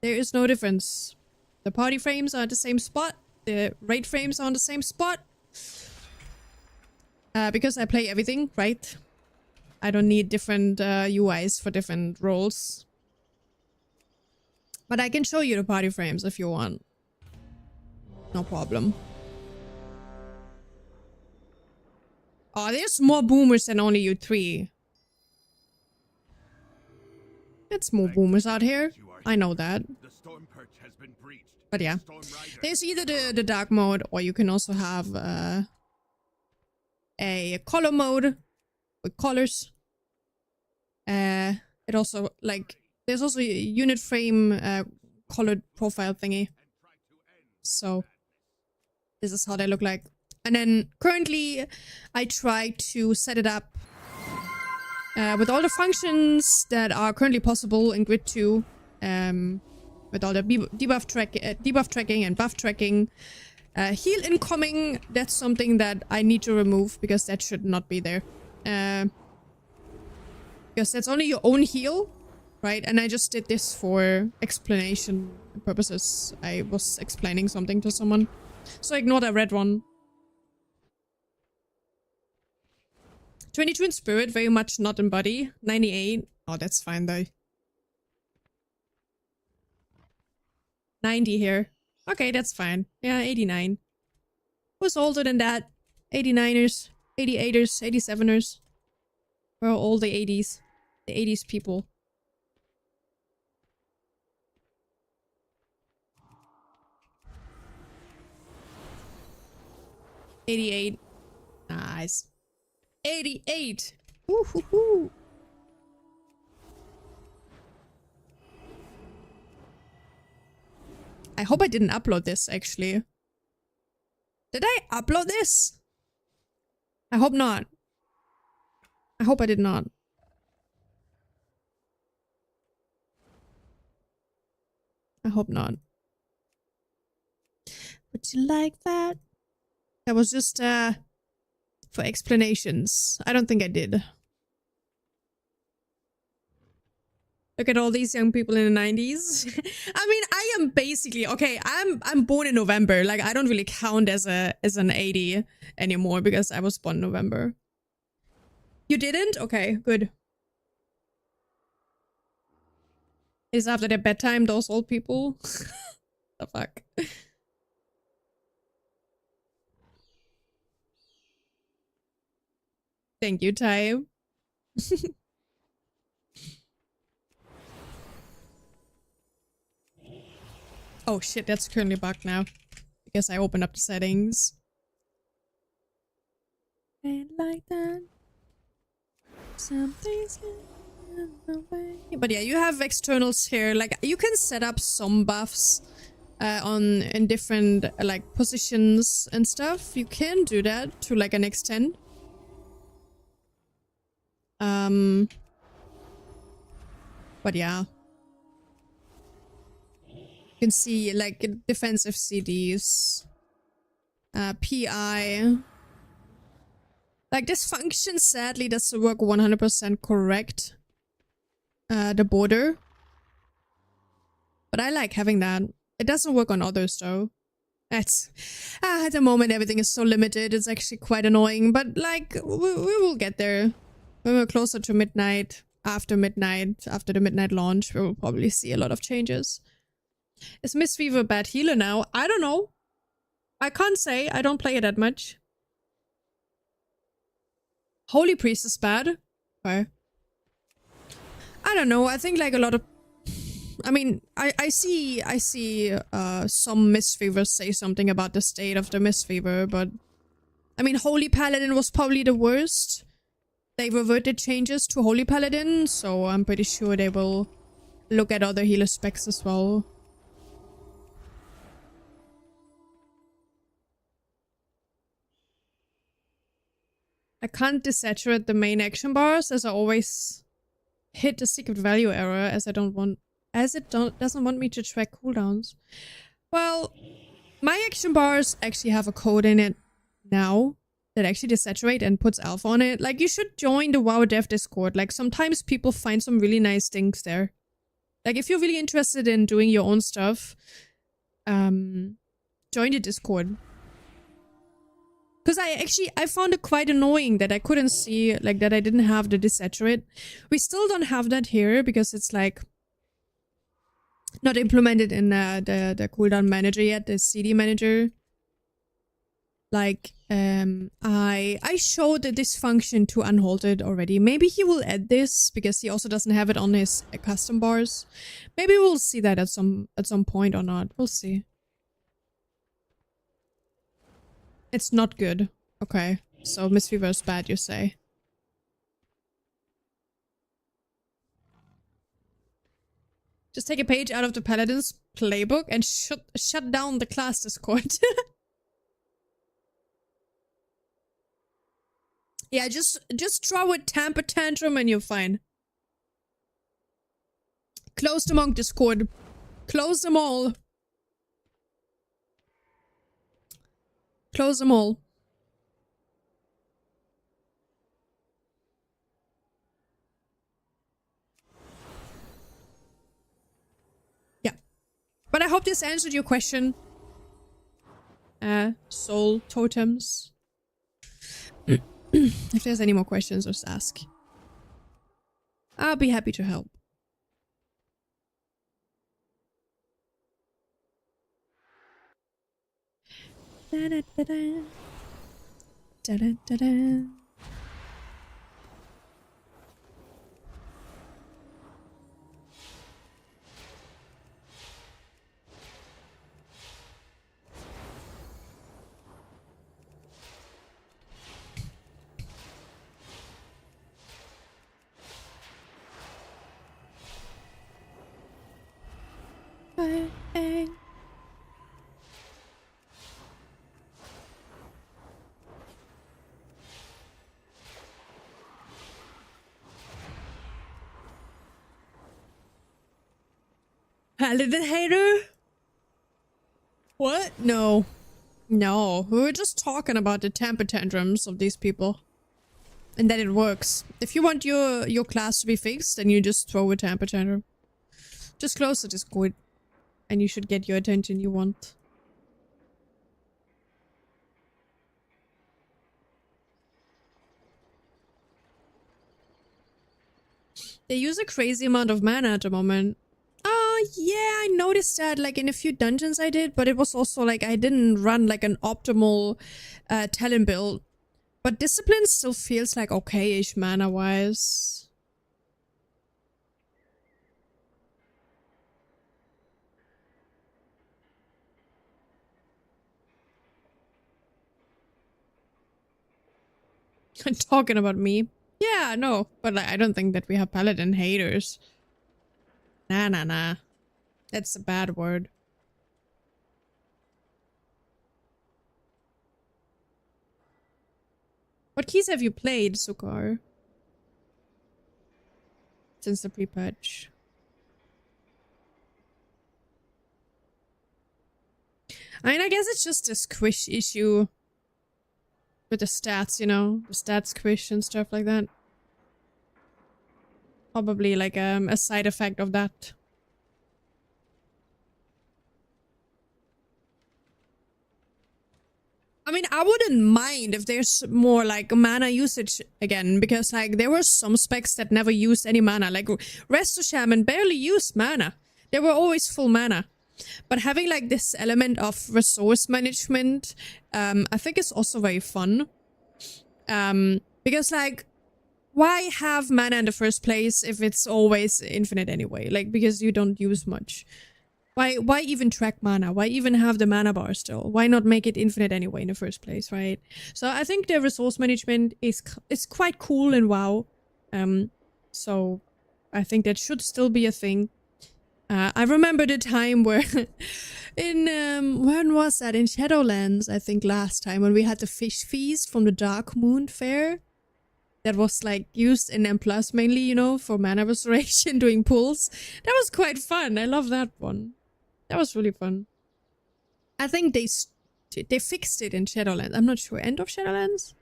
There is no difference. The party frames are at the same spot. The raid frames are on the same spot. Because I play everything, right? I don't need different UIs for different roles. But I can show you the party frames if you want. No problem. Oh, there's more boomers than only you three. It's more boomers out here. I know that. But yeah. There's either the dark mode or you can also have a color mode with colors. It also like there's also a unit frame colored profile thingy. So this is how they look like. And then currently I try to set it up with all the functions that are currently possible in Grid 2. With all the debuff tracking and buff tracking. Heal incoming, that's something that I need to remove because that should not be there. Because that's only your own heal, right? And I just did this for explanation purposes. I was explaining something to someone. So ignore that red one. 22 in spirit, very much not in body. 98. Oh, that's fine though. 90 here. Okay, that's fine. Yeah, 89. Who's older than that? 89ers, 88ers, 87ers. We're all the 80s. The 80s people. $88. Nice. 88. Woo-hoo-hoo. I hope I didn't upload this, actually. Did I upload this? I hope not. I hope I did not. I hope not. Would you like that? That was just, for explanations. I don't think I did. Look at all these young people in the 90s. I mean, I am basically okay. I'm born in November. Like I don't really count as an 80 anymore because I was born in November. You didn't? Okay, good. Is after their bedtime, those old people? The fuck. Thank you, Ty. Oh shit, that's currently bugged now. I guess I opened up the settings. And like that. Something's in the way. But yeah, you have externals here. Like you can set up some buffs in different like positions and stuff. You can do that to like an extent. But yeah. You can see like defensive CDs, PI. Like this function sadly doesn't work 100% correct. The border. But I like having that. It doesn't work on others though. That's at the moment everything is so limited. It's actually quite annoying. But like we will get there. When we're closer to midnight, after the midnight launch, we will probably see a lot of changes. Is Mistweaver a bad healer now? I don't know. I can't say. I don't play it that much. Holy Priest is bad. Okay. I don't know. I think like a lot of, I mean, I see some Mistweavers say something about the state of the Mistweaver, but I mean, Holy Paladin was probably the worst. They reverted changes to Holy Paladin, so I'm pretty sure they will look at other healer specs as well. I can't desaturate the main action bars as I always hit the secret value error as it doesn't want me to track cooldowns. Well, my action bars actually have a code in it now that actually desaturate and puts alpha on it. Like, you should join the WoW Dev Discord. Like, sometimes people find some really nice things there. Like, if you're really interested in doing your own stuff, join the Discord. Because I found it quite annoying that I couldn't see, like, that I didn't have the desaturate. We still don't have that here because it's, like, not implemented in the cooldown manager yet, the CD manager. Like, I showed this function to Unhalted already. Maybe he will add this because he also doesn't have it on his custom bars. Maybe we'll see that at some point or not. We'll see. It's not good. Okay, so Mistweaver is bad, you say? Just take a page out of the Paladin's playbook and shut down the class Discord. Yeah, just throw a temper tantrum and you're fine. Close the monk Discord. Close them all. Close them all. Yeah. But I hope this answered your question. Soul totems. If there's any more questions, just ask. I'll be happy to help. Da da da da. Da da da da. Bang. Paladin hater? What? No. No. We were just talking about the temper tantrums of these people. And that it works. If you want your class to be fixed, then you just throw a temper tantrum. Just close the Discord. And you should get your attention you want. They use a crazy amount of mana at the moment. Yeah, I noticed that like in a few dungeons I did, but it was also like I didn't run like an optimal talent build. But Discipline still feels like okay-ish mana-wise. Talking about me. Yeah, no, but like, I don't think that we have Paladin haters. Nah. That's a bad word. What keys have you played, Sukar? Since the pre-patch. I mean, I guess it's just a squish issue. With the stats, you know? The stats squish and stuff like that. Probably like a side effect of that. I mean, I wouldn't mind if there's more like mana usage again, because like there were some specs that never used any mana. Like Resto Shaman barely used mana. They were always full mana. But having like this element of resource management, I think is also very fun. Because like why have mana in the first place if it's always infinite anyway? Like, because you don't use much. Why even track mana? Why even have the mana bar still? Why not make it infinite anyway in the first place, right? So I think the resource management is quite cool in WoW. So I think that should still be a thing. I remember the time where in when was that? In Shadowlands, I think last time when we had the fish feast from the Dark Moon Fair. That was like used in M+ mainly, you know, for mana restoration, doing pulls. That was quite fun. I love that one. That was really fun. I think they fixed it in Shadowlands. I'm not sure. End of Shadowlands?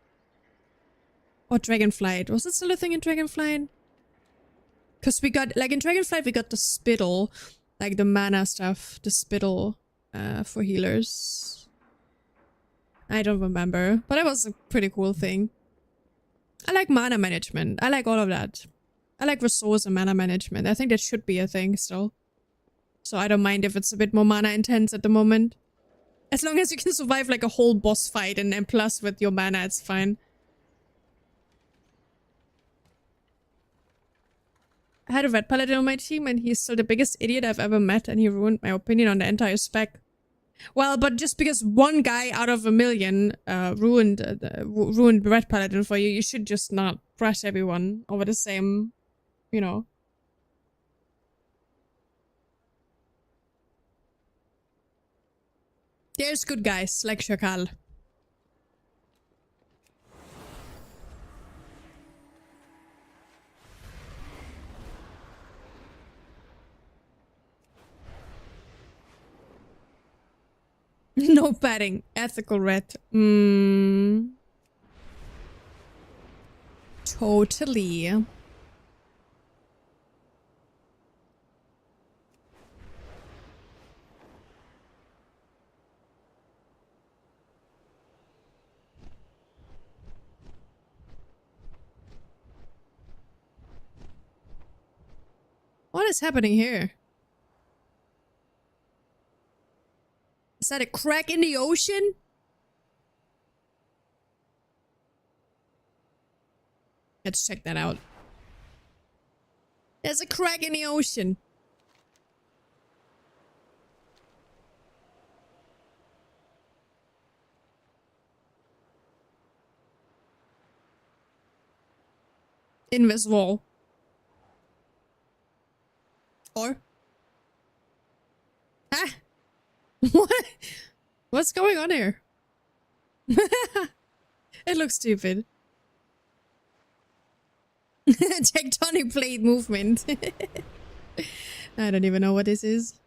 Or Dragonflight. Was it still a thing in Dragonflight? Because we got, like in Dragonflight, we got the spittle. Like the mana stuff. The spittle for healers. I don't remember. But it was a pretty cool thing. I like mana management. I like all of that. I like resource and mana management. I think that should be a thing still. So I don't mind if it's a bit more mana intense at the moment. As long as you can survive like a whole boss fight and M+ with your mana, it's fine. I had a red paladin on my team and he's still the biggest idiot I've ever met and he ruined my opinion on the entire spec. Well, but just because one guy out of a million ruined red paladin for you, you should just not brush everyone over the same, you know. There's good guys like Shakal. No padding. Ethical red. Totally. What is happening here? Is that a crack in the ocean? Let's check that out. There's a crack in the ocean. Invisible. Or? Ah! What? What's going on here? It looks stupid. Tectonic plate movement. I don't even know what this is.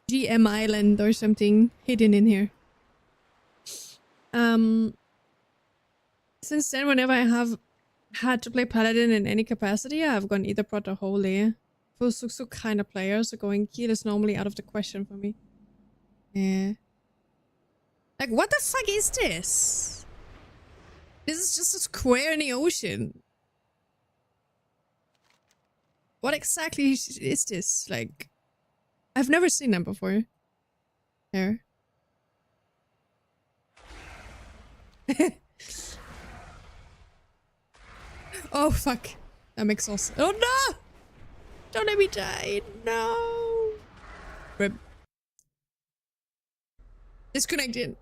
GM Island or something hidden in here. Since then, whenever I have had to play Paladin in any capacity, I've gone either Prot or Holy. For Suksu kind of players, so going Heal is normally out of the question for me. Yeah. Like, what the fuck is this? This is just a square in the ocean. What exactly is this? Like, I've never seen them before. There. Oh, fuck. I'm exhausted. Oh, no! Don't let me die. No. Rip. Disconnected.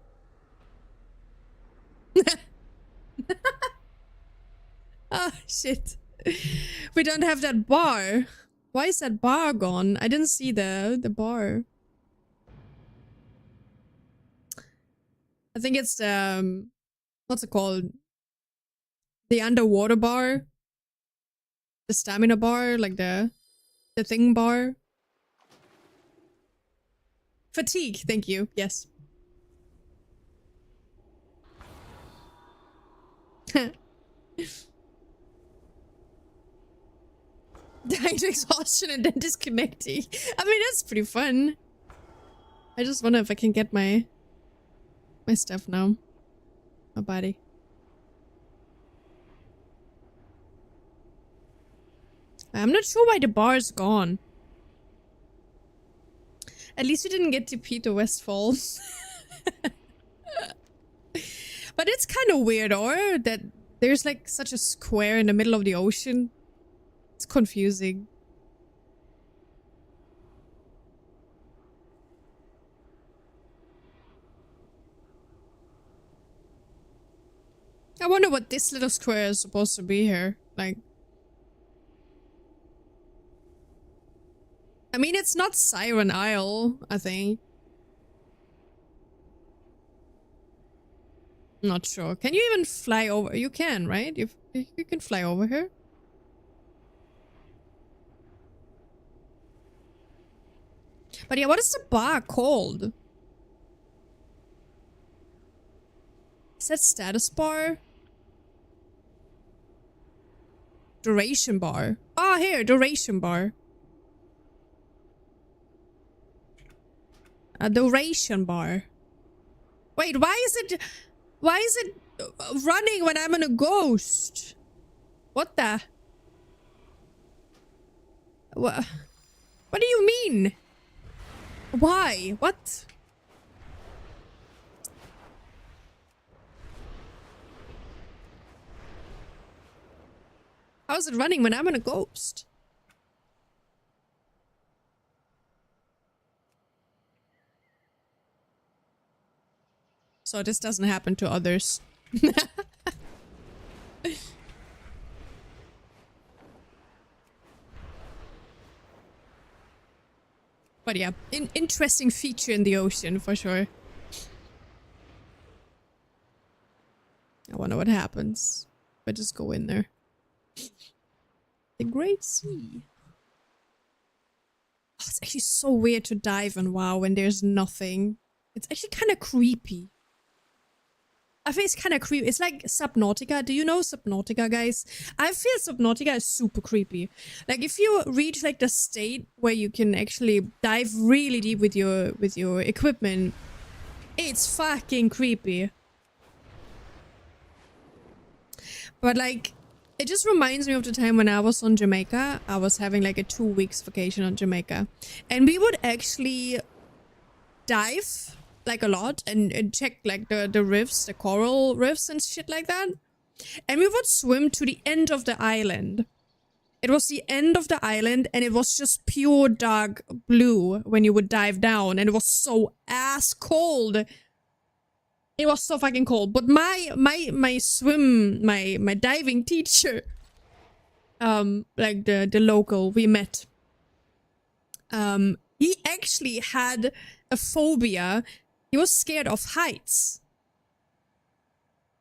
Oh, shit. We don't have that bar. Why is that bar gone? I didn't see the bar. I think it's the... what's it called? The underwater bar. The stamina bar, like the thing bar. Fatigue, thank you. Yes. Dying to exhaustion and then disconnecting. I mean, that's pretty fun. I just wonder if I can get my stuff now. My body. I'm not sure why the bar is gone. At least we didn't get TP to Westfall. But it's kind of weird, or that There's like such a square in the middle of the ocean. It's confusing. I wonder what this little square is supposed to be here. Like, I mean, it's not Siren Isle, I think. Not sure. Can you even fly over? You can, right? You can fly over here. But yeah, what is the bar called? Is that status bar? Duration bar. Ah, here, duration bar. A duration bar. Wait, why is it running when I'm on a ghost? What the? What do you mean? Why? What? How is it running when I'm on a ghost? So this doesn't happen to others. But yeah, interesting feature in the ocean for sure. I wonder what happens if I just go in there. The Great Sea. Oh, it's actually so weird to dive in WoW when there's nothing. It's actually kind of creepy. I think it's kind of creepy. It's like Subnautica. Do you know Subnautica, guys? I feel Subnautica is super creepy. Like, if you reach like the state where you can actually dive really deep with your equipment, it's fucking creepy. But like, it just reminds me of the time when I was on Jamaica. I was having like a 2 weeks vacation on Jamaica, and we would actually dive like a lot and check like the reefs, the coral reefs and shit like that. And we would swim to the end of the island. It was the end of the island, and it was just pure dark blue when you would dive down, and it was so ass cold. It was so fucking cold. But my diving teacher, like the local we met, he actually had a phobia. He was scared of heights.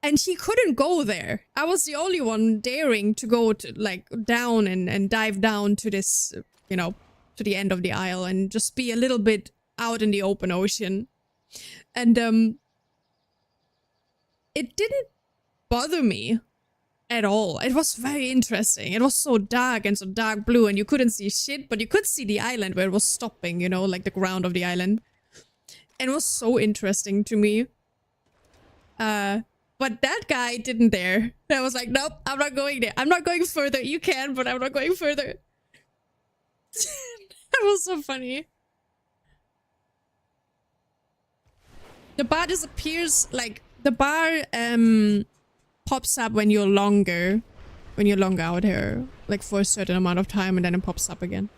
And he couldn't go there. I was the only one daring to go to like down and dive down to this, you know, to the end of the isle and just be a little bit out in the open ocean. And it didn't bother me at all. It was very interesting. It was so dark and so dark blue, and you couldn't see shit, but you could see the island where it was stopping, you know, like the ground of the island. And it was so interesting to me. But that guy didn't dare. I was like, nope, I'm not going there. I'm not going further. You can, but I'm not going further. That was so funny. The bar disappears, like, the bar pops up when you're longer out here. Like for a certain amount of time, and then it pops up again.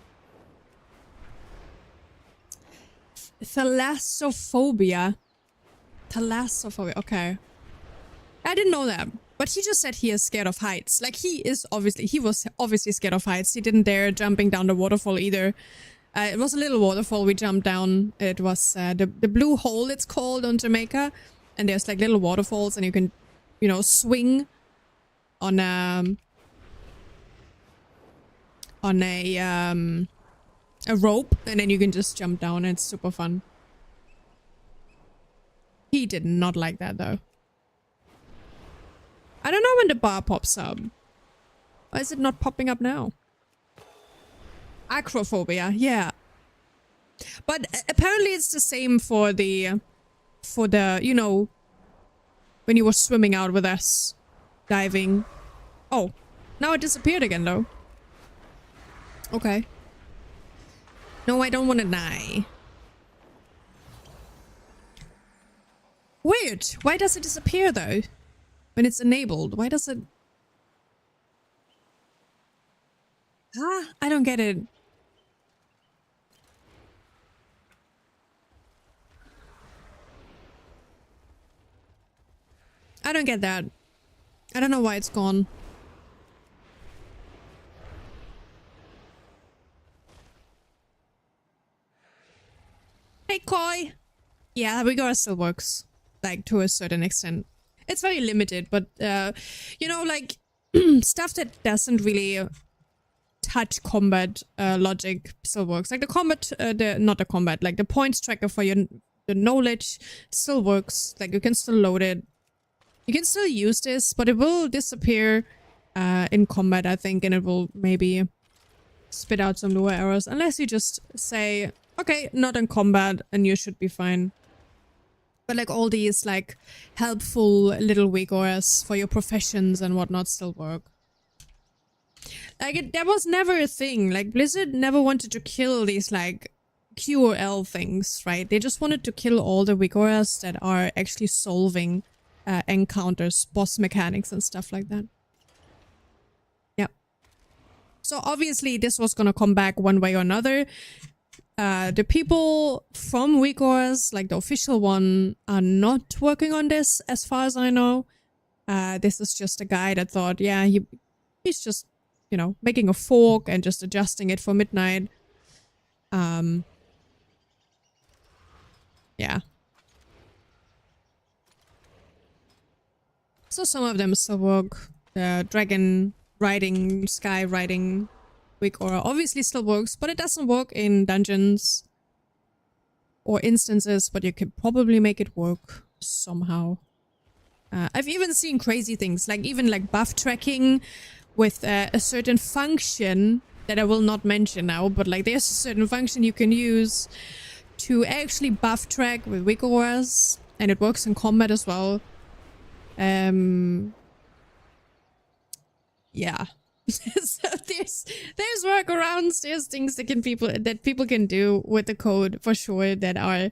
Thalassophobia. Thalassophobia, okay. I didn't know that. But he just said he is scared of heights. Like, he was obviously scared of heights. He didn't dare jumping down the waterfall either. It was a little waterfall we jumped down. It was the Blue Hole, it's called, on Jamaica. And there's like little waterfalls, and you can, you know, swing on a rope, and then you can just jump down, and it's super fun. He did not like that though. I don't know when the bar pops up. Why is it not popping up now? Acrophobia, yeah. But apparently it's the same for the, you know, when you were swimming out with us, diving. Oh, now it disappeared again though. Okay. No, I don't want to die. Weird. Why does it disappear though? when it's enabled. Why does it... I don't get it. I don't get that. I don't know why it's gone. Hey, Koi! Yeah, Vigor still works. Like, to a certain extent. It's very limited, but, you know, like, stuff that doesn't really touch combat logic still works. Like the combat, not the combat, like the points tracker for the knowledge still works. Like you can still load it. You can still use this, but it will disappear in combat, I think, and it will maybe spit out some lower errors unless you just say, okay, not in combat, and you should be fine. But like all these like helpful little vigors for your professions and whatnot still work. Like that was never a thing. Like Blizzard never wanted to kill these like QRL things, right? They just wanted to kill all the vigors that are actually solving encounters, boss mechanics and stuff like that. Yeah. So obviously this was gonna come back one way or another. The people from vigors, like the official one, are not working on this as far as I know. This is just a guy that thought, yeah, he's just, you know, making a fork and just adjusting it for midnight. Yeah. So some of them still work. The dragon riding, sky riding vigor obviously still works, but it doesn't work in dungeons or instances, but you can probably make it work somehow. I've even seen crazy things, like even like buff tracking with a certain function that I will not mention now, but like there's a certain function you can use to actually buff track with vigors, and it works in combat as well. Yeah. So there's workarounds, there's things that people can do with the code for sure that are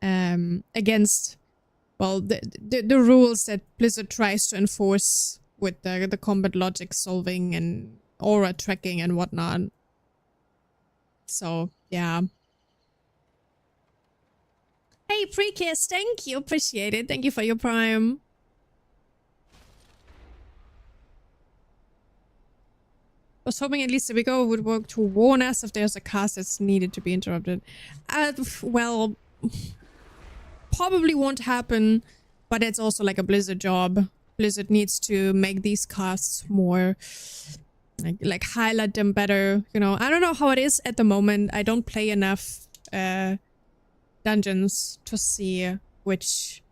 against, well, the rules that Blizzard tries to enforce with the combat logic solving and aura tracking and whatnot. So yeah. Hey Prekiss, thank you, appreciate it. Thank you for your prime. I was hoping at least the Vigor would work to warn us if there's a cast that's needed to be interrupted. Well, probably won't happen, but it's also like a Blizzard job. Blizzard needs to make these casts more, like highlight them better. You know, I don't know how it is at the moment. I don't play enough dungeons to see which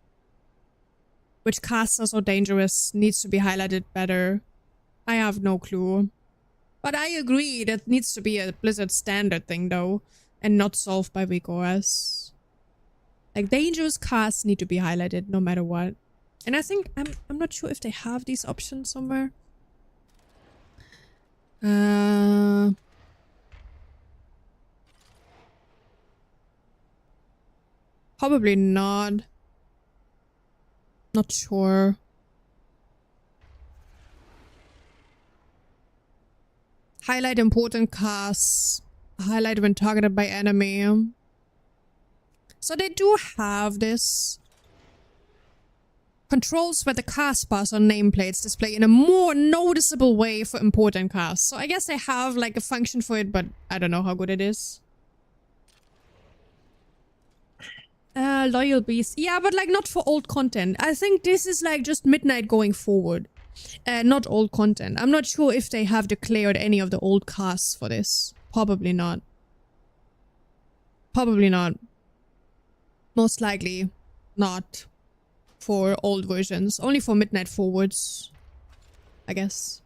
casts are so dangerous, needs to be highlighted better. I have no clue. But I agree that needs to be a Blizzard standard thing though, and not solved by vigors. Like dangerous casts need to be highlighted no matter what. And I think I'm not sure if they have these options somewhere. Probably not. Not sure. Highlight important casts. Highlight when targeted by enemy. So they do have this. Controls where the cast bars on nameplates display in a more noticeable way for important casts. So I guess they have like a function for it, but I don't know how good it is. Loyal beast. Yeah, but like not for old content. I think this is like just midnight going forward. Not old content. I'm not sure if they have declared any of the old casts for this. Probably not. Probably not. Most likely not for old versions. Only for midnight forwards, I guess.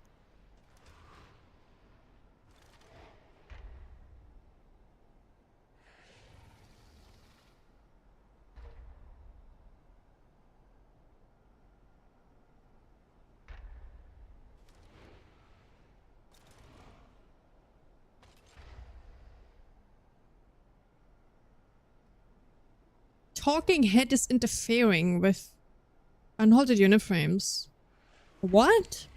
Talking head is interfering with Unhalted unit frames. What?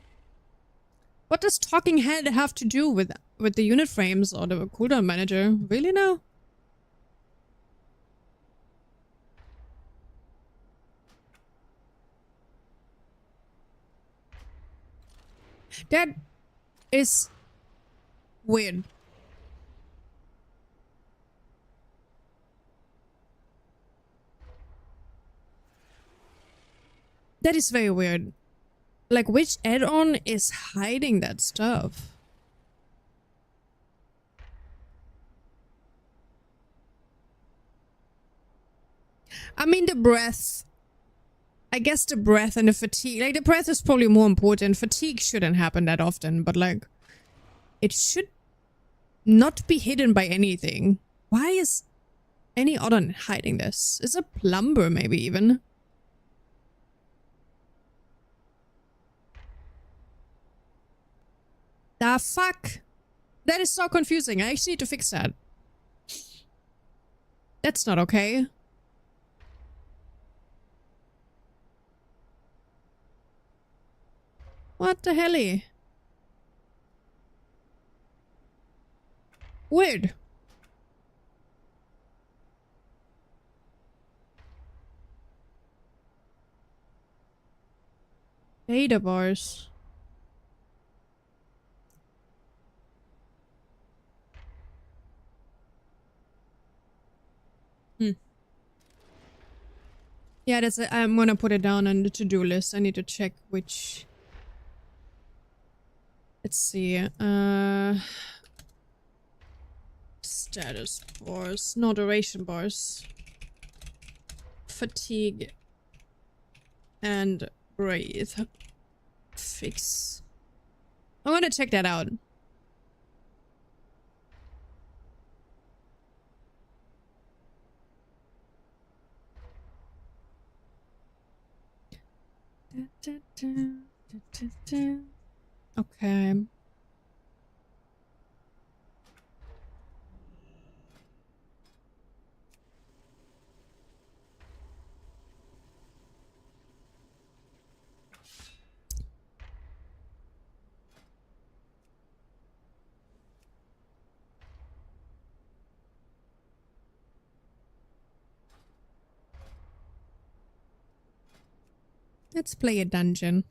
What does talking head have to do with the unit frames or the cooldown manager? Really now? That is weird. That is very weird. Like, which add-on is hiding that stuff? I mean, the breath. I guess the breath and the fatigue. Like, the breath is probably more important. Fatigue shouldn't happen that often, but like, it should not be hidden by anything. Why is any add-on hiding this? Is a plumber maybe even? The fuck? That is so confusing. I actually need to fix that. That's not okay. What the helly? Weird. Data bars. Yeah, that's it. I'm gonna put it down on the to-do list. I need to check which. Let's see. Status bars, no duration bars. Fatigue and breathe. Fix. I'm gonna check that out. Okay. Let's play a dungeon.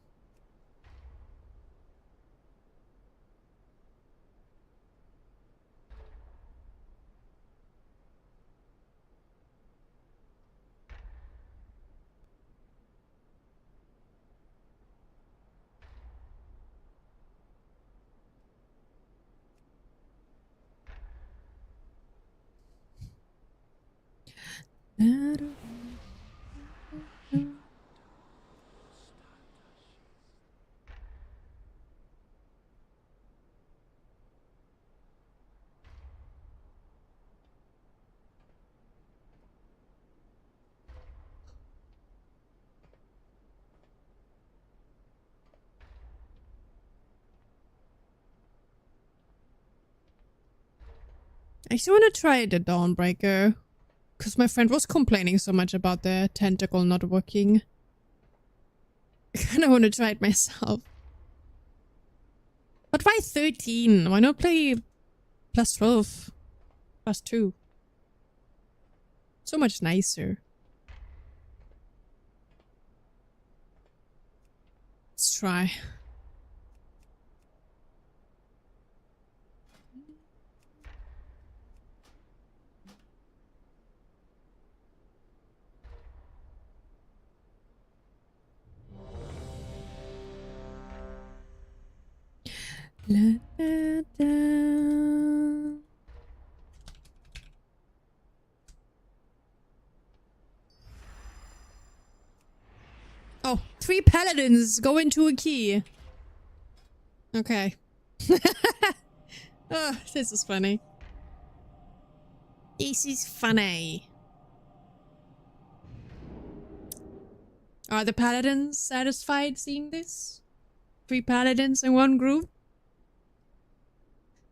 I actually want to try the Dawnbreaker. Because my friend was complaining so much about the tentacle not working. I kind of want to try it myself. But why 13? Why not play plus 12? Plus 2? So much nicer. Let's try. La, da, da. Oh, 3 paladins go into a key. Okay. Oh, this is funny. This is funny. Are the paladins satisfied seeing this? 3 paladins in one group?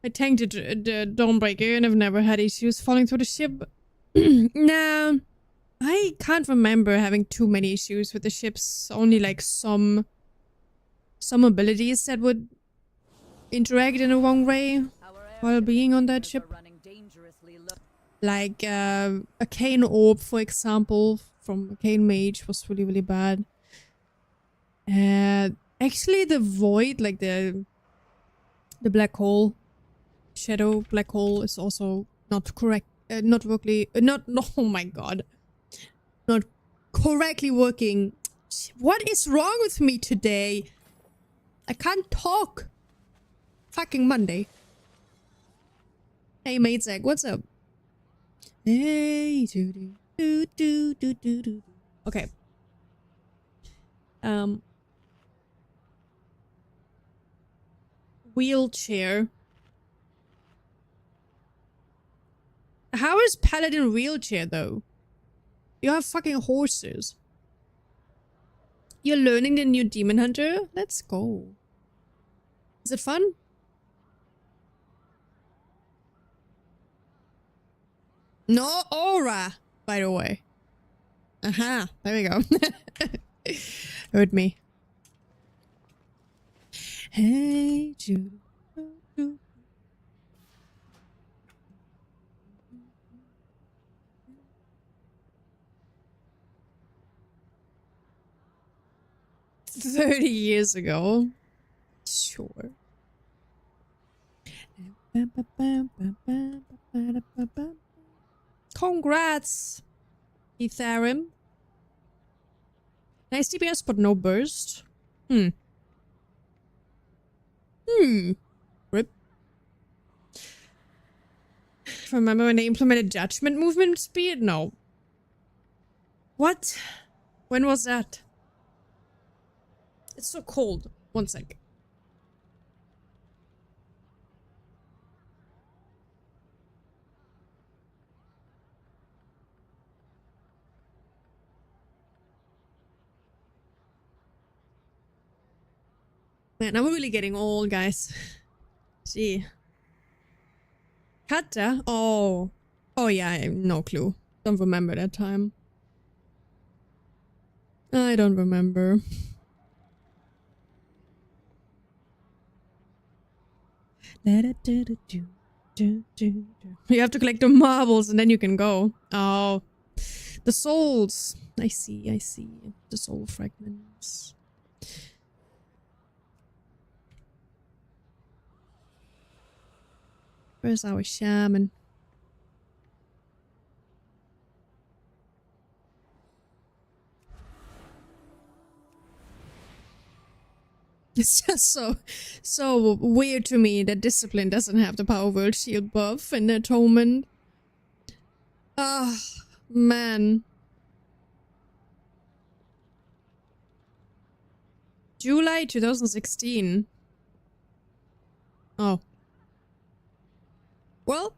I tanked the Dawnbreaker and I've never had issues falling through the ship. No. I can't remember having too many issues with the ships. Only like some abilities that would interact in a wrong way while being on that ship. Like a Arcane Orb, for example, from Arcane Mage was really, really bad. Actually, the Void, like the black hole, shadow black hole, is also not correct. Not workly. No. Oh my god. Not correctly working. What is wrong with me today? I can't talk. Fucking Monday. Hey, mate Zach, what's up? Hey, do. Okay. Wheelchair. How is Paladin wheelchair though? You have fucking horses. You're learning the new Demon Hunter? Let's go. Is it fun? No aura, by the way. Aha, there we go. Heard me. Hey, Jude. 30 years ago. Sure. Congrats, Ethereum. Nice DPS, but no burst. Rip. Remember when they implemented judgment movement speed? No. What? When was that? It's so cold. One sec. Man, I'm really getting old, guys. Gee. Kata? Oh. Oh yeah, I have no clue. Don't remember that time. I don't remember. You have to collect the marbles and then you can go. Oh. The souls. I see, I see. The soul fragments. Where's our shaman? It's just so weird to me that Discipline doesn't have the Power World Shield buff in Atonement. Ah, man. July 2016. Oh. Well,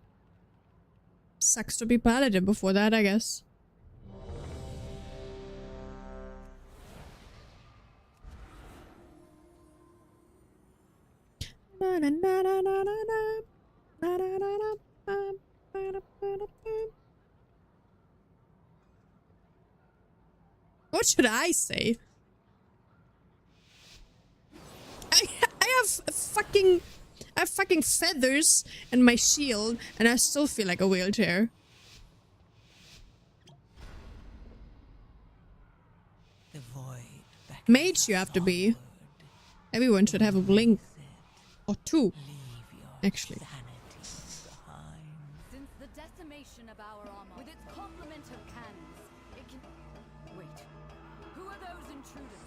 sucks to be Paladin before that, I guess. What should I say? I have fucking feathers and my shield, and I still feel like a wheelchair.
The void
Mage you have to be. Everyone should have a blink. Or two, actually.
Since the decimation of our armor, with its complement of cannons, it can... Wait. Who are those intruders?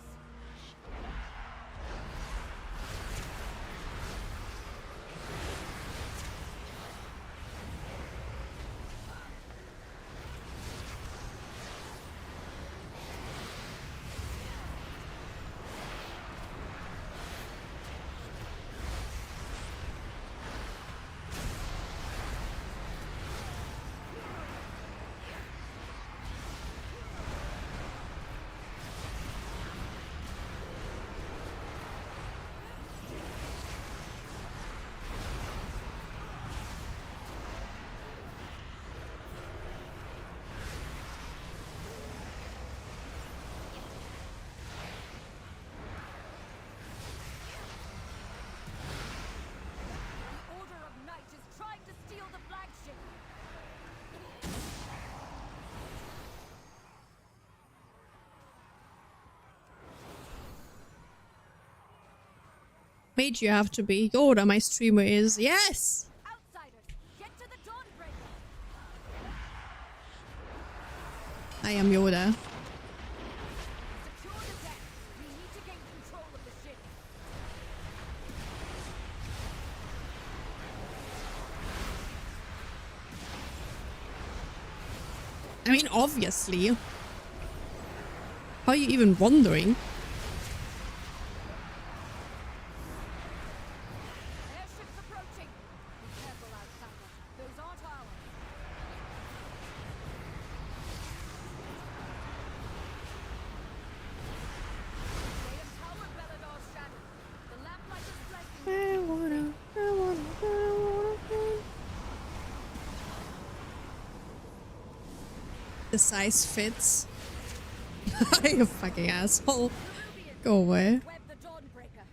Mage you have to be. Yoda, my streamer is. Yes!
Outsiders, get to the Dawnbreaker.
I am Yoda.
Secure the deck. We need to gain control of the ship.
I mean, obviously. How are you even wondering?
Airships approaching. Be careful, outsider. Those aren't ours. They empower Belador's shadow. The lamplight is flashing.
The size fits. You fucking asshole. Go away.
Web the Dawnbreaker.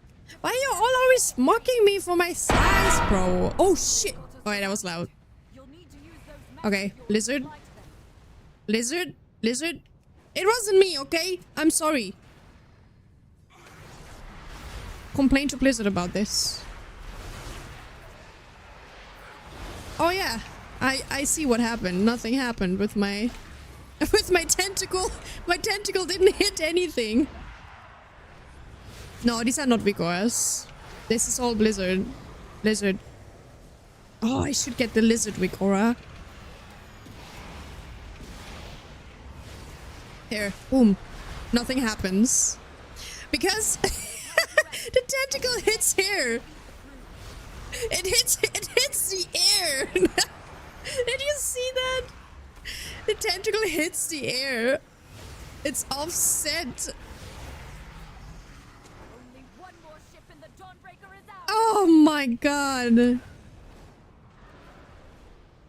Why are you all always mocking me for my size, bro? Oh shit. Alright, that was loud.
You'll need to use those
Okay,
methods
lizard.
you'll apply to them.
Lizard? Lizard? It wasn't me, okay? I'm sorry. Complain to Blizzard about this. Oh yeah. I see what happened. Nothing happened with my with my tentacle. My tentacle didn't hit anything. No, these are not vigorous. This is all Blizzard. Lizard. Oh, I should get the lizard Vigora. Here, boom. Nothing happens. Because the tentacle hits here. It hits the air. Did you see that? The tentacle hits the air. It's offset.
Only one more ship in the Dawnbreaker is out.
Oh my god.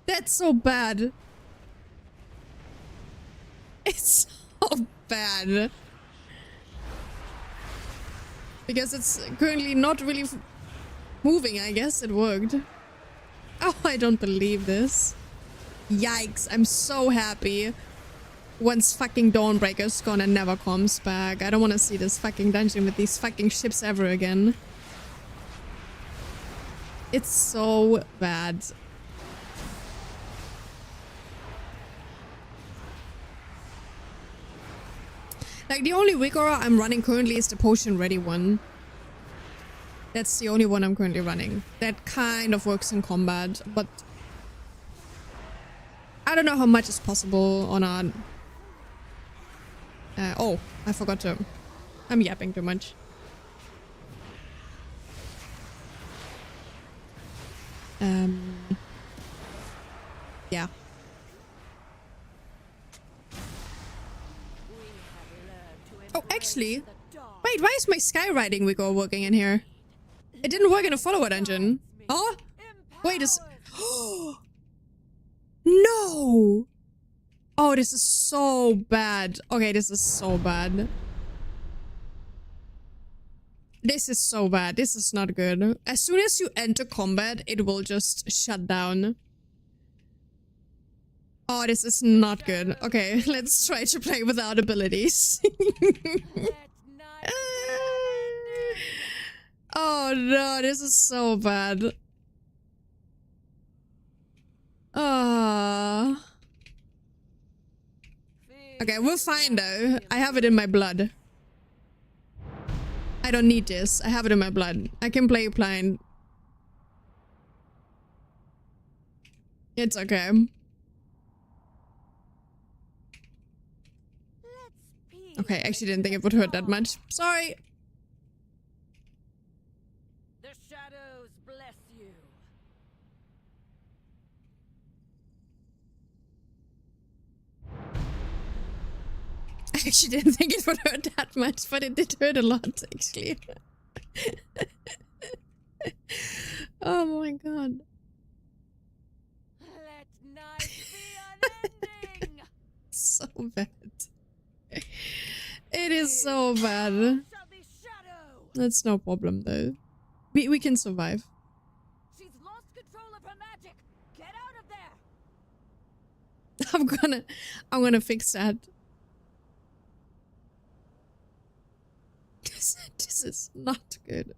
That's so bad. It's so bad. Because it's currently not really moving, I guess it worked. Oh, I don't believe this. Yikes, I'm so happy. Once fucking Dawnbreaker's gone and never comes back. I don't want to see this fucking dungeon with these fucking ships ever again. It's so bad. Like, the only Vigora I'm running currently is the potion ready one. That's the only one I'm currently running. That kind of works in combat, but I don't know how much is possible or not. Oh, I forgot to. I'm yapping too much. Yeah. Oh, actually, wait, why is my skywriting Vigor working in here? It didn't work in a follower dungeon. Oh, wait, is... No! Oh, this is so bad. Okay, this is so bad. This is so bad. This is not good. As soon as you enter combat, it will just shut down. Oh, this is not good. Okay, let's try to play without abilities. Oh no, this is so bad. Okay, we're fine though. I have it in my blood. I don't need this. I have it in my blood. I can play blind. It's okay. Okay, I actually didn't think it would hurt that much. Sorry.
The shadows bless you.
I actually didn't think it would hurt that much, but it did hurt a lot, actually. Oh my god.
Let night be unending.
So bad. It is so bad.
Shall be shadow.
That's no problem though. We can survive.
She's lost control of her magic. Get out of there.
I'm gonna fix that. This is not good.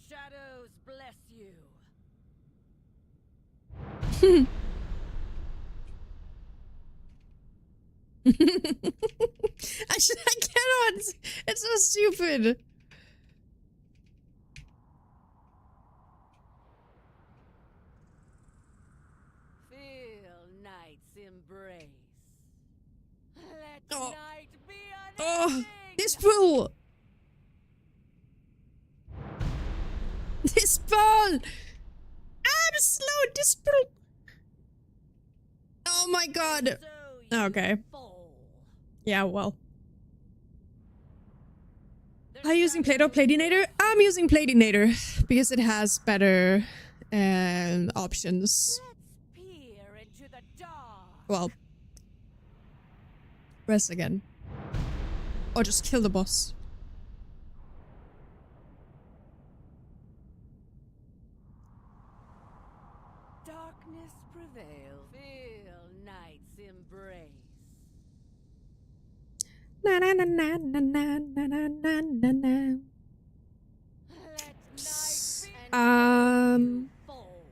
shadows bless you.
I cannot. It's so stupid.
Feel night's embrace. Let
Oh.
night be an
Oh,
ending.
this ball. This ball. I'm slow. This ball. Oh my god.
So you
Okay.
fall.
Yeah, well.
The
Are you using Play-Doh
shadows
Platinator? I'm using Platinator because it has better options.
Let's peer into the dark.
Well, press again. Or just kill the boss.
Darkness prevails. Feel night's embrace.
Na na na na na na na na na na na.
Let night be and
Um.
fall.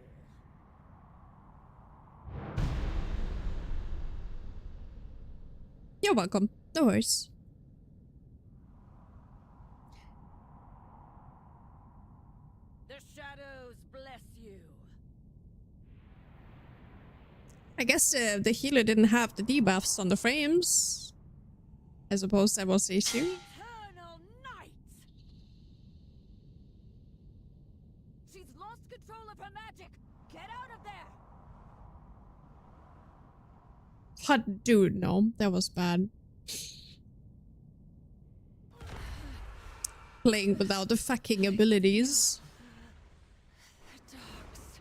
You're welcome. No worries.
The shadows bless you.
I guess the healer didn't have the debuffs on the frames. I suppose that was the issue.
Eternal night. She's lost control of her magic. Get out of there.
Hot dude, no, that was bad. Playing without the fucking abilities.
The dark's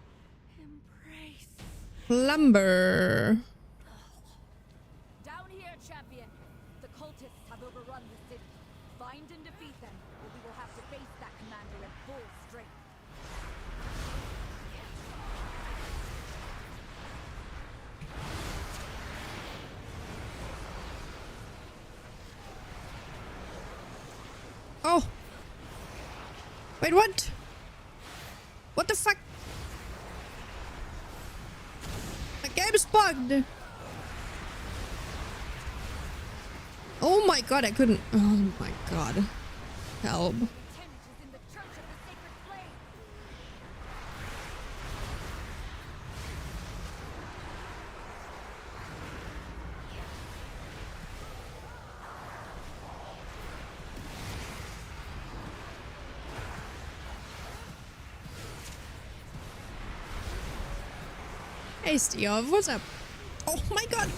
embrace.
Lumber.
Down here, champion. The cultists have overrun the city. Find and defeat them, or we will have to face that commander in full strength.
Oh. Wait, what? What the fuck? The game is bugged. Oh my god, I couldn't. Oh my god. Help.
Lieutenant is in the Church of the Sacred Flame.
Hey Steve, what's up? Oh my god.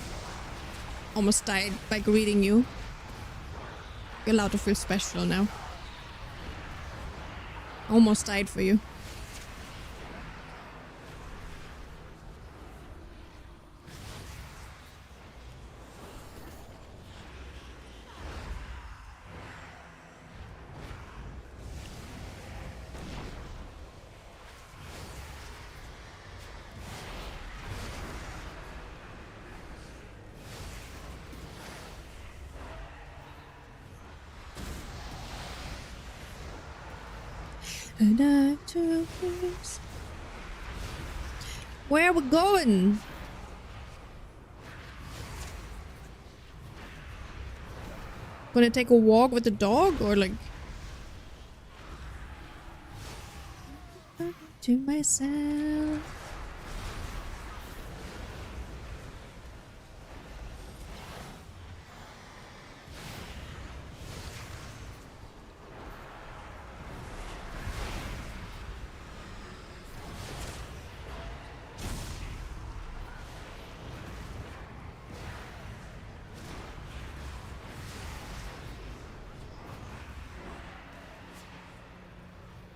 Almost died by greeting you. You're allowed to feel special now. Almost died for you. Where are we going? Gonna take a walk with the dog or like to myself?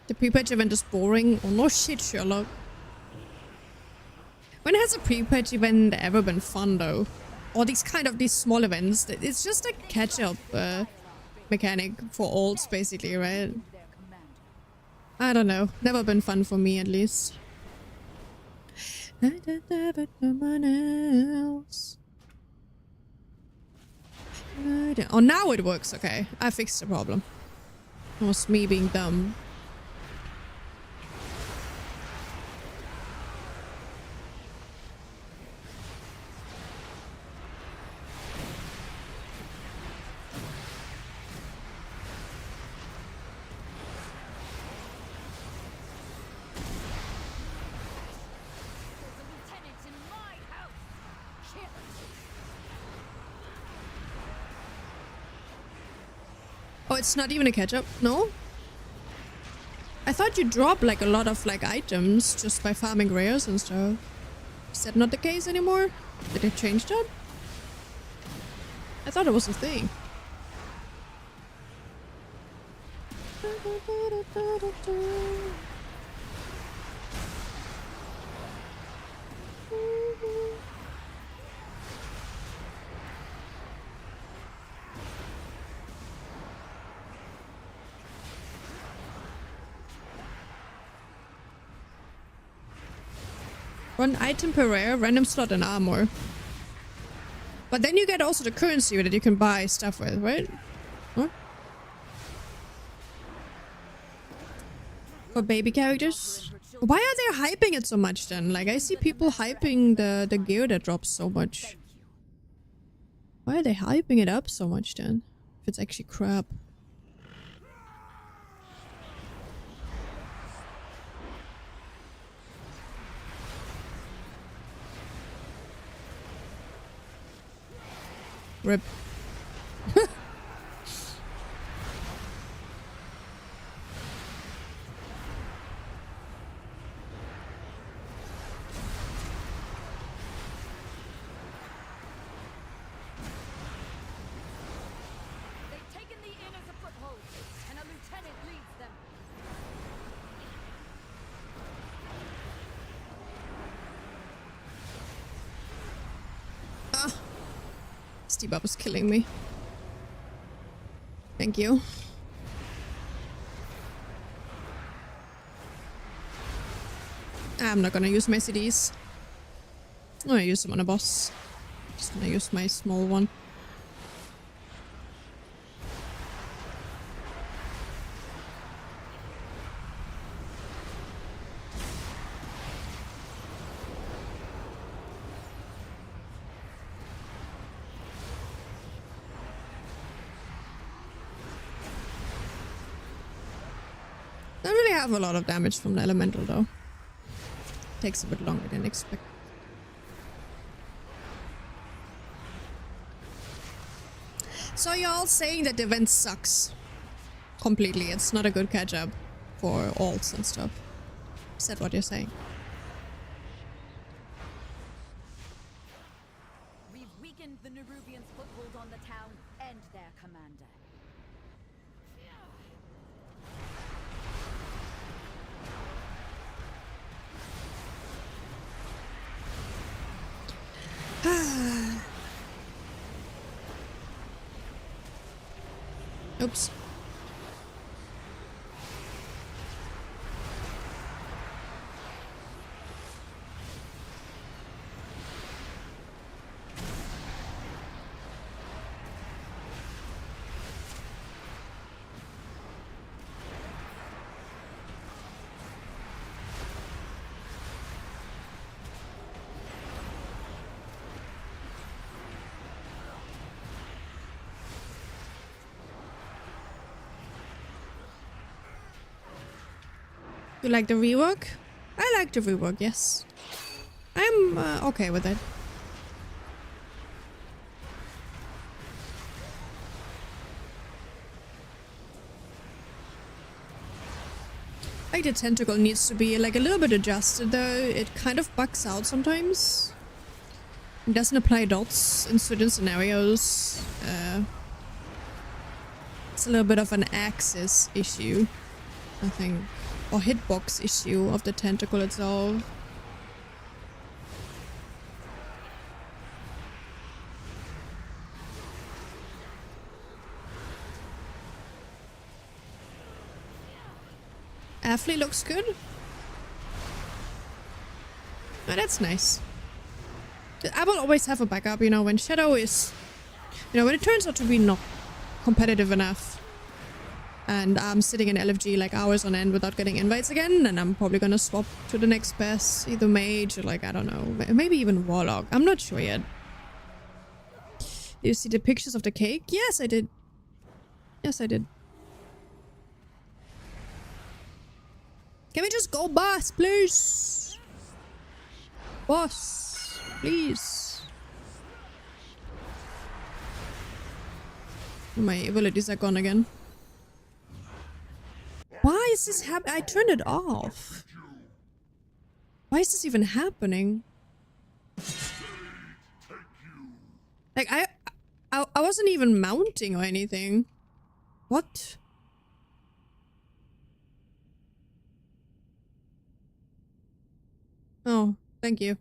The pre-patch event is boring. Oh no shit, Sherlock. When has a pre-patch event ever been fun though? Or these small events. It's just a catch-up mechanic for olds basically, right?
Their commander.
I don't know. Never been fun for me at least. Someone else. Oh, now it works. Okay, I fixed the problem. It was me being dumb. it's not even a catch-up? No? I thought you drop like a lot of like items just by farming rares and stuff. Is that not the case anymore? Did they change that? I thought it was a thing. One item per rare, random slot and armor. But then you get also the currency that you can buy stuff with, right? Huh? For baby characters? Why are they hyping it so much then? Like, I see people hyping the gear that drops so much. Why are they hyping it up so much then? If it's actually crap. Rip.
They've taken the inn as a foothold, and a lieutenant leads them.
Ah. Steve was killing me. Thank you. I'm not gonna use my CDs. I'm gonna use them on a boss. Just gonna use my small one. Don't really have a lot of damage from the elemental though. Takes a bit longer than expected. So you're all saying that the event sucks completely. It's not a good catch up for alts and stuff. Is that what you're saying?
We've weakened the Nerubians' foothold on the town and their commander.
Oops. You like the rework? I like the rework, yes. I'm okay with it. Like the tentacle needs to be like a little bit adjusted though. It kind of bugs out sometimes. It doesn't apply dots in certain scenarios. It's a little bit of an axis issue, I think. Or hitbox issue of the tentacle itself. Athlete looks good. Oh, that's nice. I will always have a backup, you know, when Shadow is... You know, when it turns out to be not competitive enough. And I'm sitting in LFG like hours on end without getting invites again, and I'm probably gonna swap to the next best, either mage or like, I don't know, maybe even warlock. I'm not sure yet. Do you see the pictures of the cake? Yes, I did. Yes, I did. Can we just go boss, please? Boss, please. My abilities are gone again. is this happening? I turned it off. Why is this even happening? Like, I wasn't even mounting or anything. What? Oh, thank you.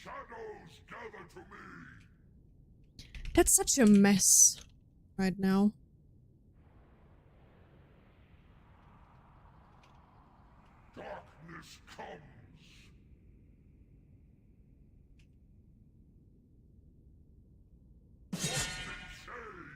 Shadows gather to me.
That's such a mess right now.
Darkness comes. Lost in shade.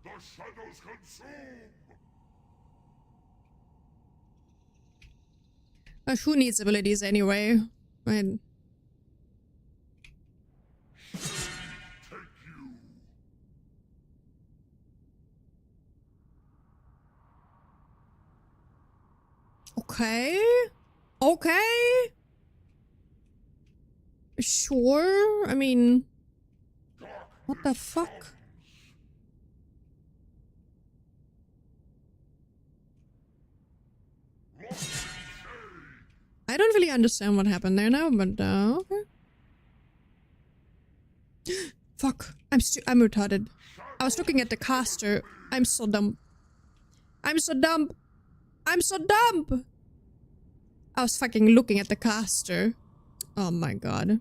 The shadows consume.
Who needs abilities anyway? Right.
Take you.
Okay. Okay. Sure. I mean, what the fuck? I don't really understand what happened there now, but okay. Fuck. I'm retarded. I was looking at the caster. I'm so dumb. I'm so dumb. I'm so dumb. I was fucking looking at the caster. Oh my god.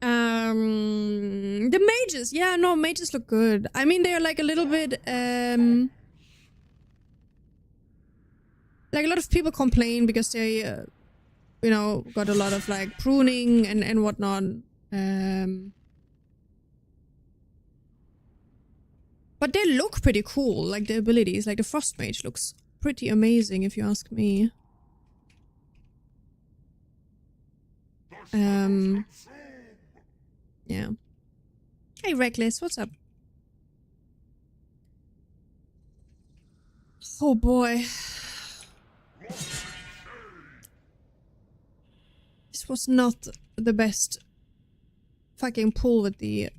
The mages. Yeah, no, mages look good. I mean, they're like a little bit, like a lot of people complain because they, you know, got a lot of like pruning and whatnot. But they look pretty cool, like the abilities. Like the Frost Mage looks pretty amazing if you ask me. Yeah. Hey Reckless, what's up? Oh boy. This was not the best fucking pull with the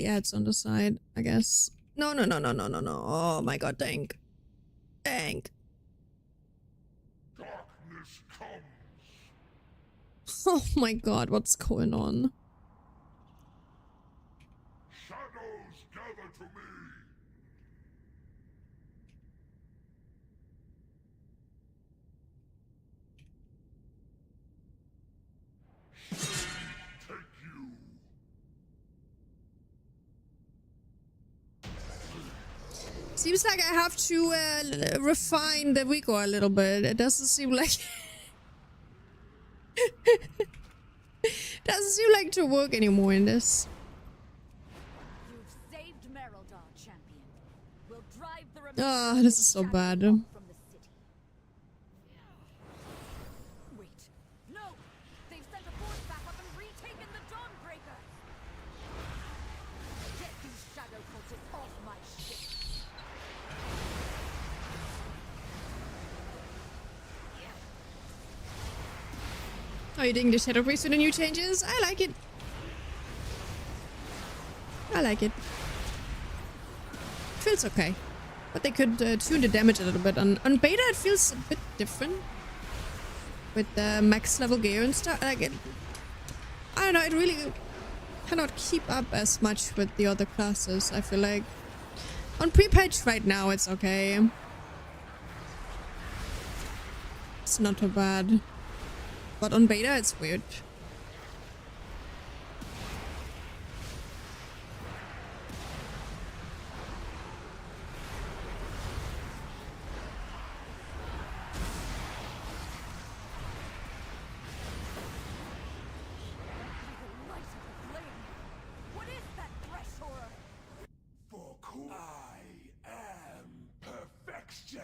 ads on the side, I guess. No. Oh my god, dang. Dang.
Darkness comes.
Oh my god, what's going on?
Shadows gather to me. Take you.
Seems like I have to refine the Vigo a little bit. It doesn't seem like... doesn't seem like to work anymore in this.
You've saved Merildar, champion. We'll drive the
Ah, this is so bad.
from the city. Wait. No! They've sent a force back up and retaken the Dawnbreaker! Get these shadow cultists off my ship!
Oh, you digging the Shadow Priest with the new changes? I like it. I like it. Feels okay. But they could tune the damage a little bit. On beta, it feels a bit different. With the max level gear and stuff. Like it, I don't know, it really cannot keep up as much with the other classes, I feel like. On pre-patch right now, it's okay. It's not too bad. But on beta, it's weird.
What is that threshold?
For I am perfection.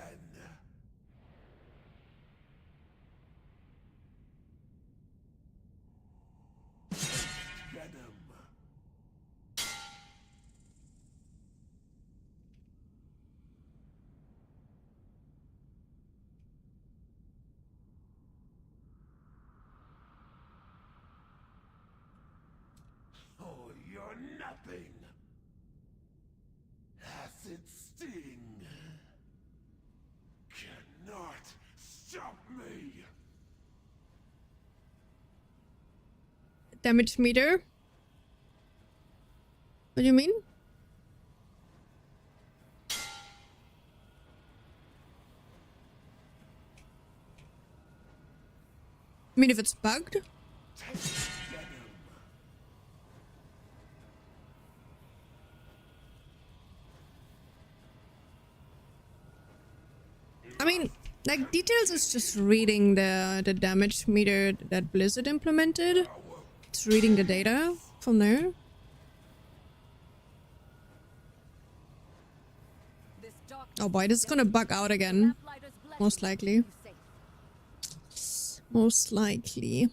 Zapping. Acid sting. Cannot stop me.
Damage meter? What do you mean? I mean if it's bugged?
Take venom.
I mean, like, Details is just reading the damage meter that Blizzard implemented. It's reading the data from there.
This darkness
Oh boy, this is gonna bug out again.
Lamplighter's blessing
Most likely.
keep you safe.
Most likely.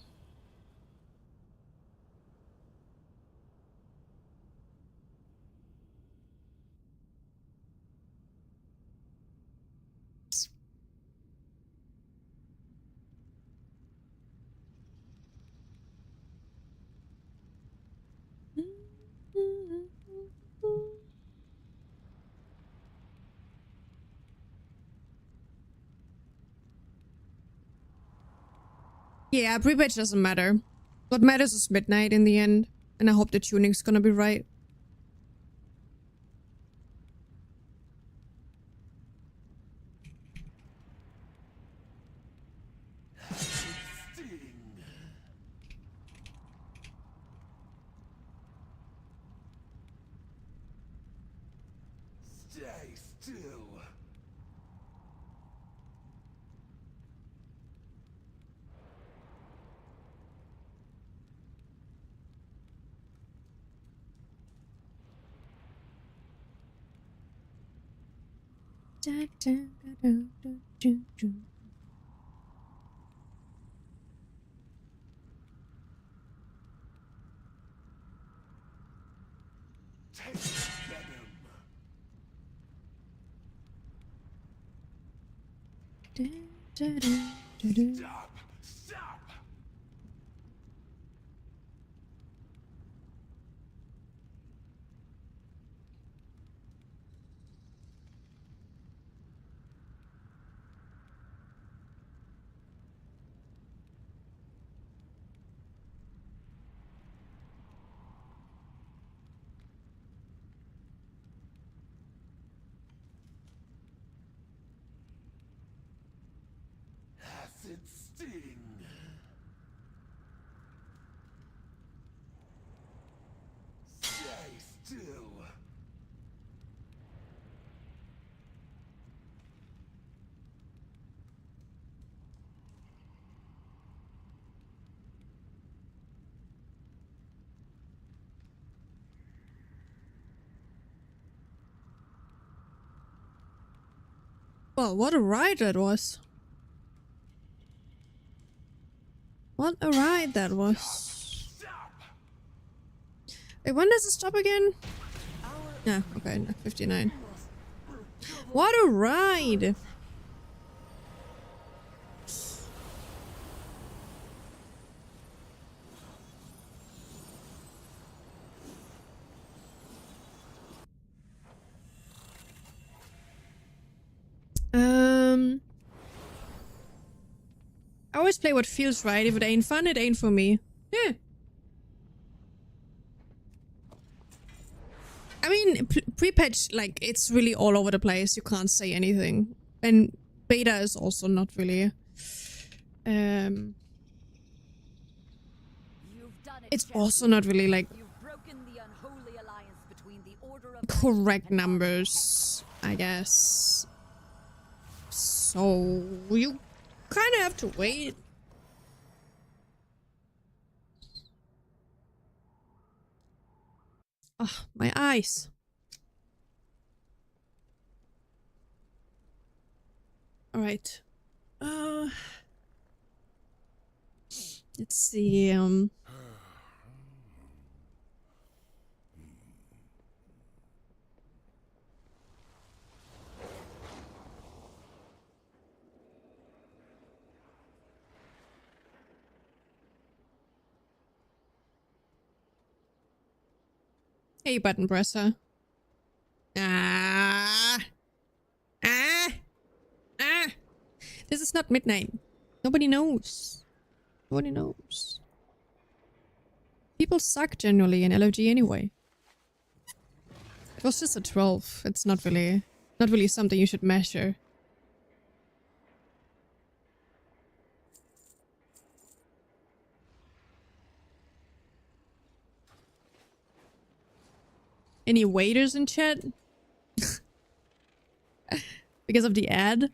Yeah, pre-patch doesn't matter. What matters is midnight in the end. And I hope the tuning's gonna be right.
Sting. Stay still. Take venom. Stop. Stop. Acid sting. Stay still.
Well, what a ride that was. What a ride that was.
Stop.
Wait, when does it stop again? Yeah, okay, 59. What a ride! I always play what feels right. If it ain't fun, it ain't for me. Yeah. I mean, pre-patch, like, it's really all over the place. You can't say anything. And beta is also not really...
You've done it,
It's
champion.
also not really, like,
You've broken the unholy alliance between the Order of
correct
and
numbers, I guess. So, you kind of have to wait. Ah, my eyes. All right. Let's see. Hey, button presser. Ah. Ah. Ah. This is not midnight. Nobody knows. Nobody knows. People suck generally in LFG anyway. It was just a 12. It's not really something you should measure. Any waiters in chat? Because of the ad?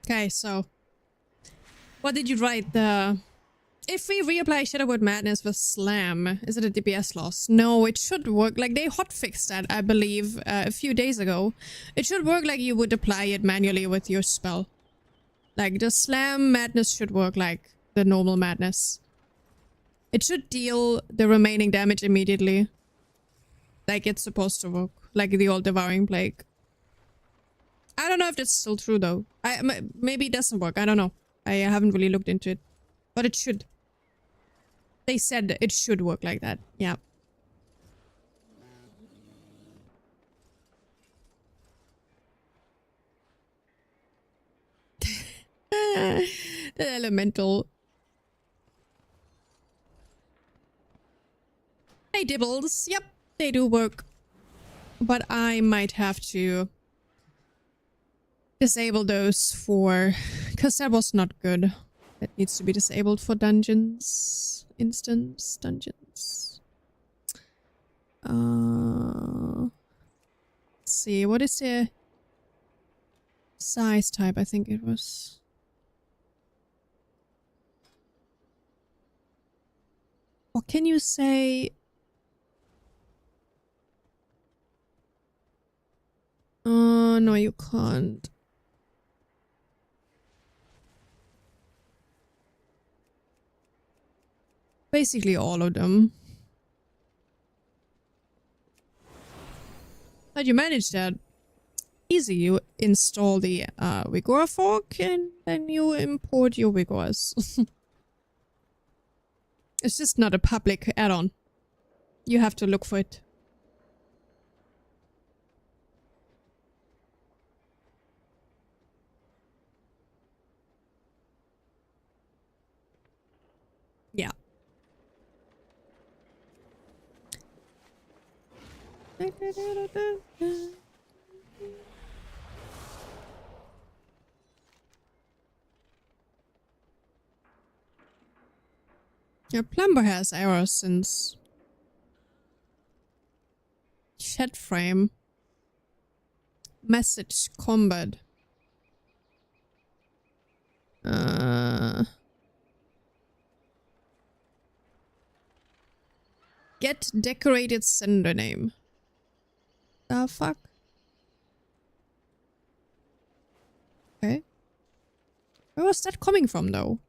Okay, so what did you write? If we reapply Shadowword Madness with Slam, is it a DPS loss? No, it should work. Like, they hotfixed that, I believe, a few days ago. It should work like you would apply it manually with your spell. Like, the Slam Madness should work like the normal Madness. It should deal the remaining damage immediately. Like it's supposed to work. Like the old Devouring Plague. I don't know if that's still true though. Maybe it doesn't work. I don't know. I haven't really looked into it. But it should. They said it should work like that. Yeah. The elemental. Hey, Dibbles. Yep, they do work. But I might have to disable those for... Because that was not good. That needs to be disabled for dungeons. Instance dungeons. Let's see, what is the size type? I think it was... Or can you say... no, you can't. Basically all of them. How'd you manage that? Easy, you install the Vigor fork and then you import your Vigors. It's just not a public add-on. You have to look for it. Yeah. Your plumber has errors since chat frame message combat. Get decorated sender name. The fuck? Okay. Where was that coming from though?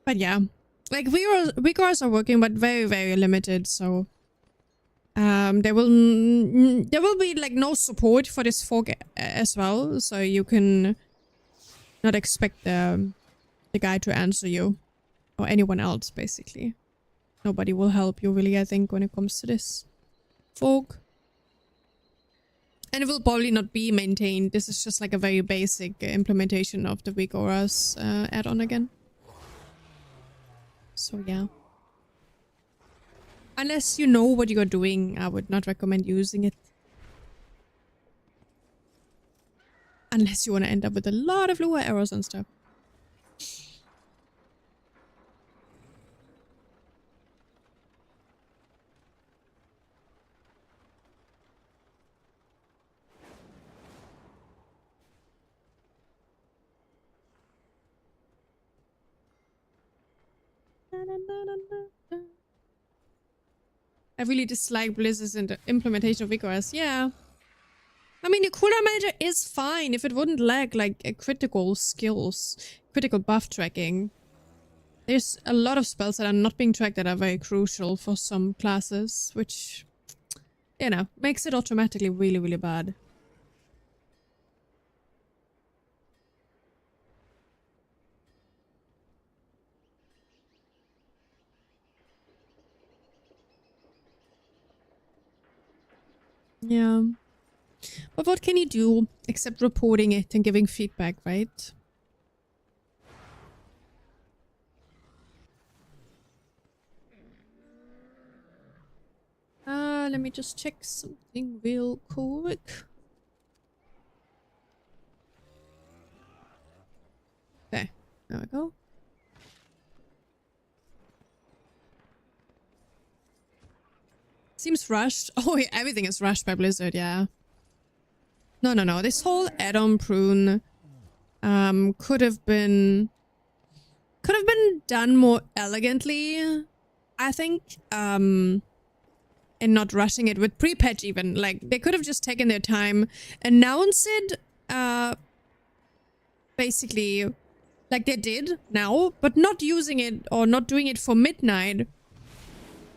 But yeah, like Vigors are working, but very, very limited. So there will be like no support for this fork as well. So you can not expect the guy to answer you or anyone else. Basically, nobody will help you really. I think when it comes to this fork, and it will probably not be maintained. This is just like a very basic implementation of the Vigoras add-on again. So yeah. Unless you know what you're doing, I would not recommend using it. Unless you want to end up with a lot of lower errors and stuff. I really dislike Blizzard's implementation of Vigorous. Yeah. I mean, the cooldown manager is fine if it wouldn't lag like critical skills, critical buff tracking. There's a lot of spells that are not being tracked that are very crucial for some classes, which, you know, makes it automatically really, really bad. Yeah. But what can you do except reporting it and giving feedback, right? Let me just check something real quick. Okay, there we go. Seems rushed. Oh, yeah, everything is rushed by Blizzard, yeah. No. This whole add-on prune could have been done more elegantly, I think. And not rushing it with pre-patch even. Like, they could have just taken their time, announce it, basically, like they did now, but not using it or not doing it for midnight.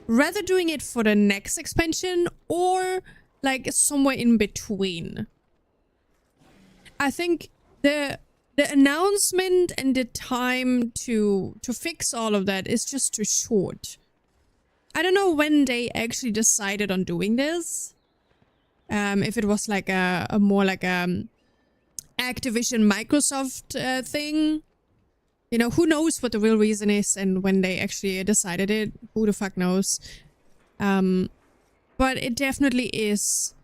Rather doing it for the next expansion or, like, somewhere in between. I think the announcement and the time to fix all of that is just too short. I don't know when they actually decided on doing this. If it was like a more like Activision Microsoft thing. You know, who knows what the real reason is and when they actually decided it. Who the fuck knows. But it definitely is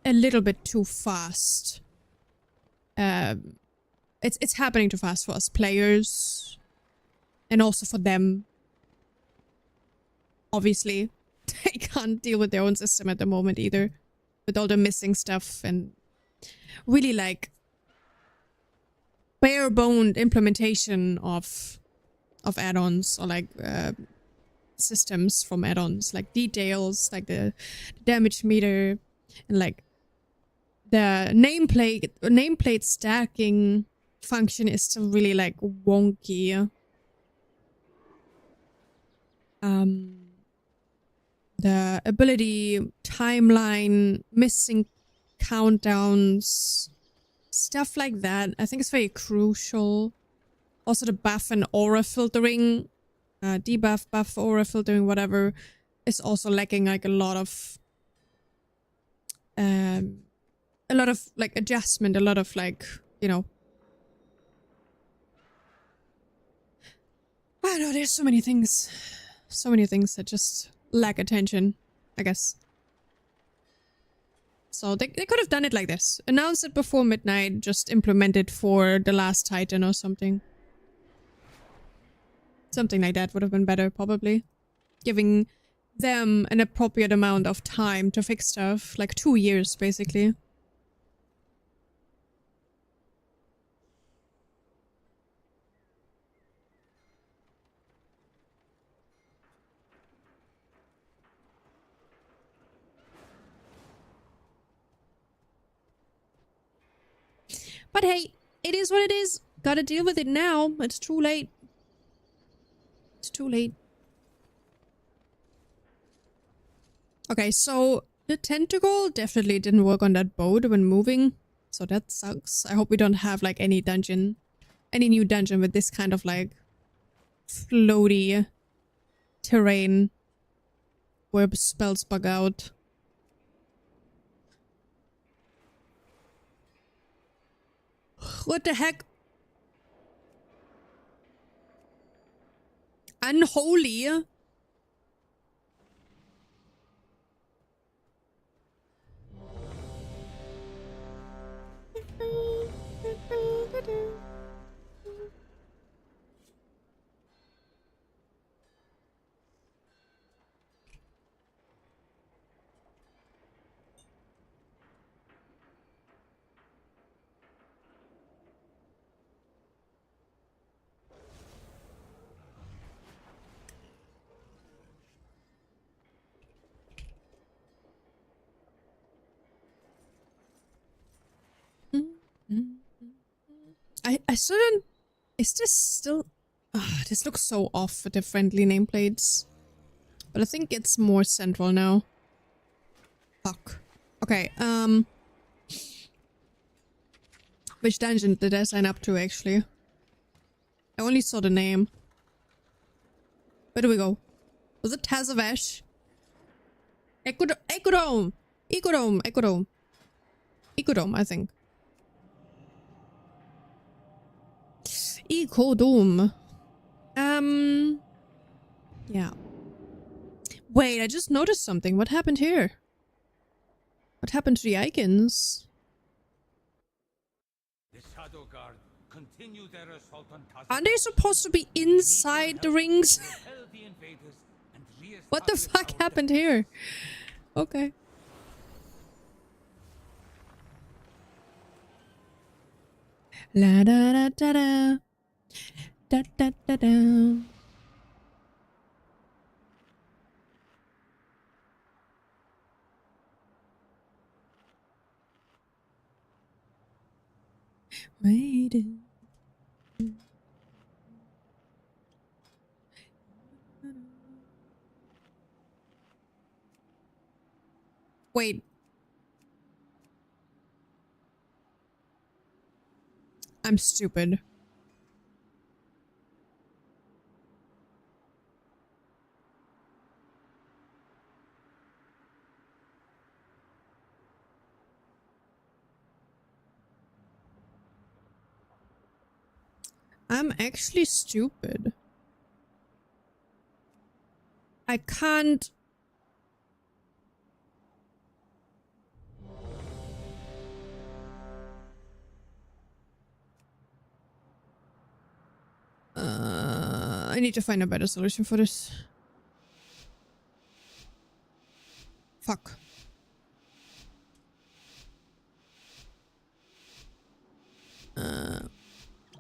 a little bit too fast. It's happening too fast for us players. And also for them. Obviously, they can't deal with their own system at the moment either. With all the missing stuff and really like bare-boned implementation of add-ons or like systems from add-ons. Like details, like the damage meter and like the nameplate stacking function is still really like wonky. The ability timeline, missing countdowns, stuff like that. I think it's very crucial. Also the buff and aura filtering, debuff, buff, aura filtering, whatever, is also lacking like a lot of like adjustment, a lot of like, you know. I don't know, there's so many things that just lack attention, I guess. So they could have done it like this. Announce it before midnight, just implement it for the last Titan or something. Something like that would have been better, probably. Giving them an appropriate amount of time to fix stuff. Like 2 years, basically. But hey, it is what it is. Gotta deal with it now. It's too late. It's too late. Okay, so the tentacle definitely didn't work on that boat when moving. So that sucks. I hope we don't have like any new dungeon with this kind of like floaty terrain where spells bug out. What the heck? Unholy? I still don't... Is this still... Ah, this looks so off with the friendly nameplates. But I think it's more central now. Fuck. Okay, which dungeon did I sign up to, actually? I only saw the name. Where do we go? Was it Tazavesh? Ecodome! Ecodome, I think. Ecodome. Yeah. Wait, I just noticed something. What happened here? What happened to the icons?
The Shadow Guard continue their assault on Taz.
Aren't they supposed to be inside the rings?
Repel the invaders and
What the
re-establish
fuck
our
happened here? Okay. La da da da da. Da da da da. Waiting. Wait. I'm stupid. I'm actually stupid. I can't... I need to find a better solution for this. Fuck.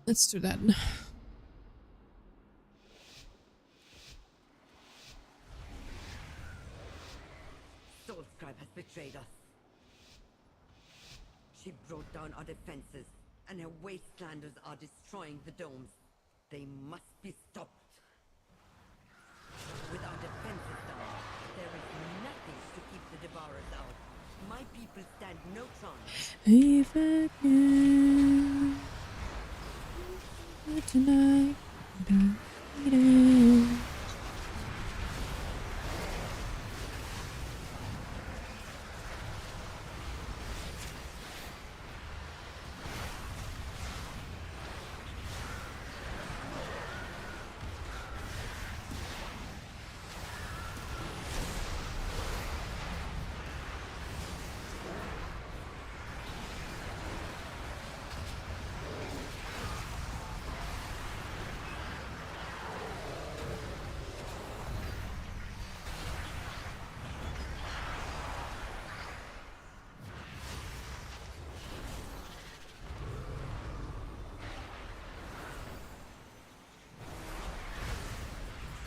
Let's do that.
Soulscribe has betrayed us. She brought down our defenses, and her wastelanders are destroying the domes. They must be stopped. With our defenses down, there is nothing to keep the Devourers out. My people stand no chance.
If I can tonight.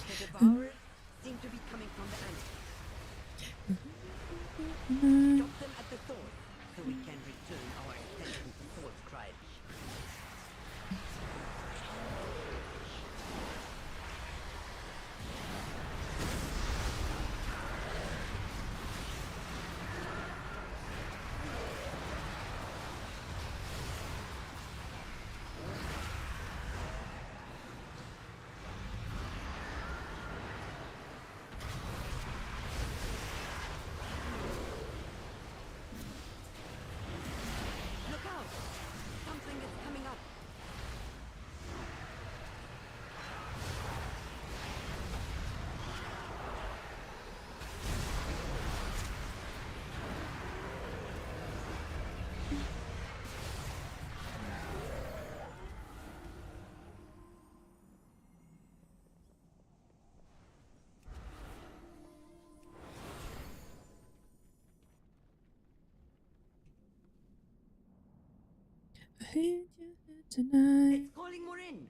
The Devourers seem to be coming from the annex. Stop them at the source, so we can return our attention to Soulscribe. Look out! Something is coming up.
Tonight.
It's calling more in.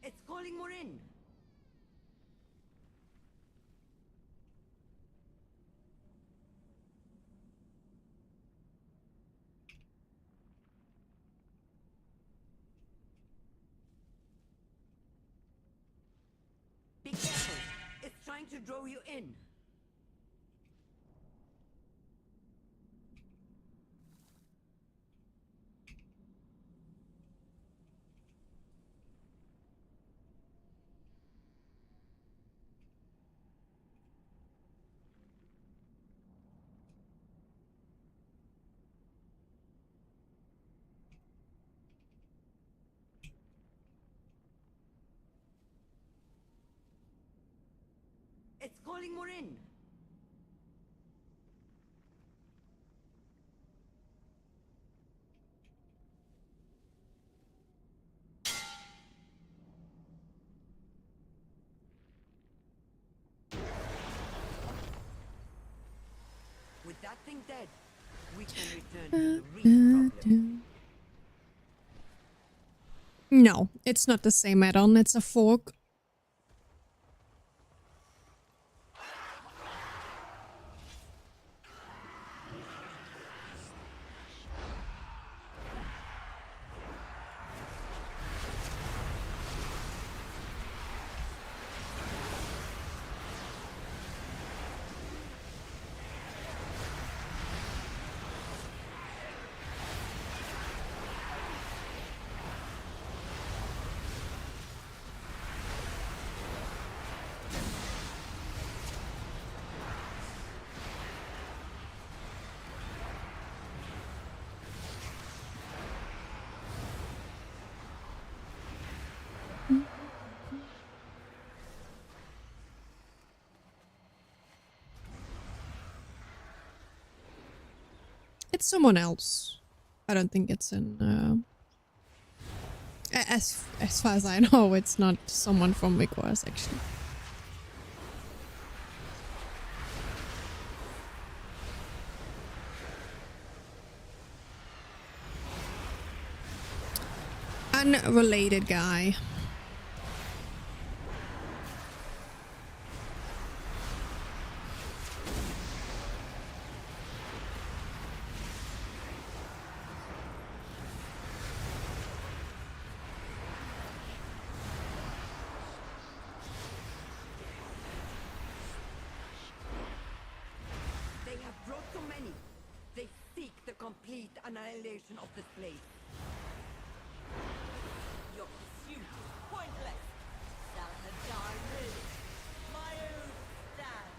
It's calling more in. Be careful. It's trying to draw you in. It's calling more in. With that thing dead, we can return to the real problem.
No, it's not the same add-on. It's a fork. It's someone else. I don't think it's in. As far as I know, it's not someone from Big Wars, actually. Unrelated guy.
They have brought so many. They seek the complete annihilation of this place.
Your pursuit is pointless. Salhadar lives. My own stand.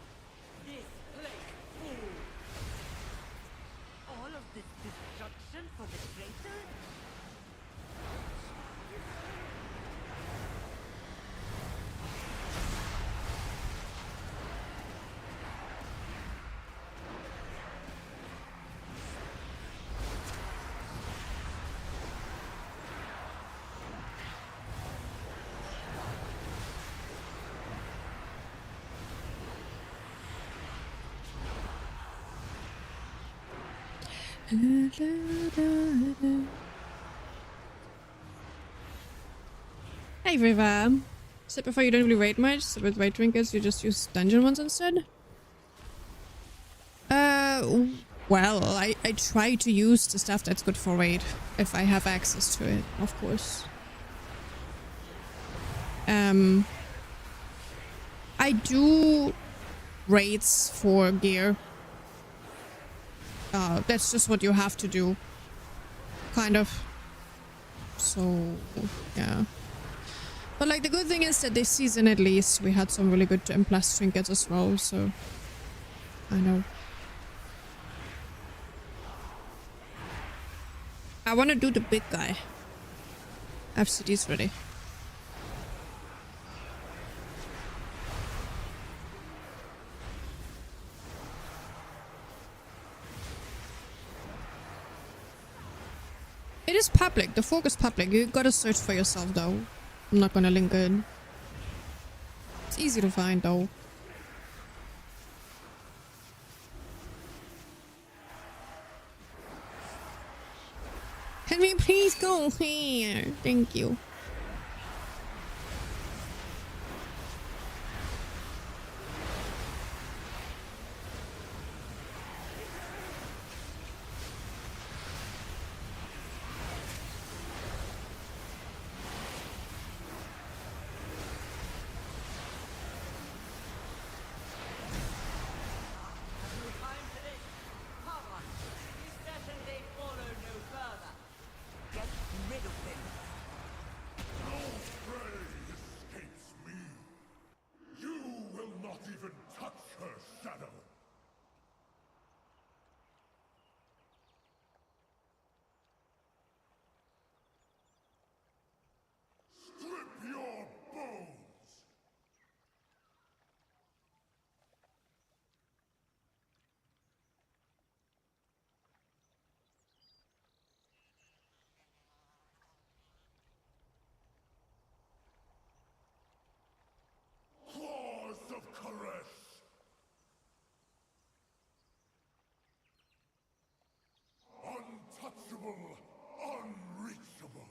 This place falls.
All of this destruction for the traitors?
Hey Riva. Said before you don't really raid much, so with raid trinkets you just use dungeon ones instead? Well, I try to use the stuff that's good for raid, if I have access to it, of course. I do raids for gear. That's just what you have to do. Kind of. So, yeah. But like the good thing is that this season at least we had some really good plus trinkets as well, so I know. I want to do the big guy. FCD's ready. It is public. The fork is public. You gotta search for yourself though. I'm not gonna link it. It's easy to find though. Can we please go here? Thank you.
even touch her shadow! Strip your bones! Claws of caress! Untouchable, unreachable.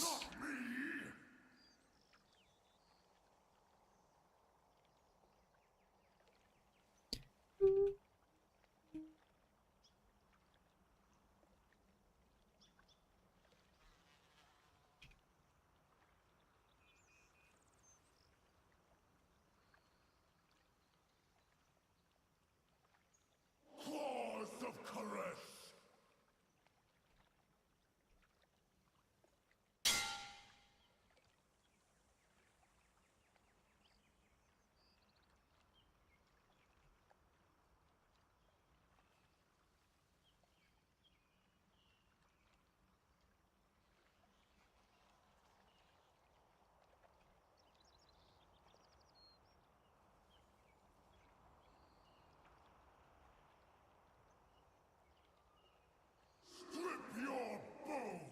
Not me! Claws of caress! Strip your bones!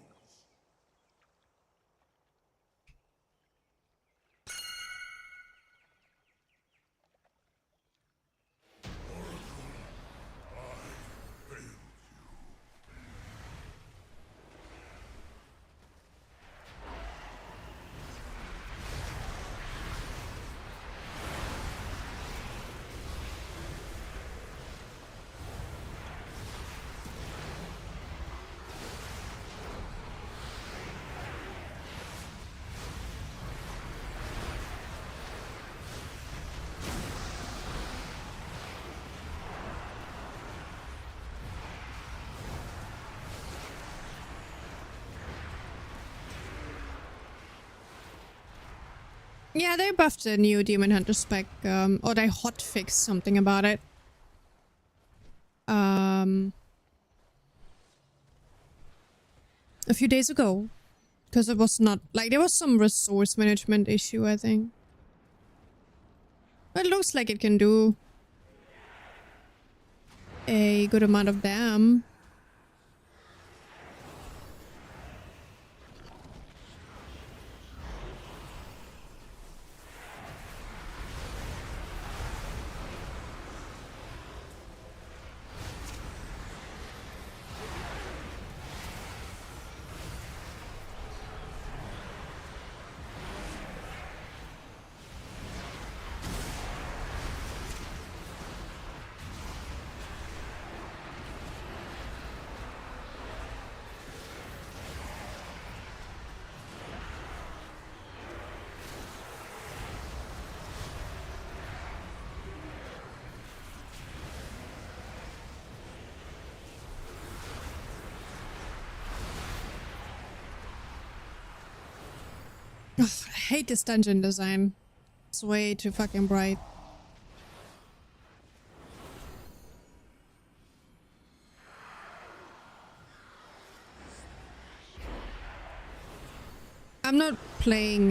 Yeah, they buffed the new Demon Hunter spec, or they hotfixed something about it. A few days ago. Because it was not, like, there was some resource management issue, I think. But it looks like it can do a good amount of damage. Ugh, I hate this dungeon design. It's way too fucking bright. I'm not playing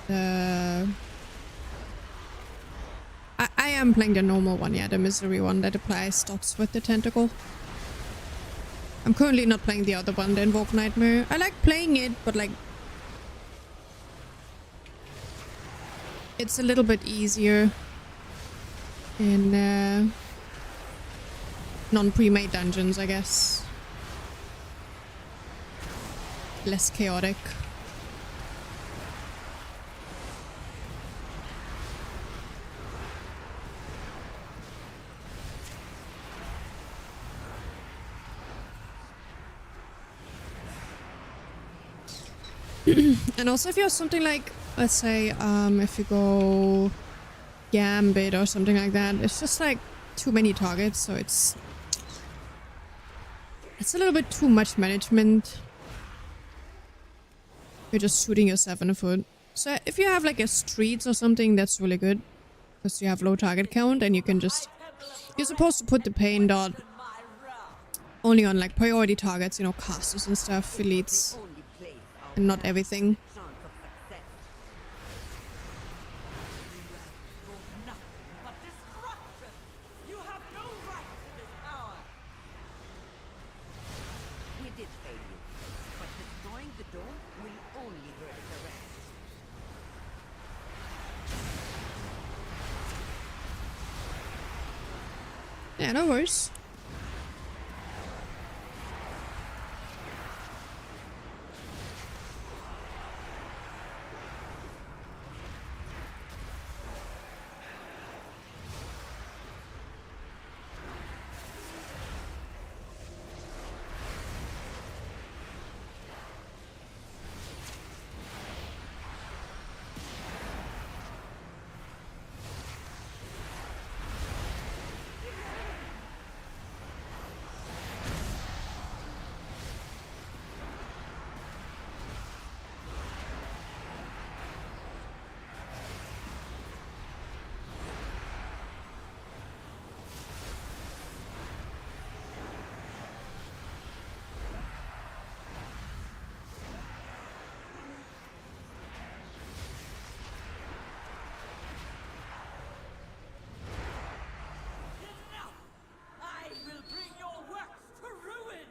the... I am playing the normal one, yeah, the misery one that applies dots with the tentacle. I'm currently not playing the other one, the Invoke Nightmare. I like playing it, but like... it's a little bit easier in non-pre-made dungeons, I guess. Less chaotic. And also if you have something like, let's say, if you go Gambit or something like that. It's just like too many targets, so it's a little bit too much management. You're just shooting yourself in the foot. So if you have like a streets or something, that's really good. Because you have low target count and you can just... You're supposed to put the pain dot only on like priority targets, you know, casters and stuff, elites,
Only place our
and not everything.
chance of success.
Nothing but destruction! You have no right to this power!
We did fail you, but destroying the dome will only hurt the rest.
Yeah, no worries.
Enough! I will bring your works to ruin!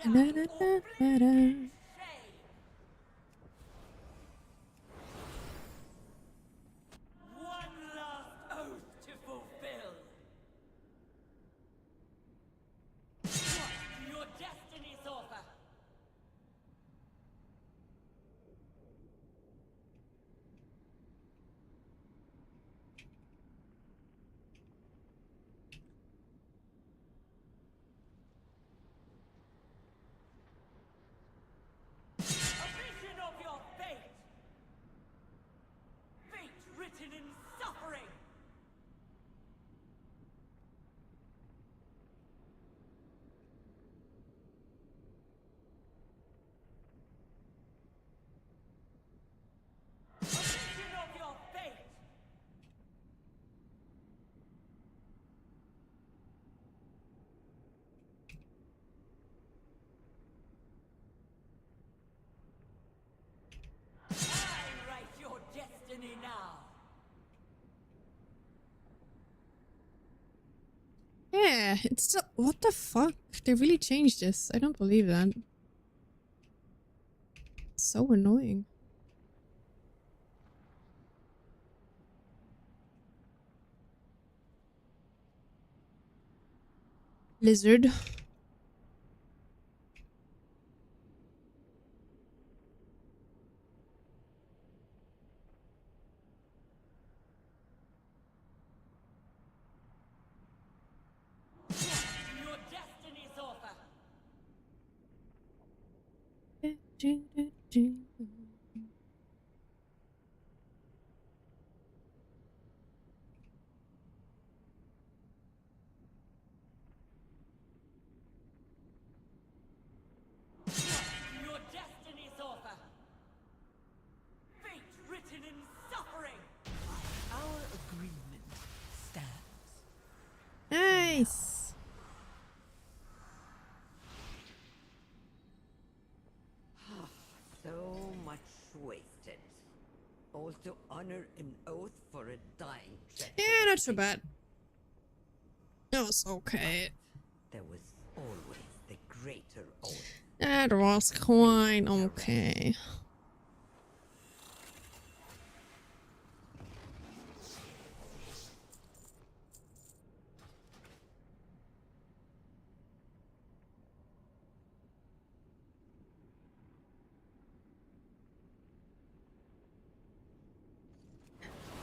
Come and die or bleed in shame! One last oath to fulfill! What do your destinies offer? A vision of your fate! Fate written in suffering! A vision of your fate! I write your destiny now!
Yeah, it's still... What the fuck? They really changed this. I don't believe that. It's so annoying. Lizard.
Your destinies offer! Your destinies offer! Fate written in suffering!
Our agreement stands.
Nice.
So much wasted. All to honor an oath for a dying treasure.
Yeah, not so bad. That was okay.
There was always the greater oath.
That was quite okay.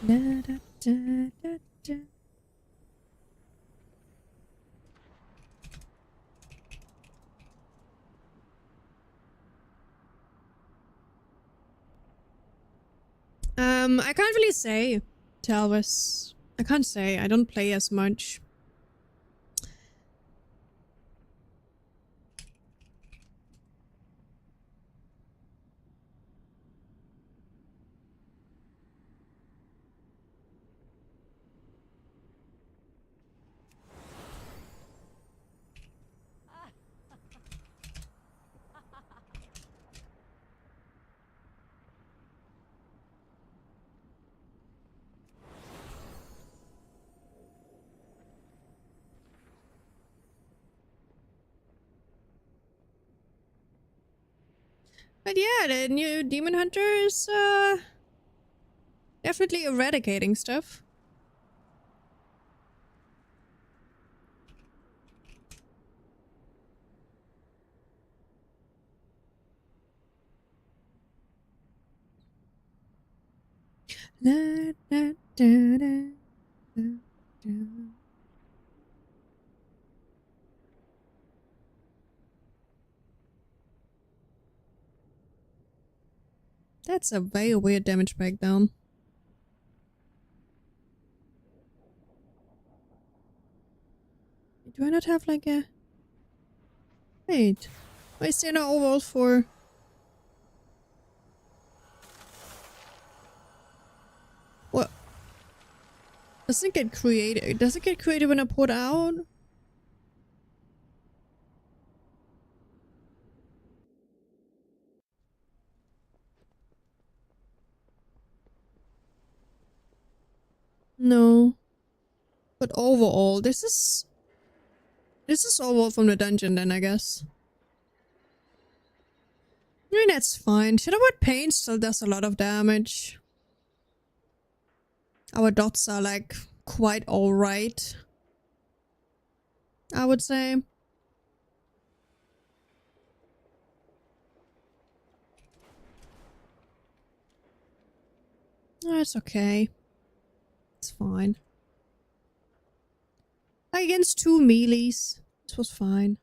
Da, da, da, da, da. I can't really say, Talvis. I can't say. I don't play as much. But yeah, the new Demon Hunter is definitely eradicating stuff. Da, da, da, da, da, da. That's a very weird damage breakdown. Do I not have like a... Wait. Why is there no overall for... What? Does it get created? Does it get created when I put out? No. But overall, this is overall from the dungeon then, I guess. I mean, that's fine. Shadowward Pain still does a lot of damage. Our dots are like quite alright, I would say. Oh, it's okay. It's fine. Like against 2 melees, this was fine.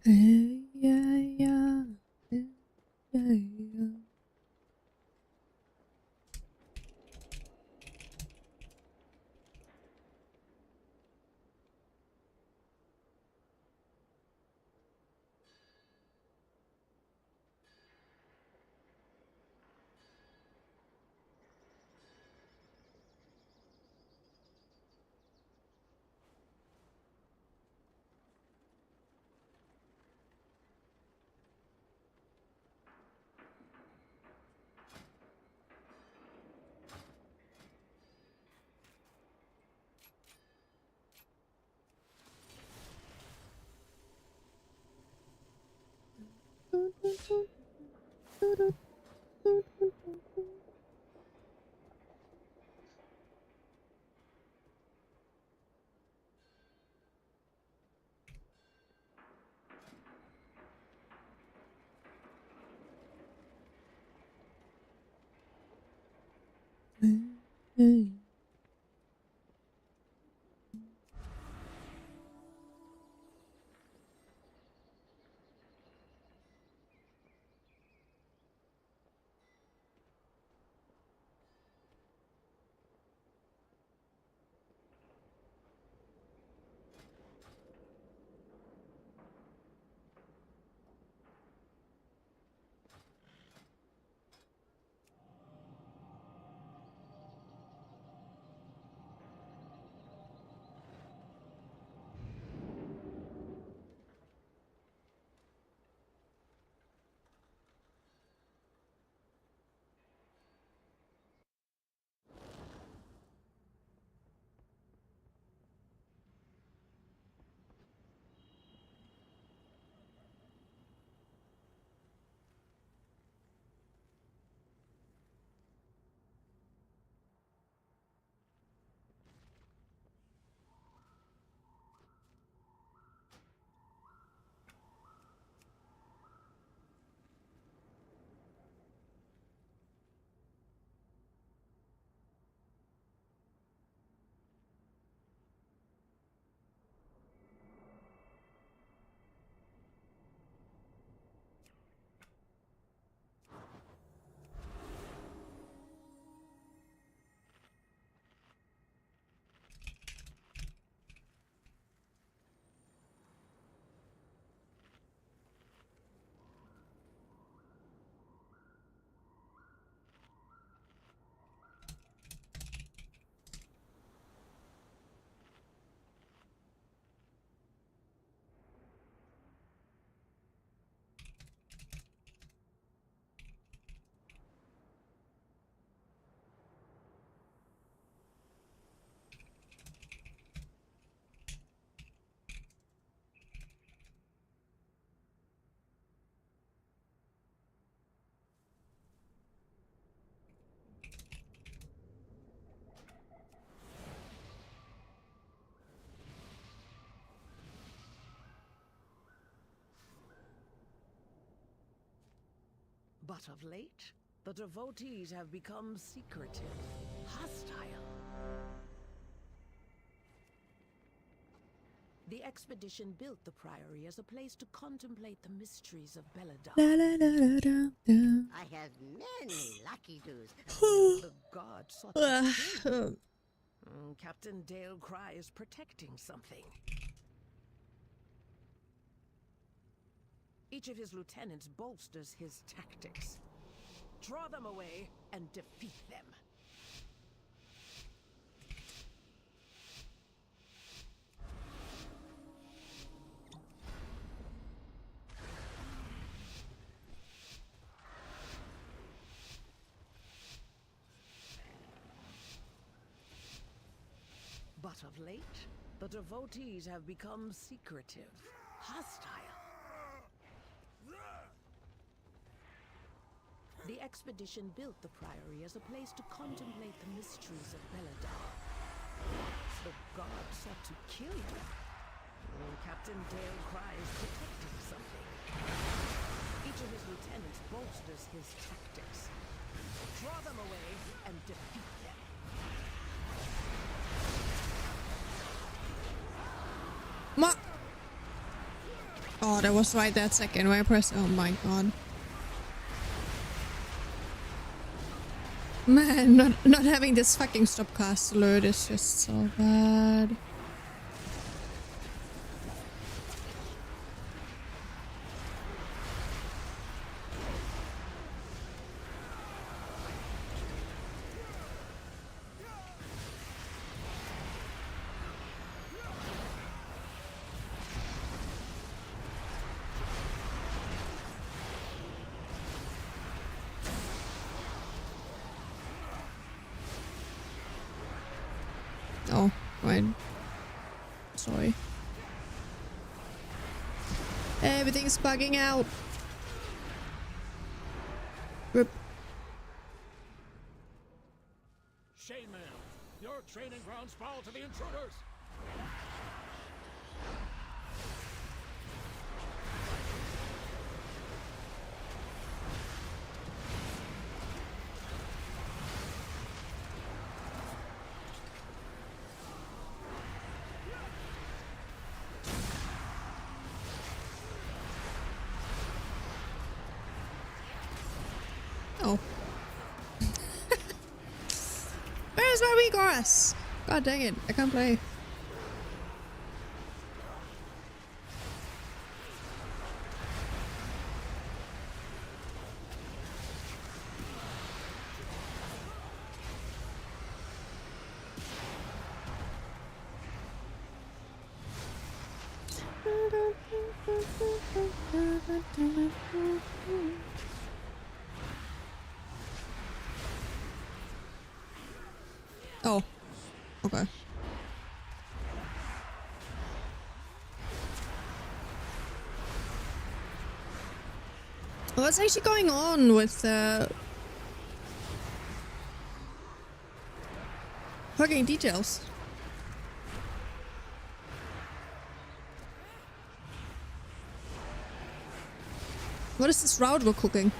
Yeah, yeah, yeah, yeah.
But of late, the devotees have become secretive, hostile. The expedition built the Priory as a place to contemplate the mysteries of Belladon.
I have many lucky do's.
The god sought to kill you. Captain Dale Cry is protecting something. Each of his lieutenants bolsters his tactics. Draw them away and defeat them. But of late, the devotees have become secretive, hostile. The expedition built the Priory as a place to contemplate the mysteries of Belladon. The god sought to kill you. Captain Dale Cry is protecting something. Each of his lieutenants bolsters his tactics. Draw them away and defeat them.
Oh, that was right that second where I pressed. Oh my god. Man, not having this fucking stop cast alert is just so bad. Oh, right. Sorry. Everything's bugging out. Rip.
Shame, man. Your training grounds fall to the intruders.
Oh. Where's my weak ass? God dang it, I can't play. Oh, okay. What's actually going on with fucking details? What is this route we're cooking?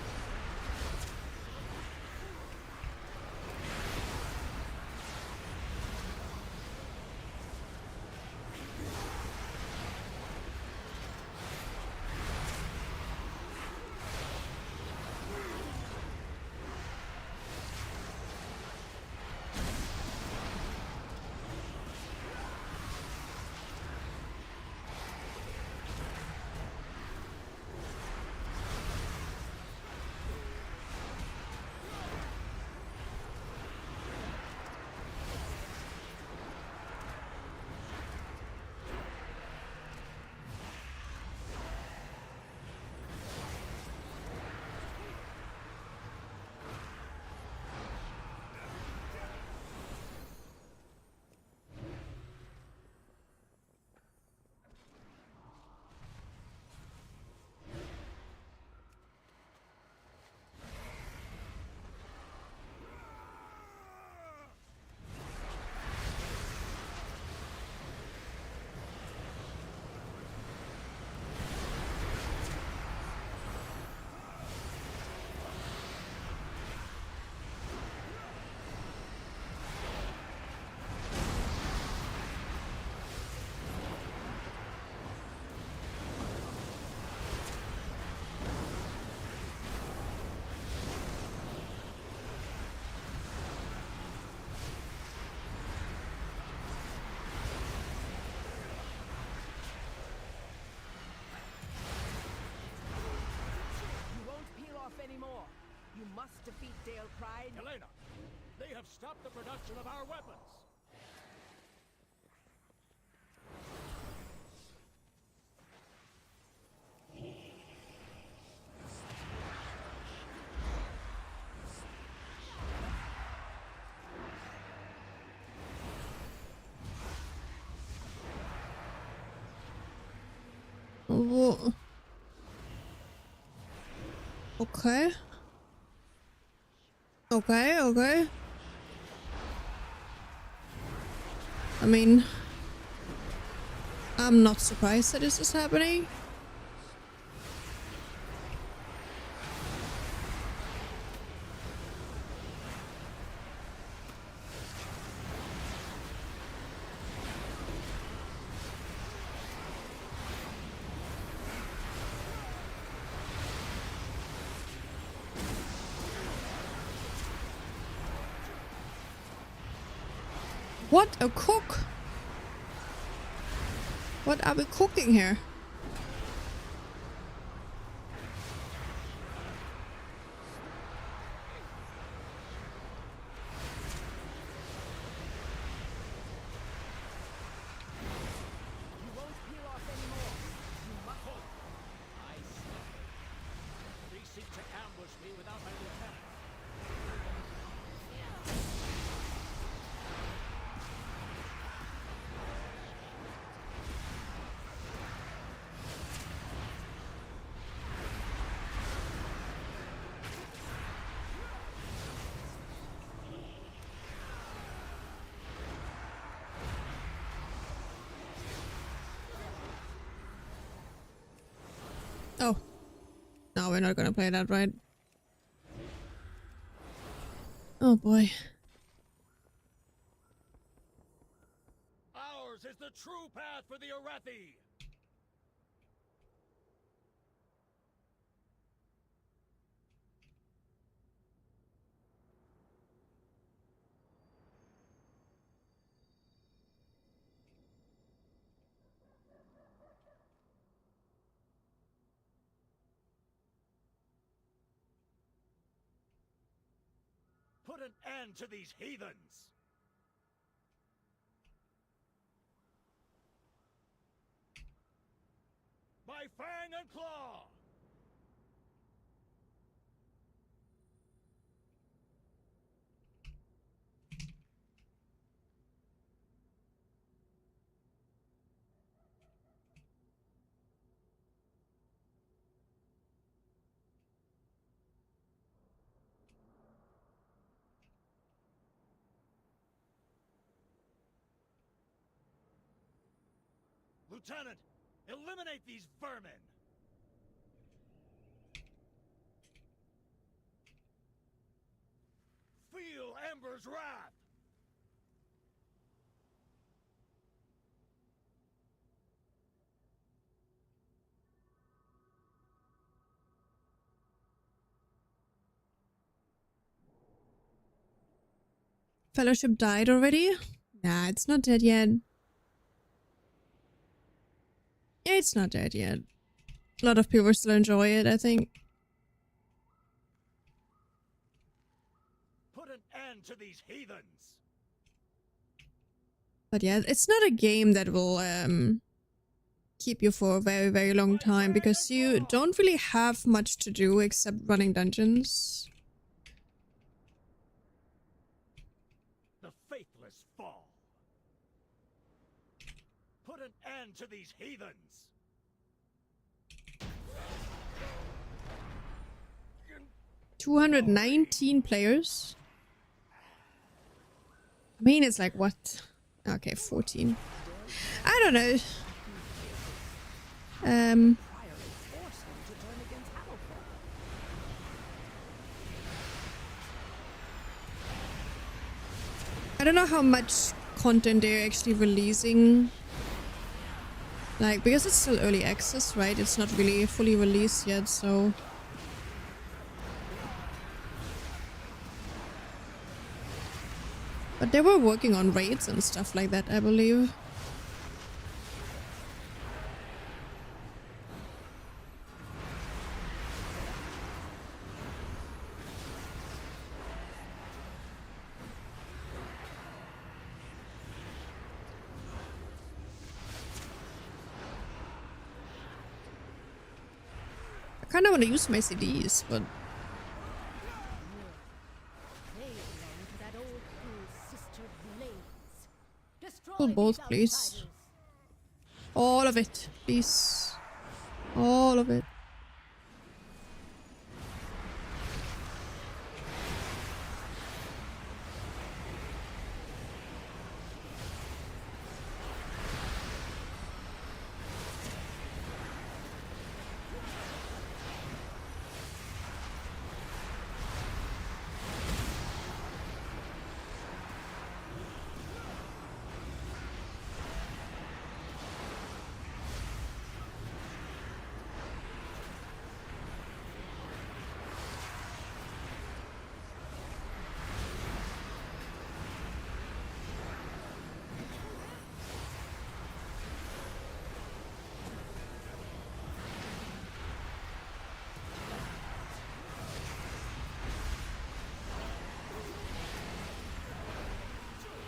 must defeat Dale Pride.
Helena, they have stopped the production of our weapons.
Whoa. Okay. Okay. I mean, I'm not surprised that this is happening. What a cook! What are we cooking here?
You won't peel off anymore. You must hold. I snuffle. They seek to ambush me without my lieutenant.
Oh. No, we're not gonna play that, right? Oh boy.
Ours is the true path for the Arathi. Put an end to these heathens! By fang and claw! Lieutenant, eliminate these vermin! Feel Ember's wrath!
Fellowship died already? Nah, it's not dead yet. It's not dead yet. A lot of people still enjoy it, I think.
Put an end to these heathens!
But yeah, it's not a game that will keep you for a very, very long time because you don't really have much to do except running dungeons.
The faithless fall! Put an end to these heathens!
219 players. I mean, it's like what? Okay, 14. I don't know. I don't know how much content they're actually releasing. Like, because it's still early access, right? It's not really fully released yet, so... But they were working on raids and stuff like that, I believe. I kind of want to use my CDs, but
They belong to that old fool's sister Blaze. Destroy
pull both,
these
please.
outsiders.
All of it, please. All of it.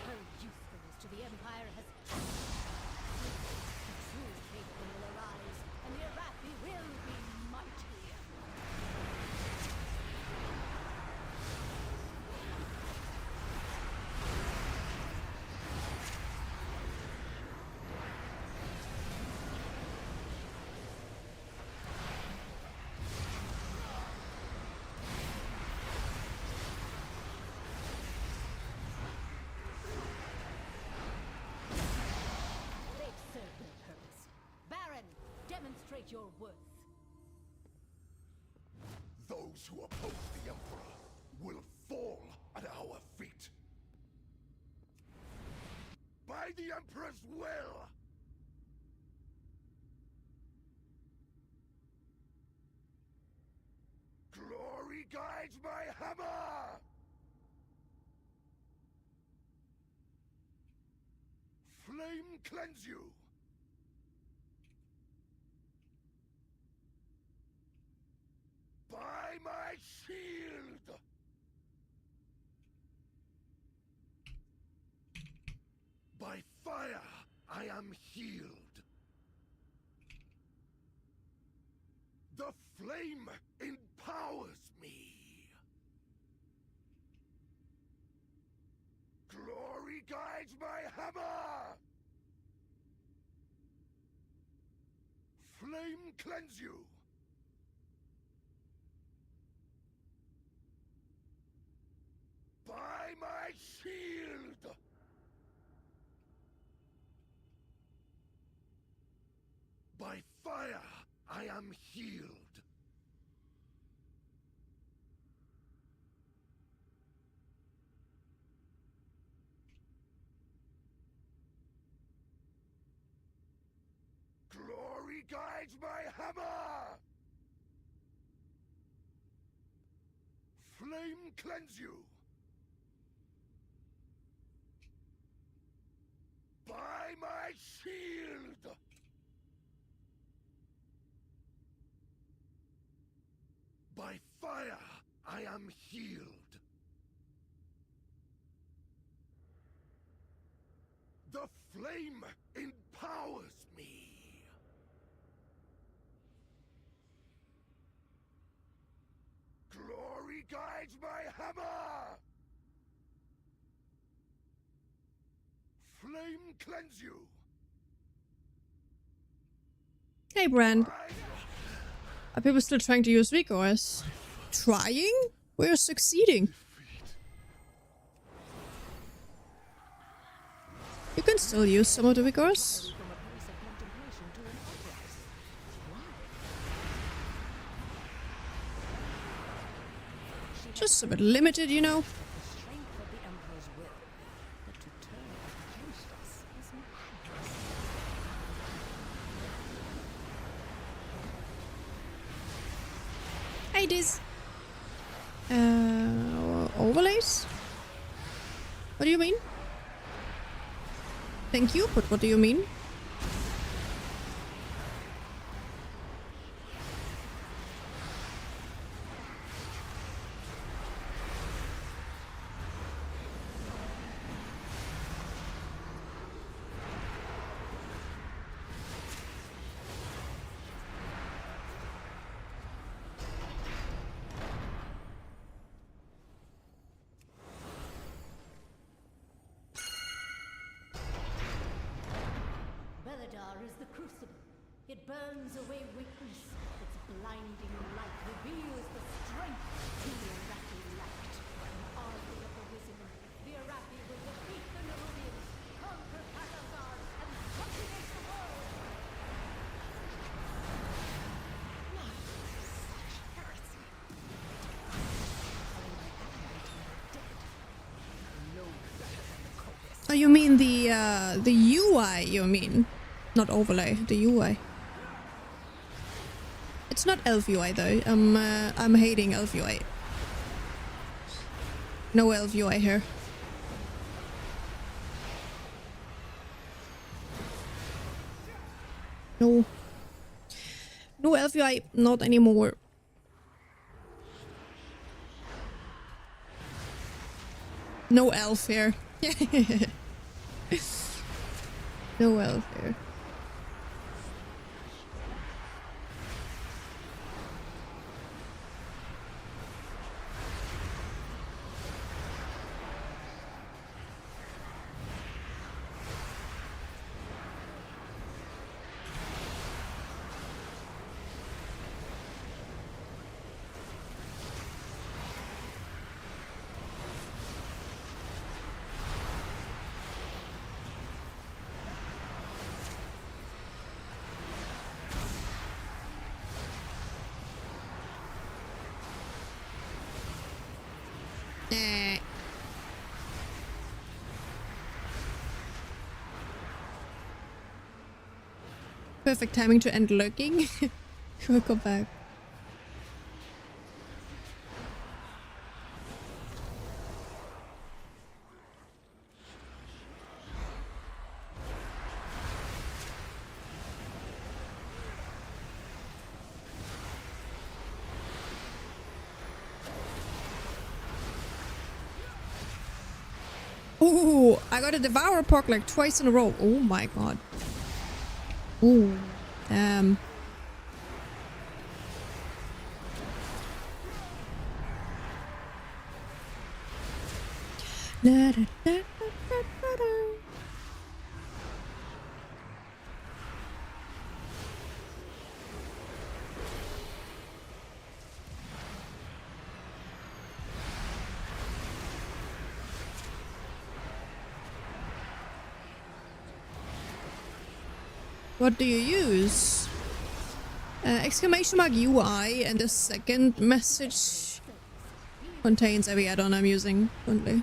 Her usefulness to the Empire has... The true faithful will arise, and the Arathi will be mighty. They've served their purpose. Baron, demonstrate your worth.
Those who oppose the Emperor will fall at our feet. By the Emperor's will! Glory guides my hammer! Flame cleanse you! By my shield! By fire I am healed! The flame empowers me! Glory guides my hammer! Flame cleanse you! By my shield! By fire I am healed! Glory guides my hammer! Flame cleanse you! By my shield! By fire I am healed! The flame empowers me! Glory guides my hammer! Flame cleanse you!
Hey, Brand.
By
Are people still trying to use Vigors? Trying? We're succeeding. You can still use some of the Vigors.
From a place of contemplation to an uprising. Why?
Just a bit limited, you know.
The strength of the Emperor's will, but to turn it against us is madness.
Hey, this. Overlays? What do you mean? Thank you, but what do you mean?
Beledar is the crucible. It burns away weakness. Its blinding light reveals the strength to the Arathi light. An army of the Risen, the Arathi will defeat the Nerubians, conquer Karazar, and subjugate the world.
Why such heresy? All my acolytes are dead. No better than the Covis.
Oh, you mean the UI? You mean, not overlay, the UI. It's not elf UI though. I'm hating elf UI. No elf UI here. No. No elf UI, not anymore. No elf here. No elf here. Perfect timing to end lurking. We'll go back. Oh, I got a Devour Pork like twice in a row. Oh my god. Oh, damn. La, da, da, da, da, da. What do you use? Exclamation mark UI, and the second message contains every add-on I'm using currently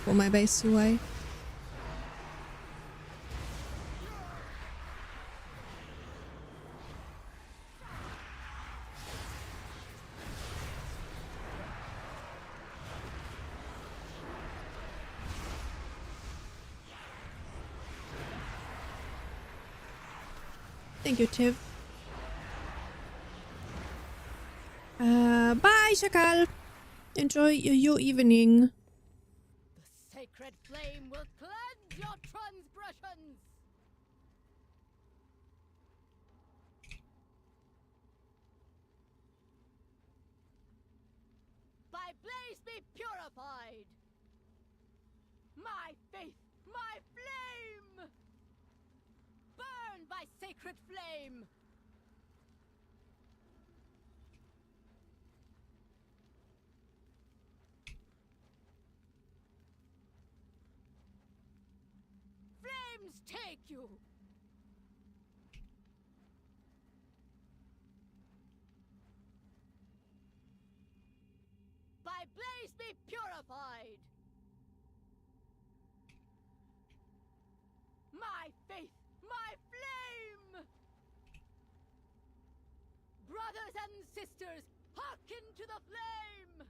for my base UI. Thank you, Tiv. Bye, Shakal. Enjoy your evening.
The sacred flame will cleanse your transgressions. By blaze be purified. My faith, my flame. Burn by sacred flame. Flames take you. By blaze be purified. My faith, my flame. Brothers and sisters, hearken to the flame.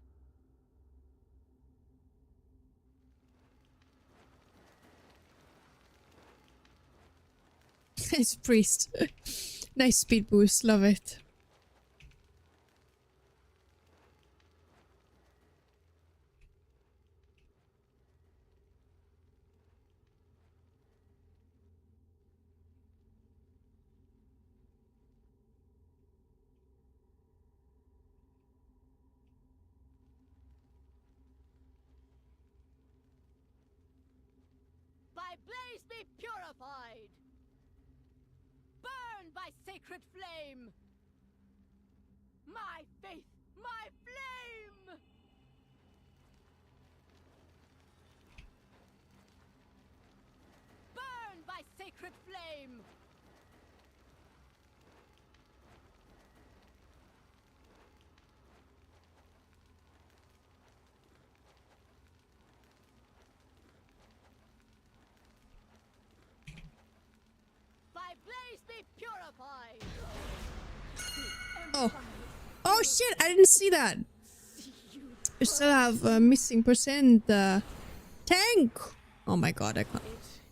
Nice priest. Nice speed boost, love it.
By blaze be purified.
Burn by sacred flame! My faith, my flame! Burn by sacred flame! By blaze be purified!
Oh. Oh shit, I didn't see that. You still have missing percent. Tank! Oh my god, I can't.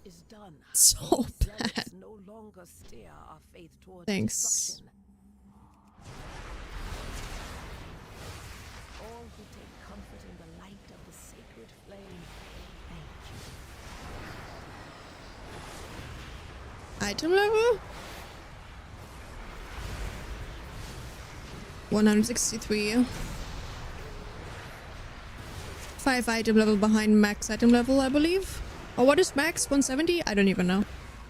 It is done.
So bad.
Zealots no longer steer our faith towards
Thanks.
destruction. All who take comfort in the light of the sacred flame, thank you.
Item level? 163. 5 item level behind max item level, I believe. Or what is max? 170? I don't even know.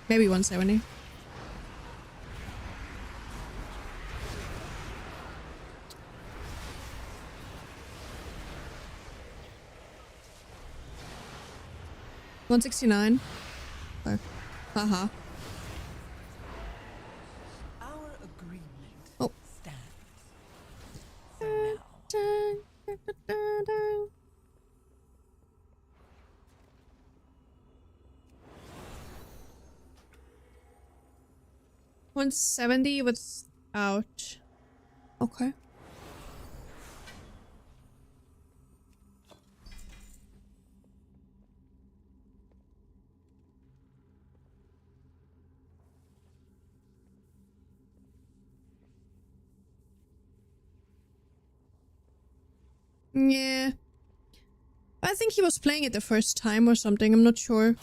Maybe 170. $169. Oh. Haha.
Our agreement
Oh.
stands. For now.
170 without. Okay. Yeah. I think he was playing it the first time or something, I'm not sure.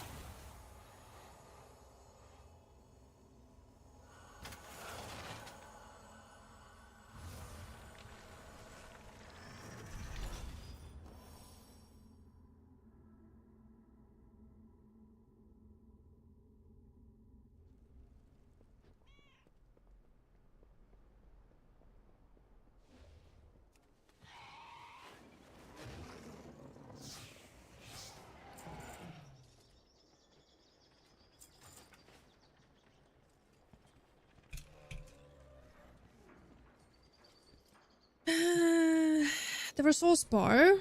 The resource bar,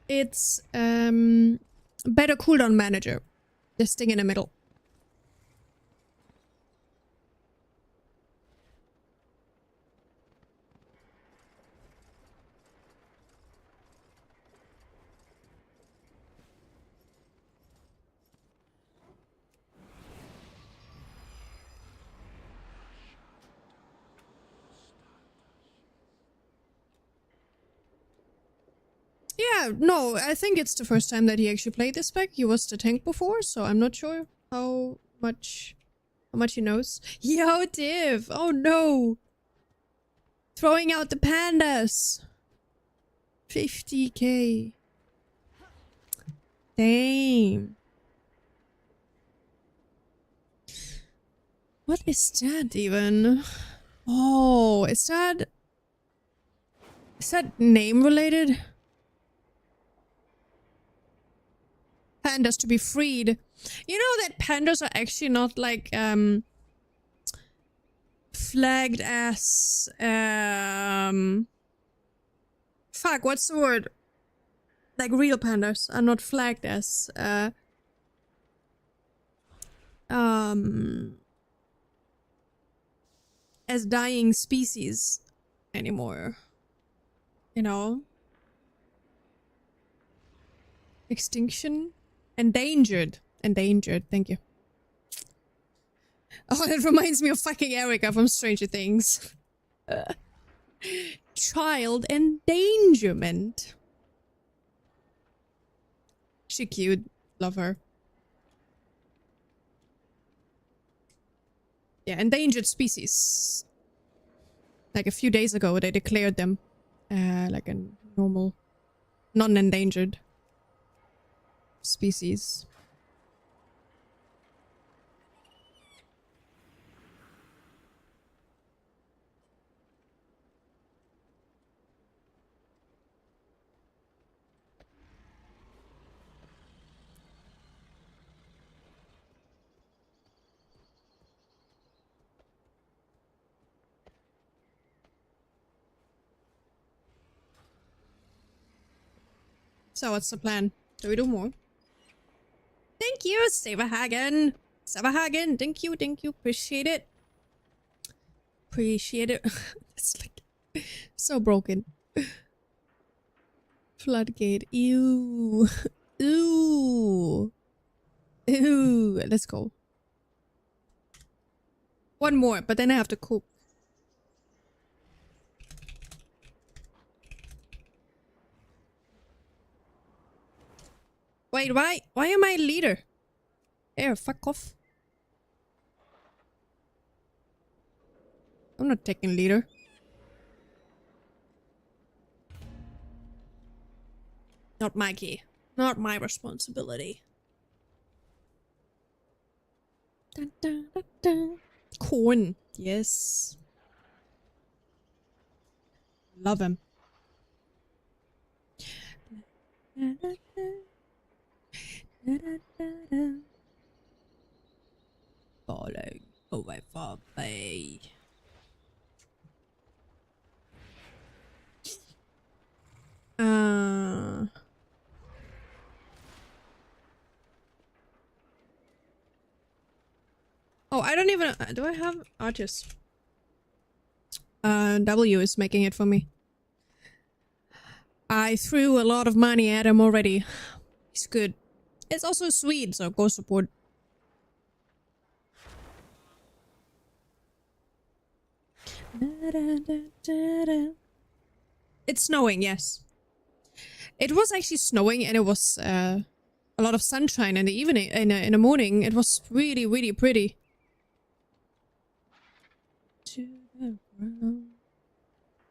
it's better cooldown manager. This thing in the middle. Yeah, no, I think it's the first time that he actually played this spec. He was the tank before, so I'm not sure how much he knows. Yo, Div! Oh no! Throwing out the pandas! 50k. Damn. What is that even? Oh, is that name related? Pandas to be freed. You know that pandas are actually not like flagged as fuck, what's the word? Like real pandas are not flagged as dying species anymore. You know? Extinction? Endangered. Endangered, thank you. Oh, that reminds me of fucking Erica from Stranger Things. Child endangerment. She cute. Love her. Yeah, endangered species. Like a few days ago, they declared them like a normal, non-endangered species. So what's the plan? Do we do more? Thank you, Saberhagen. Saberhagen, thank you, appreciate it. Appreciate it. It's like so broken. Floodgate. Ew. Ew. Ew. Let's go. One more, but then I have to cook. Wait, why am I leader? Here, fuck off. I'm not taking leader. Not my key. Not my responsibility. Dun, dun, dun, dun. Corn. Yes. Love him. Falling away from me. Oh, I don't even... do I have artists? W is making it for me. I threw a lot of money at him already. He's good. It's also sweet, so go support. It's snowing, yes. It was actually snowing and it was a lot of sunshine in the evening, in the morning. It was really, really pretty.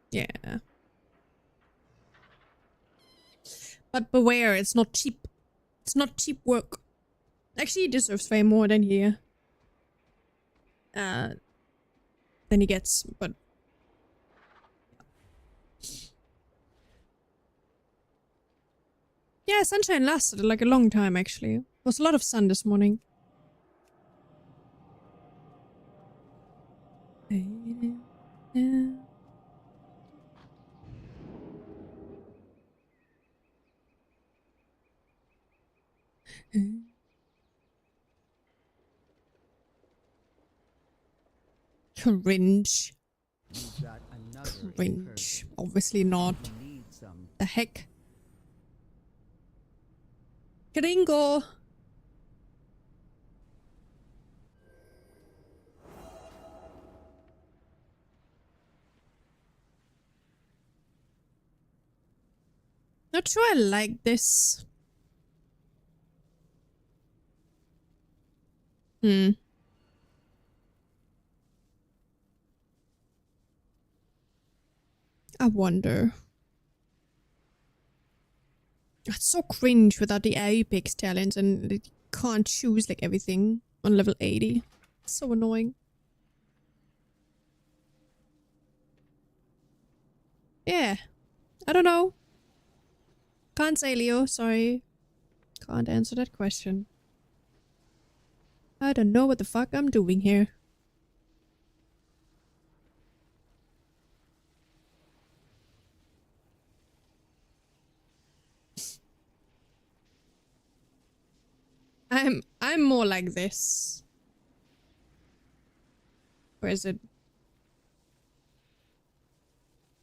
Yeah. But beware, it's not cheap. It's not cheap work. Actually, he deserves way more than he gets, but yeah, sunshine lasted like a long time actually. There was a lot of sun this morning. Cringe. Cringe. Obviously not. The heck? Gringo! Not sure I like this. I wonder. It's so cringe without the Apex talents and you can't choose like everything on level 80. It's so annoying. Yeah. I don't know. Can't say, Leo. Sorry. Can't answer that question. I don't know what the fuck I'm doing here. I'm more like this. Where is it?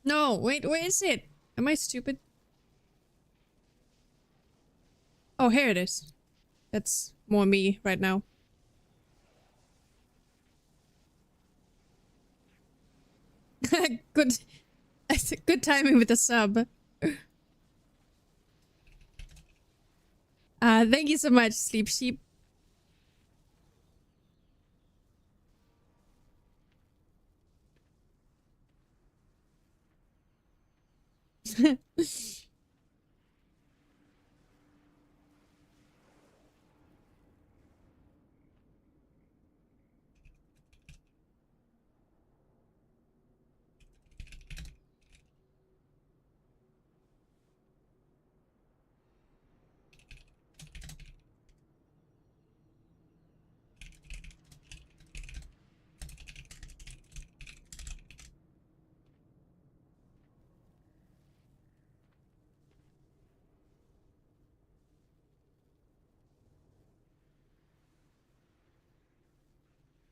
No, wait, where is it? Am I stupid? Oh, here it is. That's more me right now. Good. Good timing with the sub. Thank you so much, Sleep Sheep.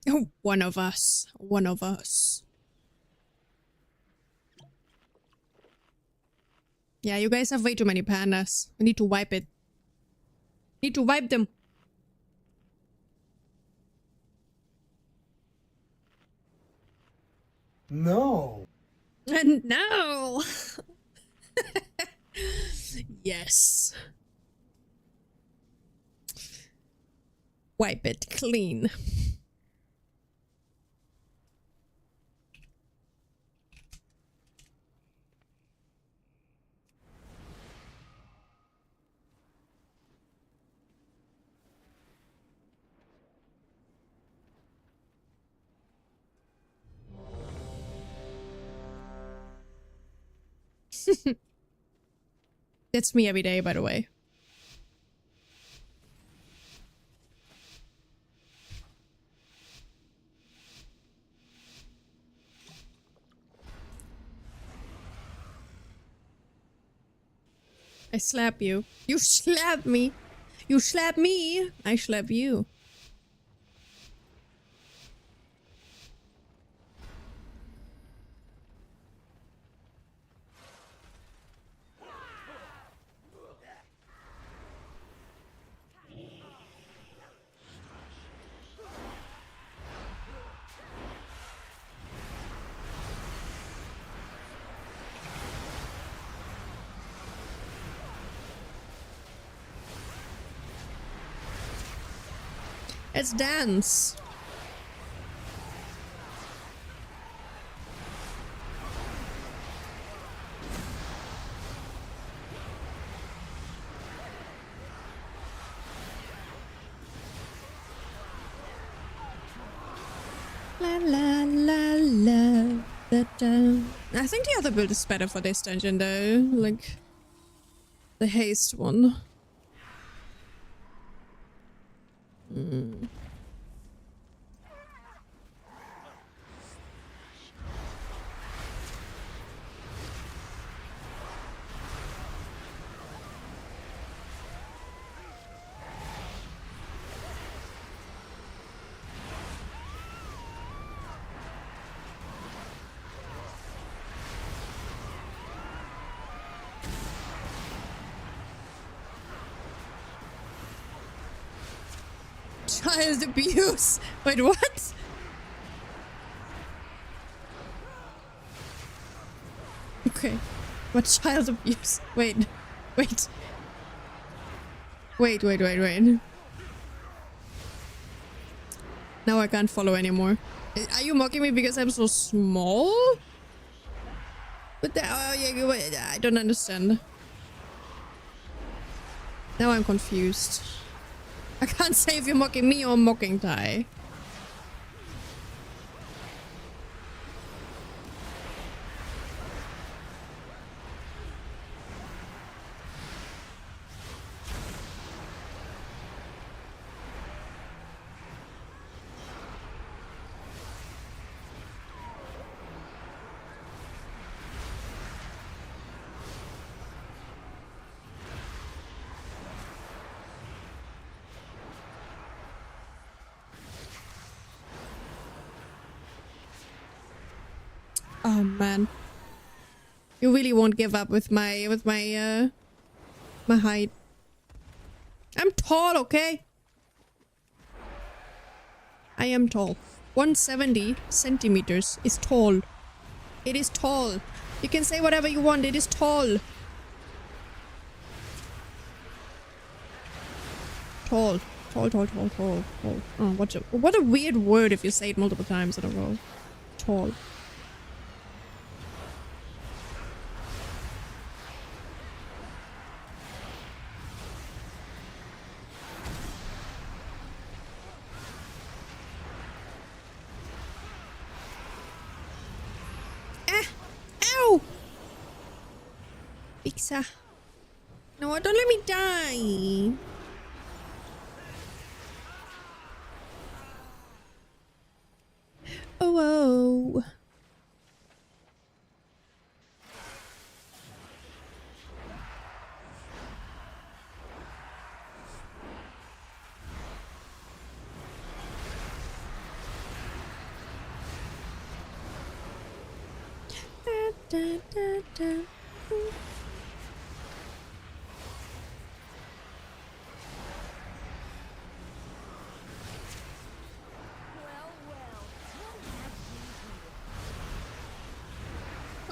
Oh, one of us. One of us. Yeah, you guys have way too many pandas. We need to wipe it. Need to wipe them.
No.
No. Yes. Wipe it clean. That's me every day, by the way. I slap you. You slap me. You slap me. I slap you. Let's dance. La la la la. I think the other build is better for this dungeon though. Like the haste one. Child abuse. Wait, what? Okay. What child abuse? Wait. Wait. Wait. Now I can't follow anymore. Are you mocking me because I'm so small? But I don't understand. Now I'm confused. I can't say if you're mocking me or mocking Tai. Oh man. You really won't give up with my my height. I'm tall, okay? I am tall. 170 centimeters is tall. It is tall. You can say whatever you want, it is tall. Tall. Tall. Oh, what a weird word if you say it multiple times in a row. Tall. Pizza. No, don't let me die. Oh. Da, da, da.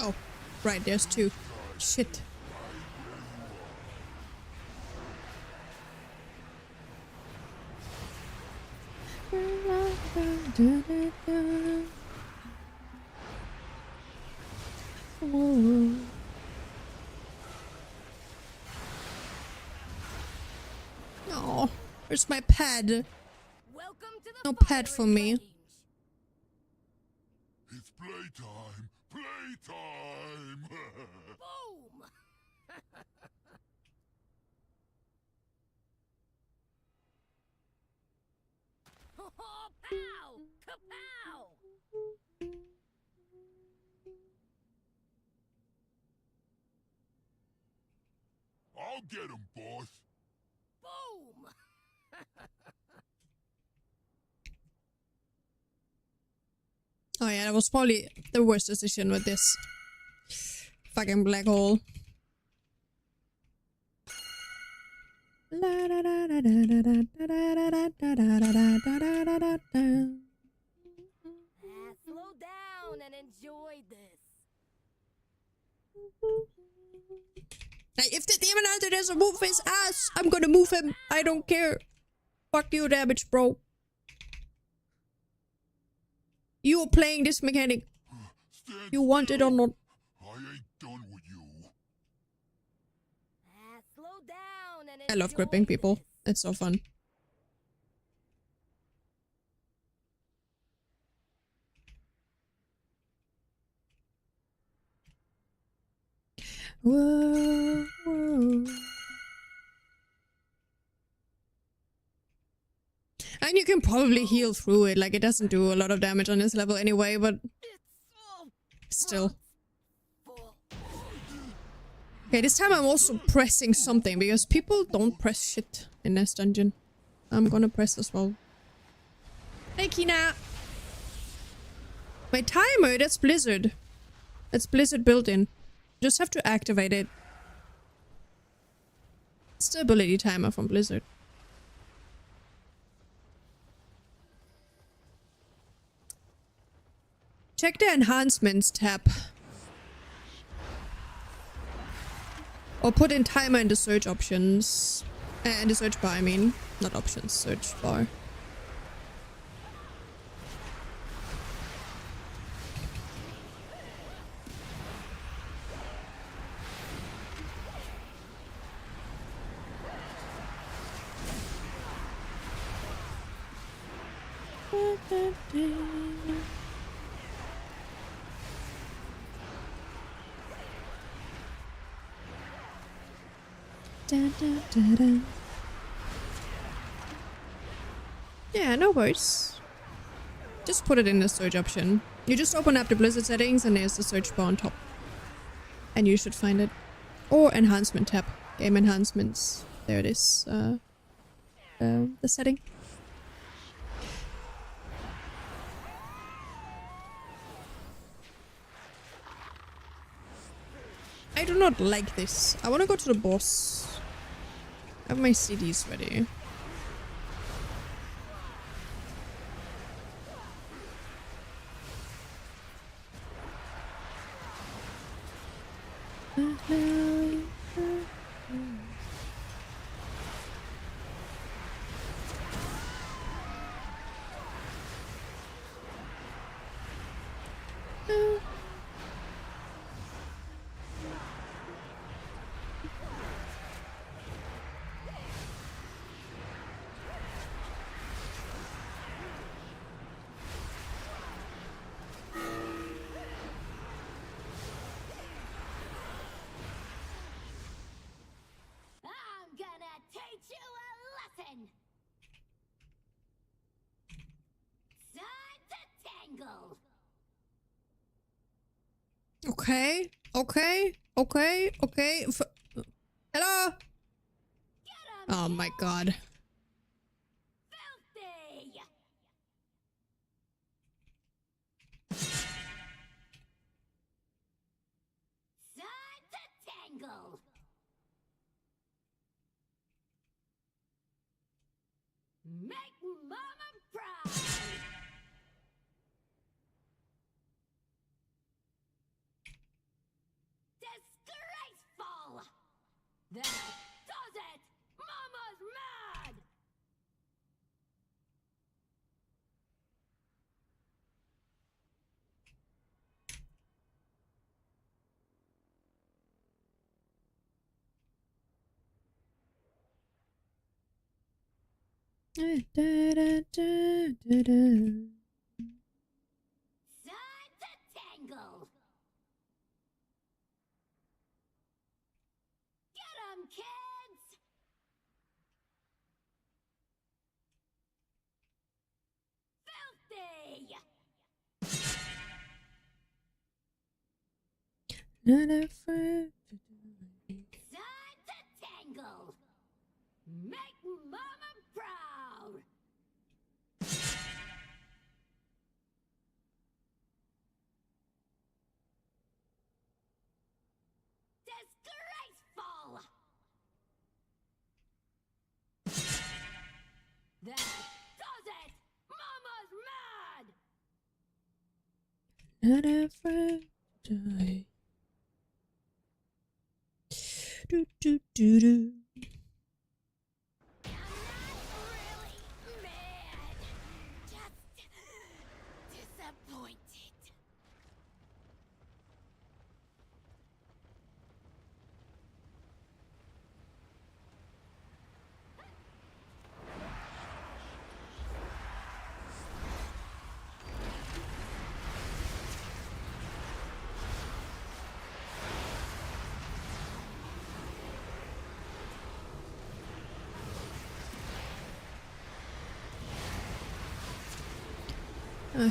Oh, right, there's two. Shit. Whoa. Oh, where's my pad?
Welcome to the
No pad for me.
It's playtime! Playtime!
Boom! Pow! Kapow!
I'll get him, boss!
Boom!
Oh yeah, that was probably the worst decision with this fucking black hole.
Slow down and enjoy this.
Like, if the demon hunter doesn't move his ass, I'm gonna move him. I don't care. Fuck you, damage, bro. You are playing this mechanic.
Stand
You want it or not.
I ain't done with you.
Slow down and
I love
enjoy
gripping people.
this.
It's so fun. Whoa, whoa. And you can probably heal through it. Like, it doesn't do a lot of damage on this level anyway, but still. Okay, this time I'm also pressing something because people don't press shit in this dungeon. I'm gonna press as well. Hey, Kina! My timer, that's Blizzard. That's Blizzard built in. Just have to activate it. It's the ability timer from Blizzard. Check the enhancements tab. Or put in timer in the search options. In the search bar, I mean. Not options, search bar. Da, da, da, da. Yeah, no worries. Just put it in the search option. You just open up the Blizzard settings and there's the search bar on top. And you should find it. Or enhancement tab. Game enhancements. There it is. The setting. I do not like this. I want to go to the boss. I have my CDs ready.
I'm gonna teach you a lesson. Time to tangle.
Okay, okay, okay, okay. Hello? Oh my god.
Filthy. Make Mama proud! Disgraceful! That does it! Mama's mad!
Da, da, da, da, da.
Time to tangle! Get 'em, kids! Filthy!
Not afraid to do it.
Time to tangle! Make Mama proud! Disgraceful! That does it! Mama's mad!
Not afraid to die. Do do do do.
I'm not really mad. Just disappointed.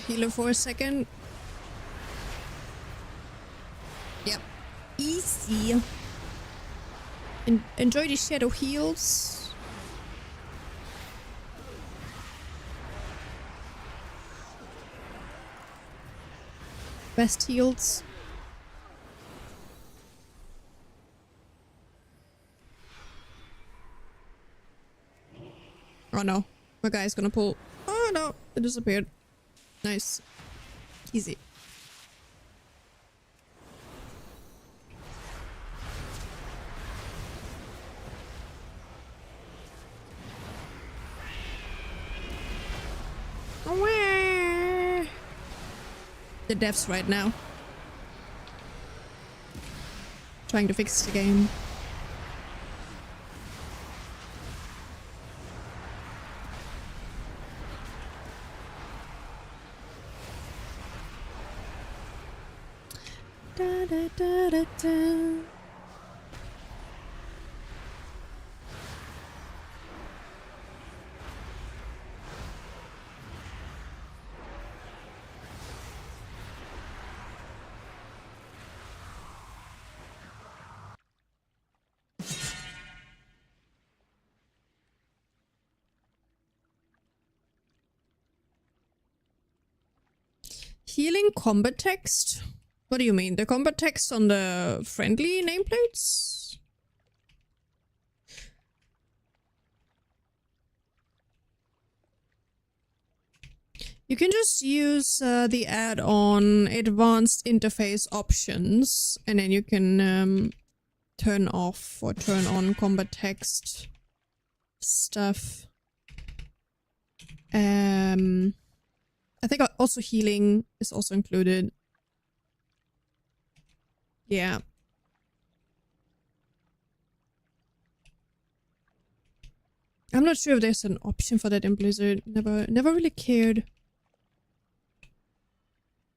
Healer for a second. Yep. Easy. Enjoy the shadow heals. Best heals. Oh no. My guy's gonna pull. Oh no. It disappeared. Nice. Easy. The devs right now. Trying to fix the game. Da, da, da, da, da. Healing combat text? What do you mean? The combat text on the friendly nameplates? You can just use the add-on advanced interface options, and then you can turn off or turn on combat text stuff. I think also healing is also included. Yeah. I'm not sure if there's an option for that in Blizzard. Never really cared.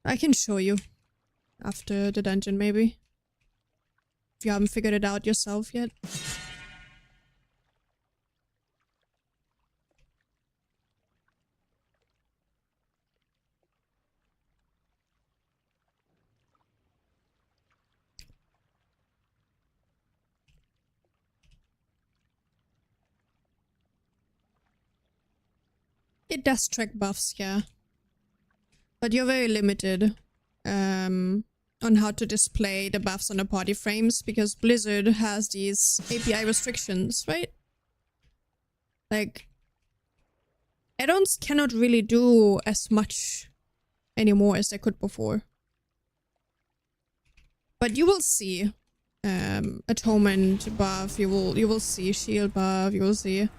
I can show you after the dungeon, maybe. If you haven't figured it out yourself yet. It does track buffs, yeah. But you're very limited on how to display the buffs on the party frames because Blizzard has these API restrictions, right? Like, add-ons cannot really do as much anymore as they could before. But you will see atonement buff, you will see shield buff, you will see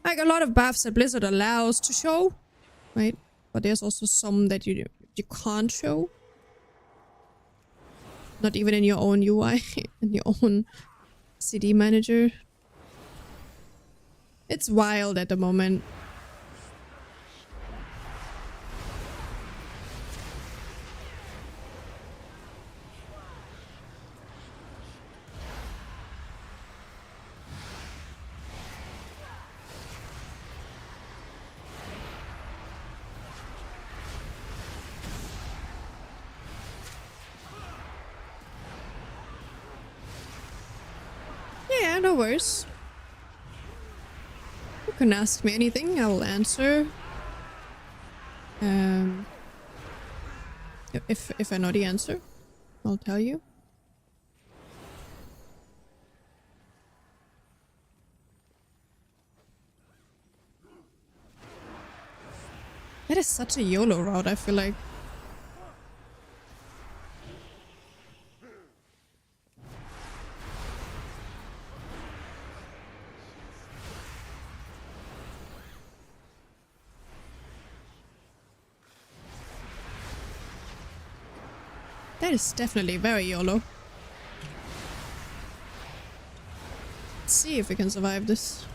like a lot of buffs that Blizzard allows to show, right? But there's also some that you can't show. Not even in your own UI, in your own CD manager. It's wild at the moment. Yeah, no worries. You can ask me anything, I will answer. If I know the answer, I'll tell you. That is such a YOLO route, I feel like. That is definitely very YOLO. Let's see if we can survive this.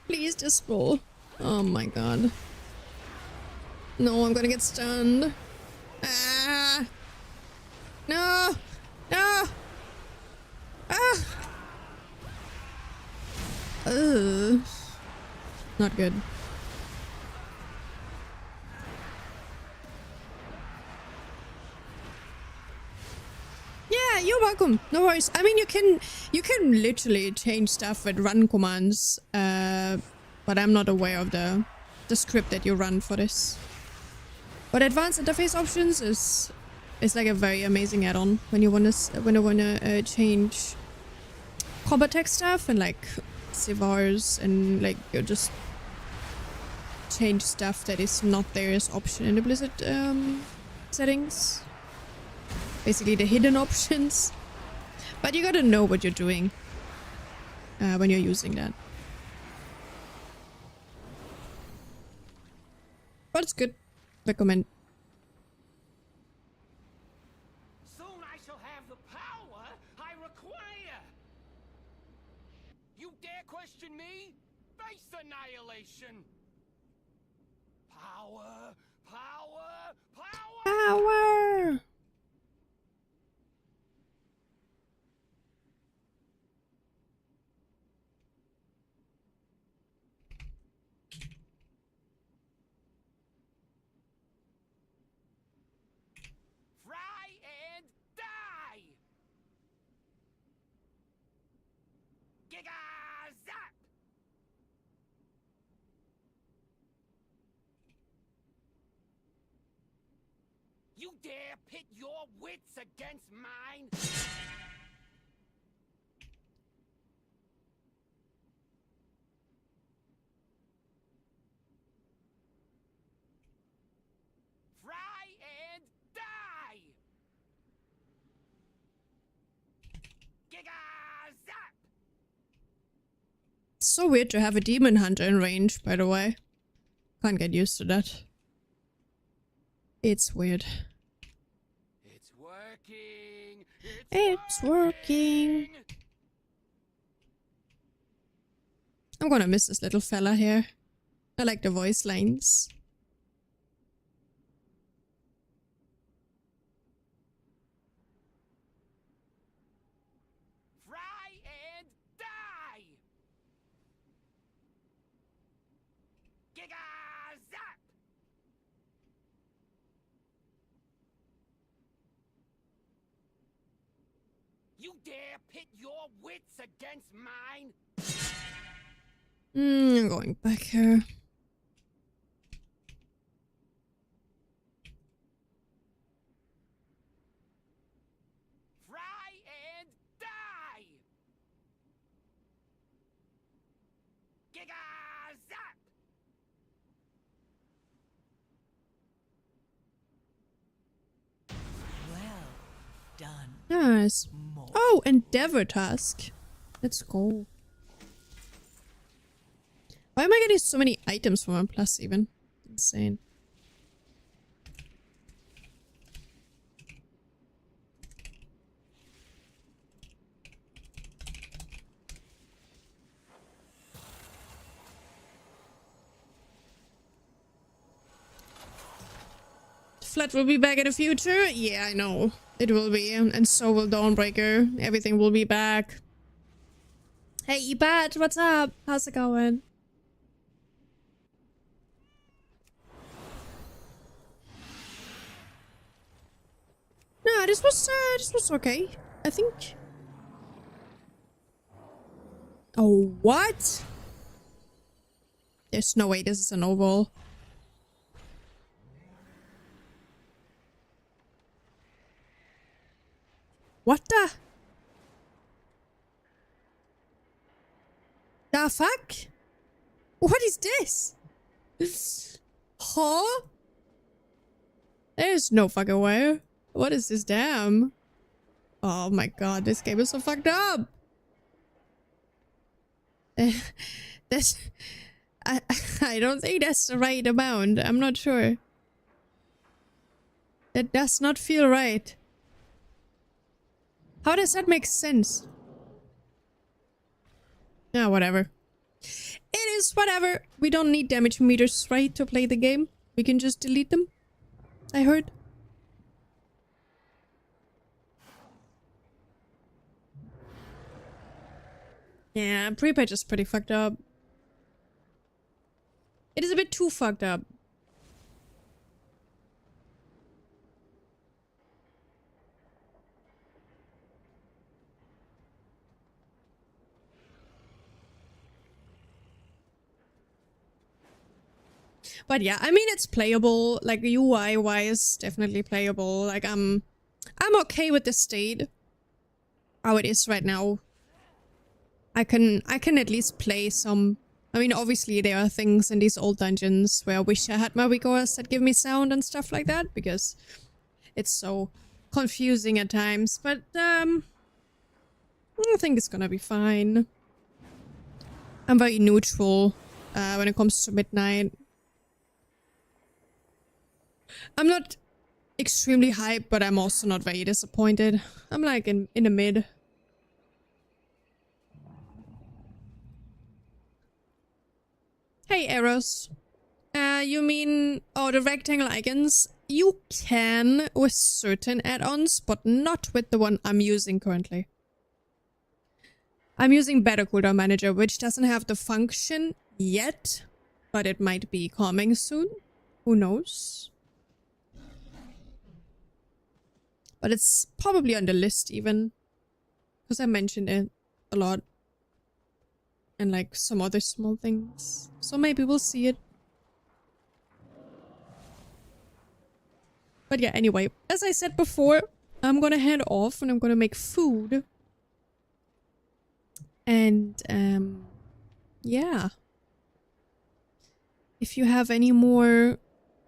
Please just roll. Oh my god. No, I'm gonna get stunned. Ah! No! No! Ah! Ugh. Not good. Yeah, you're welcome. No worries. I mean, you can literally change stuff with run commands, but I'm not aware of the script that you run for this. But advanced interface options is like a very amazing add-on when you wanna change combat text stuff and like Sivars and like you just change stuff that is not there as option in the Blizzard settings. Basically the hidden options. But you gotta know what you're doing when you're using that. But it's good. Recommend.
Soon I shall have the power I require. You dare question me? Face annihilation. Power, power, power.
Power!
Giga-zap! You dare pit your wits against mine? Fry and die! Giga-zap!
It's so weird to have a demon hunter in range, by the way. Can't get used to that. It's weird.
It's working!
It's working! I'm gonna miss this little fella here. I like the voice lines.
Fry and die! Giga-zap! You dare pit your wits against mine?
I'm going back here.
Fry and die! Giga zap!
Well done.
Nice. Oh, Endeavor task. Let's go. Why am I getting so many items from OnePlus even? Insane. Flood will be back in the future? Yeah, I know. It will be. And so will Dawnbreaker. Everything will be back. Hey, Ebat, what's up? How's it going? No, this was okay. I think. Oh, what? There's no way this is an overall. What the? The fuck? What is this? Huh? There's no fucking way. What is this damn? Oh my god, this game is so fucked up. That's... I don't think that's the right amount. I'm not sure. That does not feel right. How does that make sense? Ah, whatever. It is whatever. We don't need damage meters, right, to play the game. We can just delete them. I heard. Yeah, pre-patch is pretty fucked up. It is a bit too fucked up. But yeah, I mean, it's playable. Like, UI-wise, definitely playable. Like, I'm okay with the state. How it is right now. I can at least play some... I mean, obviously, there are things in these old dungeons where I wish I had my WeakOS that give me sound and stuff like that, because it's so confusing at times. But, I think it's gonna be fine. I'm very neutral when it comes to Midnight. I'm not extremely hyped, but I'm also not very disappointed. I'm like in the mid. Hey, Eros. You mean... Oh, the rectangle icons? You can with certain add-ons, but not with the one I'm using currently. I'm using Better Cooldown Manager, which doesn't have the function yet, but it might be coming soon. Who knows? But it's probably on the list even, because I mentioned it a lot. And like some other small things. So maybe we'll see it. But yeah, anyway, as I said before, I'm gonna head off and I'm gonna make food. And yeah. If you have any more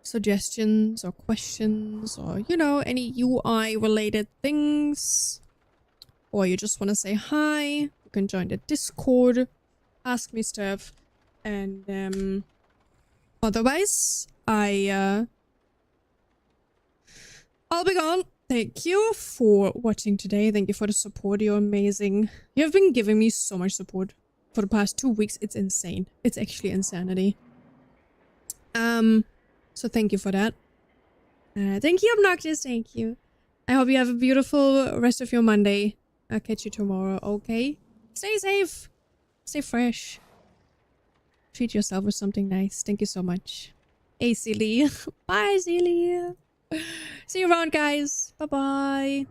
suggestions or questions or, you know, any UI related things, or you just want to say hi, you can join the Discord, ask me stuff, and otherwise I'll be gone. Thank you for watching today. Thank you for the support. You're amazing. You have been giving me so much support for the past 2 weeks. It's insane. It's actually insanity. So thank you for that. Thank you, Obnoxious. Thank you. I hope you have a beautiful rest of your Monday. I'll catch you tomorrow, okay? Stay safe. Stay fresh. Treat yourself with something nice. Thank you so much. Hey, Silly. Bye, Silly. See you around, guys. Bye-bye.